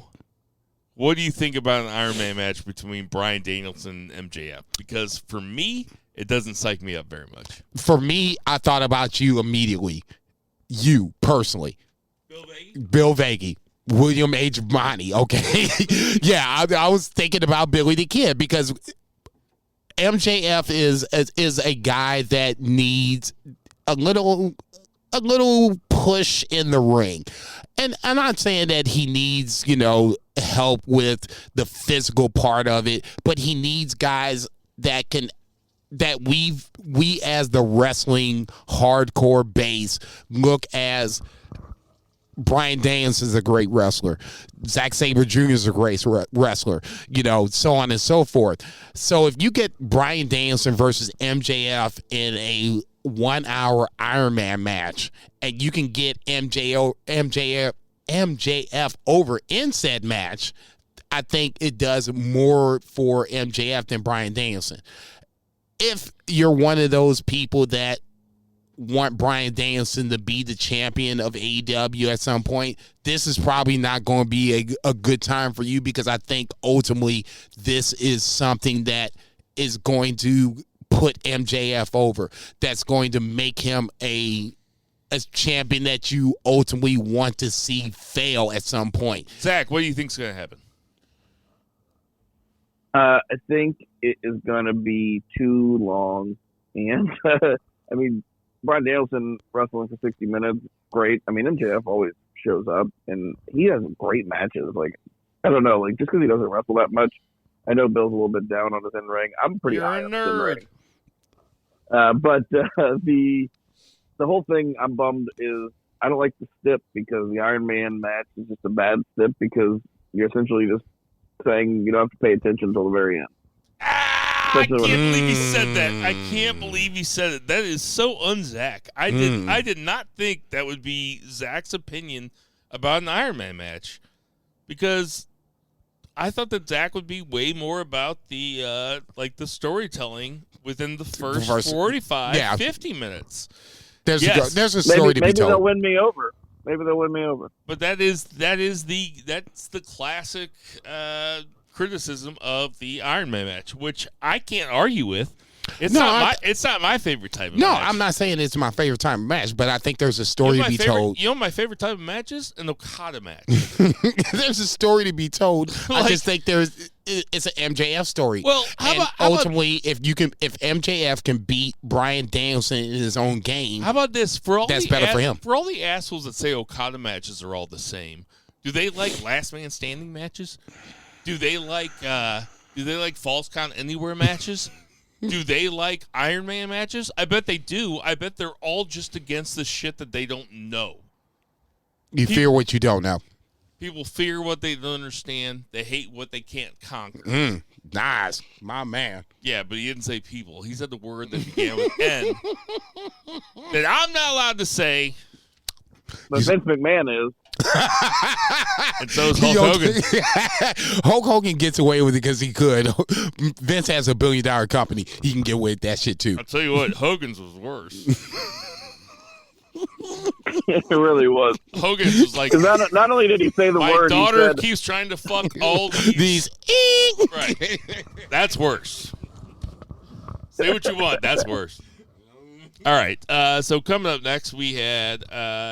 what do you think about an Iron Man match between Bryan Danielson and MJF? Because for me, it doesn't psych me up very much. For me, I thought about you immediately. You, personally. Bill Vagey. William H. Monty, okay? Yeah, I was thinking about Billy the Kid because MJF is a guy that needs a little push in the ring. And I'm not saying that he needs, help with the physical part of it, but he needs guys that we as the wrestling hardcore base look as Bryan Danielson's a great wrestler. Zack Sabre Jr. is a great wrestler. So on and so forth. So if you get Bryan Danielson versus MJF in a 1 hour Iron Man match, and you can get MJF over in said match, I think it does more for MJF than Bryan Danielson. If you're one of those people that want Bryan Danielson to be the champion of AEW at some point, this is probably not going to be a good time for you, because I think ultimately this is something that is going to put MJF over. That's going to make him a champion that you ultimately want to see fail at some point. Zach, what do you think's going to happen? I think it is going to be too long. And, I mean, Bryan Danielson wrestling for 60 minutes, great. I mean, MJF always shows up, and he has great matches. Like, I don't know, like, just because he doesn't wrestle that much, I know Bill's a little bit down on his in-ring. I'm pretty You're high a on his in-ring. nerd. But the whole thing I'm bummed is I don't like the stip, because the Iron Man match is just a bad stip, because you're essentially just saying you don't have to pay attention until the very end. I can't believe he said that. I can't believe he said it. That is so un-Zach. I did not think that would be Zach's opinion about an Iron Man match, because I thought that Zach would be way more about the the storytelling within the first 45, 50 minutes. There's a story to be told. Maybe they'll win me over. Maybe they'll win me over. But that's the classic criticism of the Iron Man match, which I can't argue with. It's not my favorite type of match. No, I'm not saying it's my favorite type of match, but I think there's a story to be told. You know my favorite type of match is? An Okada match. There's a story to be told. I just think it's an MJF story. Well, ultimately, if MJF can beat Bryan Danielson in his own game, how about this? That's better for him. For all the assholes that say Okada matches are all the same, do they like last man standing matches? Do they like Falls Count Anywhere matches? Do they like Iron Man matches? I bet they do. I bet they're all just against the shit that they don't know. You fear what you don't know. People fear what they don't understand. They hate what they can't conquer. Nice. My man. Yeah, but he didn't say people. He said the word that began with N that I'm not allowed to say. But Vince McMahon is. And so is Hulk Hogan. Hulk Hogan gets away with it because he could. Vince has $1 billion company. He can get away with that shit too. I'll tell you what, Hogan's was worse. It really was. Hogan's was like, not only did he say the word, my daughter he said, keeps trying to fuck all these. Right. That's worse. Say what you want. That's worse. All right, so coming up next, we had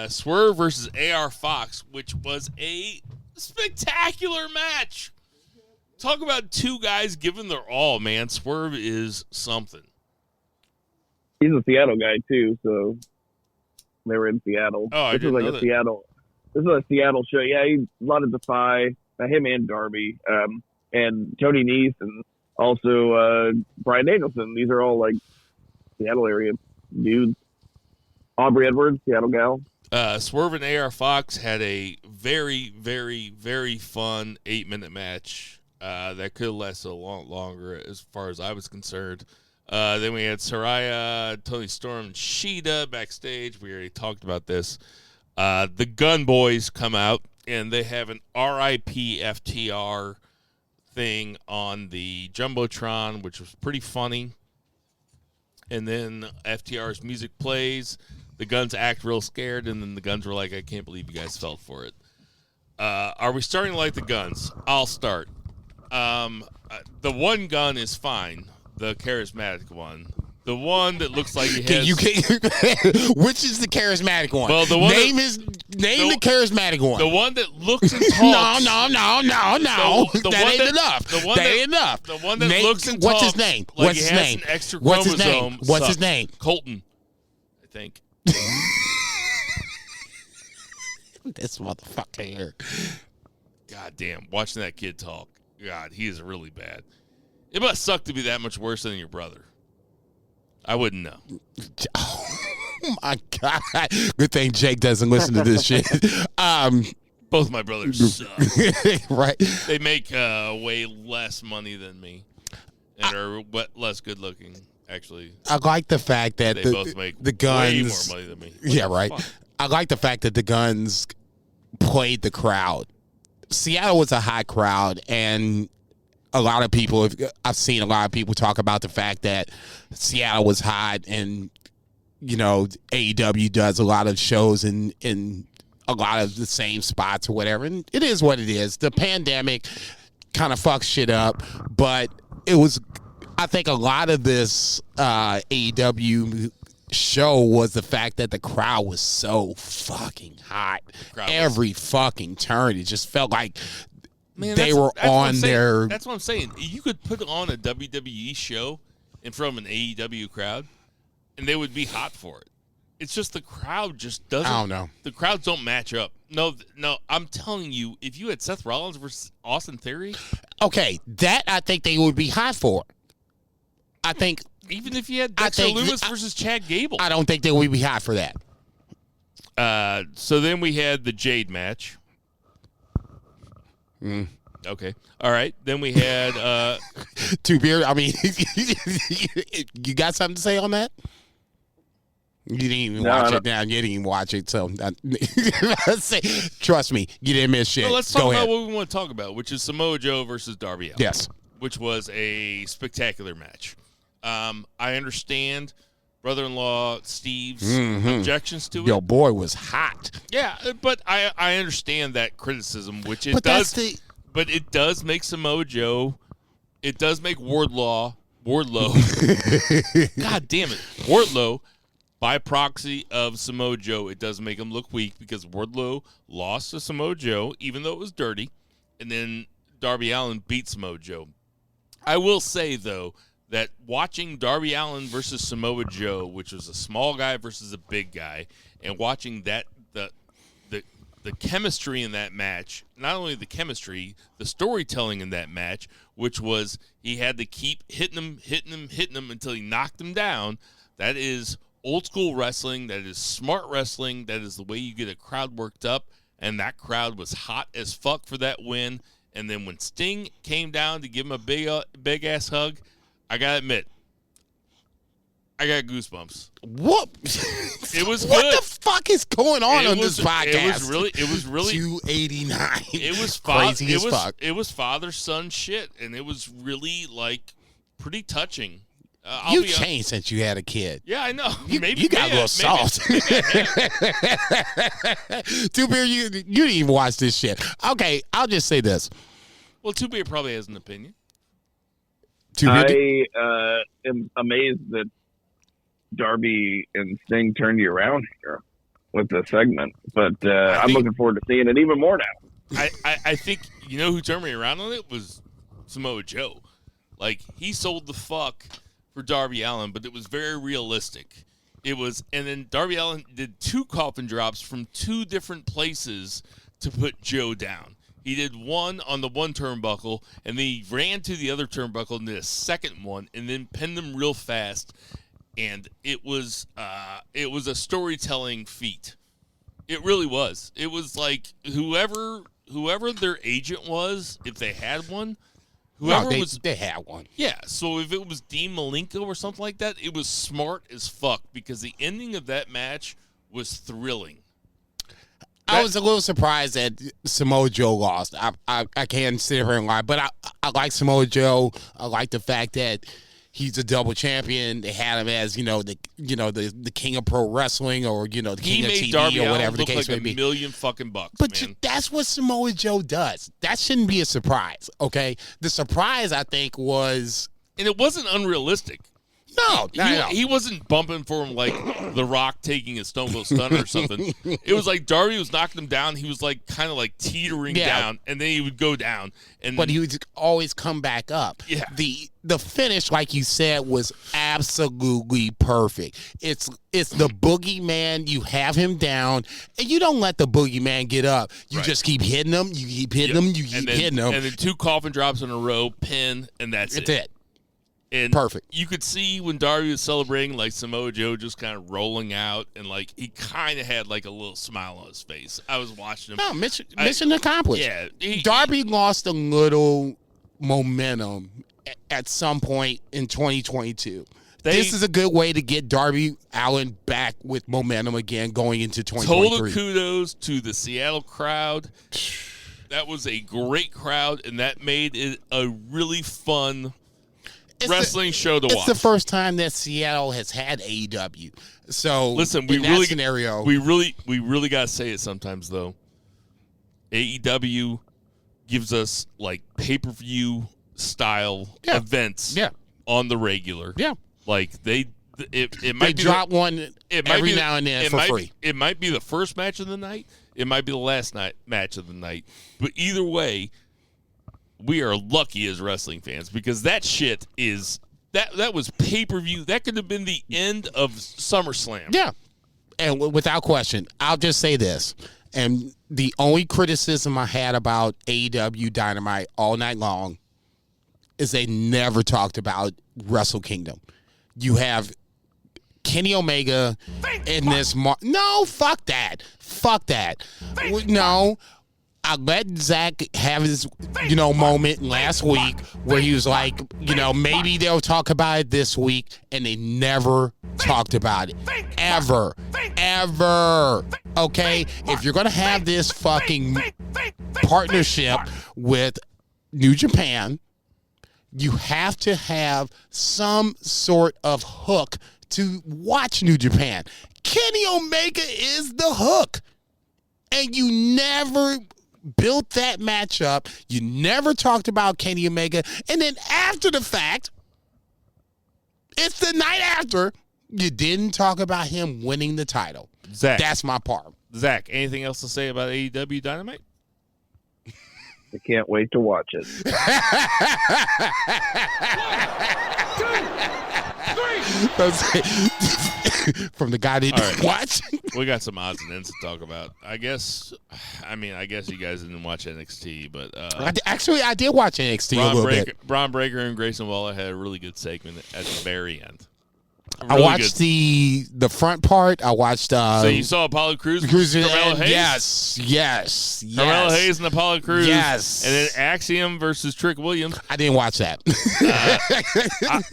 Swerve versus AR Fox, which was a spectacular match. Talk about two guys giving their all, man. Swerve is something. He's a Seattle guy, too, so they were in Seattle. Oh, I didn't know that. This is a Seattle show. Yeah, a lot of Defy, him and Darby, and Tony Nese, and also Bryan Danielson. These are all, like, Seattle area dudes. Aubrey Edwards, Seattle gal. Swerve and AR Fox had a very, very, very fun 8-minute match that could have lasted a lot longer as far as I was concerned. Then we had Saraya, Tony Storm, and Shida backstage. We already talked about this. The Gun Boys come out, and they have an RIP FTR thing on the Jumbotron, which was pretty funny. And then FTR's music plays. The Guns act real scared, and then the Guns were like, I can't believe you guys fell for it. Are we starting to like the Guns? I'll start. The one gun is fine, the charismatic one. The one that looks like he has... Which is the charismatic one? Well, the one name the charismatic one. The one that looks and talks. No. That ain't enough. That ain't enough. The one that looks and what's talks. His name? Like What's his name? An extra What's his chromosome. name? What's his name? Colton, I think. This motherfucker here. God damn, watching that kid talk. God, he is really bad. It must suck to be that much worse than your brother. I wouldn't know. my God. Good thing Jake doesn't listen to this shit. Both my brothers suck. Right. They make way less money than me and are less good looking, actually. I like the fact that They both make the Guns. way more money than me. What Yeah, the right. fuck? I like the fact that the Guns played the crowd. Seattle was a hot crowd, and a lot of people, I've seen a lot of people talk about the fact that Seattle was hot, and, you know, AEW does a lot of shows in a lot of the same spots or whatever, and it is what it is. The pandemic kind of fucks shit up, but it was, I think a lot of this AEW show was the fact that the crowd was so fucking hot. Every fucking turn, it just felt like they were on their... That's what I'm saying. You could put on a WWE show in front of an AEW crowd, and they would be hot for it. It's just the crowd just doesn't... I don't know. The crowds don't match up. No, I'm telling you, if you had Seth Rollins versus Austin Theory... Okay, that I think they would be hot for. I think... Even if you had Dexter Lewis versus Chad Gable. I don't think they would be hot for that. So then we had the Jade match. Okay. All right. Then we had... Two Beard, I mean, you got something to say on that? You didn't even watch it now. You didn't even watch it, so trust me, you didn't miss shit. Well, let's talk Go about ahead. what we want to talk about, which is Samoa Joe versus Darby Allin. Yes. Which was a spectacular match. I understand brother-in-law Steve's objections to it. Your boy was hot. Yeah, but I understand that criticism, which it But does. that's But it does make Samoa Joe. It does make Wardlow. God damn it, Wardlow. By proxy of Samoa Joe, it does make him look weak because Wardlow lost to Samoa Joe, even though it was dirty, and then Darby Allin beat Samoa Joe. I will say, though, that watching Darby Allin versus Samoa Joe, which was a small guy versus a big guy, and watching that the chemistry in that match, not only the chemistry, the storytelling in that match, which was he had to keep hitting him until he knocked him down, that is old school wrestling, that is smart wrestling, that is the way you get a crowd worked up, and that crowd was hot as fuck for that win. And then when Sting came down to give him a big ass hug, I gotta admit, I got goosebumps. What? It was what good. the fuck is going on this podcast? It was really 289. It was crazy as fuck. It was father-son shit, and it was really like pretty touching. You changed since you had a kid. Yeah, I know. You got a little soft. Two Beer, you didn't even watch this shit. Okay, I'll just say this. Well, Two Beer probably has an opinion. I am amazed that Darby and Sting turned you around here with the segment, but I'm looking forward to seeing it even more now. I think, you know who turned me around on it was Samoa Joe. Like, he sold the fuck for Darby Allin, but it was very realistic. It was, and then Darby Allin did 2 coffin drops from 2 different places to put Joe down. He did one on the one turnbuckle, and then he ran to the other turnbuckle and did a second one, and then pinned him real fast. And it was a storytelling feat. It really was. It was like whoever their agent was, if they had one, they had one. Yeah, so if it was Dean Malenko or something like that, it was smart as fuck because the ending of that match was thrilling. I was a little surprised that Samoa Joe lost. I can't sit here and lie, but I like Samoa Joe. I like the fact that he's a double champion. They had him as the king of pro wrestling, or the king of TV, Darby or whatever Allin the case like may be. $1 million fucking bucks, But man. that's what Samoa Joe does. That shouldn't be a surprise. Okay, the surprise I think was, and it wasn't unrealistic. No. He wasn't bumping for him like The Rock taking a Stone Cold Stunner or something. It was like Darby was knocking him down. He was like kind of like teetering down, and then he would go down. But he would always come back up. Yeah. The finish, like you said, was absolutely perfect. It's the boogeyman. You have him down, and you don't let the boogeyman get up. You just keep hitting him. You keep hitting him. You keep hitting him. And then 2 coffin drops in a row, pin, and that's it. That's it. And Perfect. You could see when Darby was celebrating, like Samoa Joe just kind of rolling out, and like he kind of had like a little smile on his face. I was watching him. No, mission accomplished. Yeah, Darby lost a little momentum at some point in 2022. This is a good way to get Darby Allin back with momentum again going into 2023. Total kudos to the Seattle crowd. That was a great crowd, and that made it a really fun wrestling show to watch. It's the first time that Seattle has had AEW. So listen, we really got to say it sometimes though. AEW gives us like pay-per-view style events on the regular. Yeah. Like it might be drop one every now and then for free. It might be the first match of the night. It might be the last match of the night. But either way, we are lucky as wrestling fans because that shit is that was pay-per-view. That could have been the end of SummerSlam. Yeah. And without question, I'll just say this. And the only criticism I had about AEW Dynamite all night long is they never talked about Wrestle Kingdom. You have Kenny Omega in this. No, fuck that. Fuck that. No. I let Zach have his, moment last week where he was like, maybe they'll talk about it this week, and they never talked about it. Ever. Okay? If you're going to have this fucking partnership with New Japan, you have to have some sort of hook to watch New Japan. Kenny Omega is the hook. And you never built that match up. You never talked about Kenny Omega. And then after the fact, it's the night after, you didn't talk about him winning the title. Zach. That's my part. Zach, anything else to say about AEW Dynamite? I can't wait to watch it. From the guy that didn't watch. We got some odds and ends to talk about. I guess you guys didn't watch NXT, but I did watch NXT a little bit. Braun Breaker and Grayson Waller had a really good segment at the very end. I watched the front part. I watched. So you saw Apollo Crews versus Carmelo Hayes? Yes. Carmelo Hayes and Apollo Crews. Yes. And then Axiom versus Trick Williams. I didn't watch that.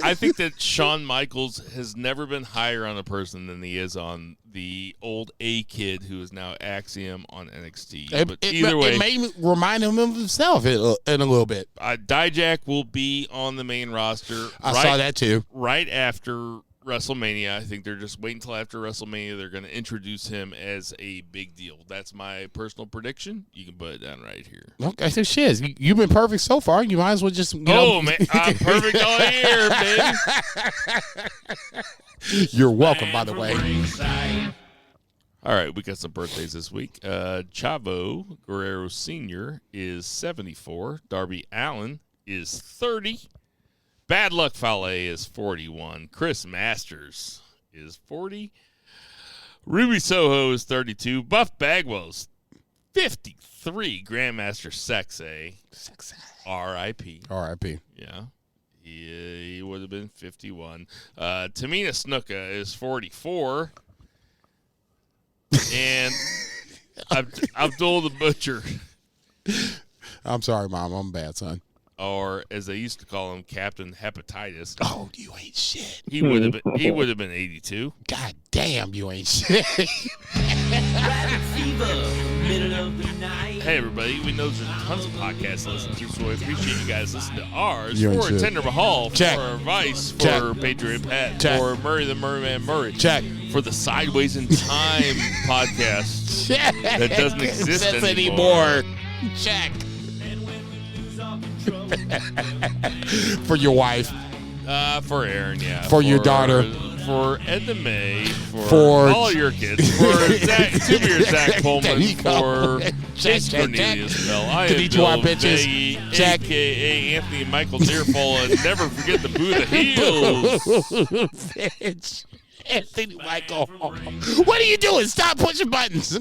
I think that Shawn Michaels has never been higher on a person than he is on the old A-Kid who is now Axiom on NXT. But either way. It made me remind him of himself in a little bit. Dijak will be on the main roster. I saw that too. Right after WrestleMania. I think they're just waiting until after WrestleMania. They're going to introduce him as a big deal. That's my personal prediction. You can put it down right here. Okay, so shiz. You've been perfect so far. You might as well just. Man, I'm perfect all year, baby. You're welcome, by the way. All right, we got some birthdays this week. Chavo Guerrero Sr. is 74. Darby Allin is 30. Bad Luck Fale is 41. Chris Masters is 40. Ruby Soho is 32. Buff Bagwell's 53. Grandmaster Sexay. R.I.P. R.I.P. Yeah. He would have been 51. Tamina Snuka is 44. And Abdul the Butcher. I'm sorry, Mom. I'm a bad son. Or as they used to call him, Captain Hepatitis. Oh, you ain't shit. He would have been 82. God damn, you ain't shit. Hey everybody, we know there's tons of podcasts to listen to, so I appreciate you guys listening to ours. You ain't For shit. Tender Mahal, Check. for Vice, Check. for Patriot Pat, Check. for Murray the Merman Murray. Check. For the Sideways in Time podcast that doesn't exist anymore. Check. For your wife. For Aaron, yeah. For your daughter. For Edna May. For all your kids. For Zach, Super Zach Pullman. There you go. For Check, Jason check, Cornelius Bell. I am Konnichiwa, Bill bitches. Veggie, Check. a.k.a. Anthony Michael Deerfall, and never forget the Buddha Heels. Bitch. Anthony Michael. What are you doing? Stop pushing buttons.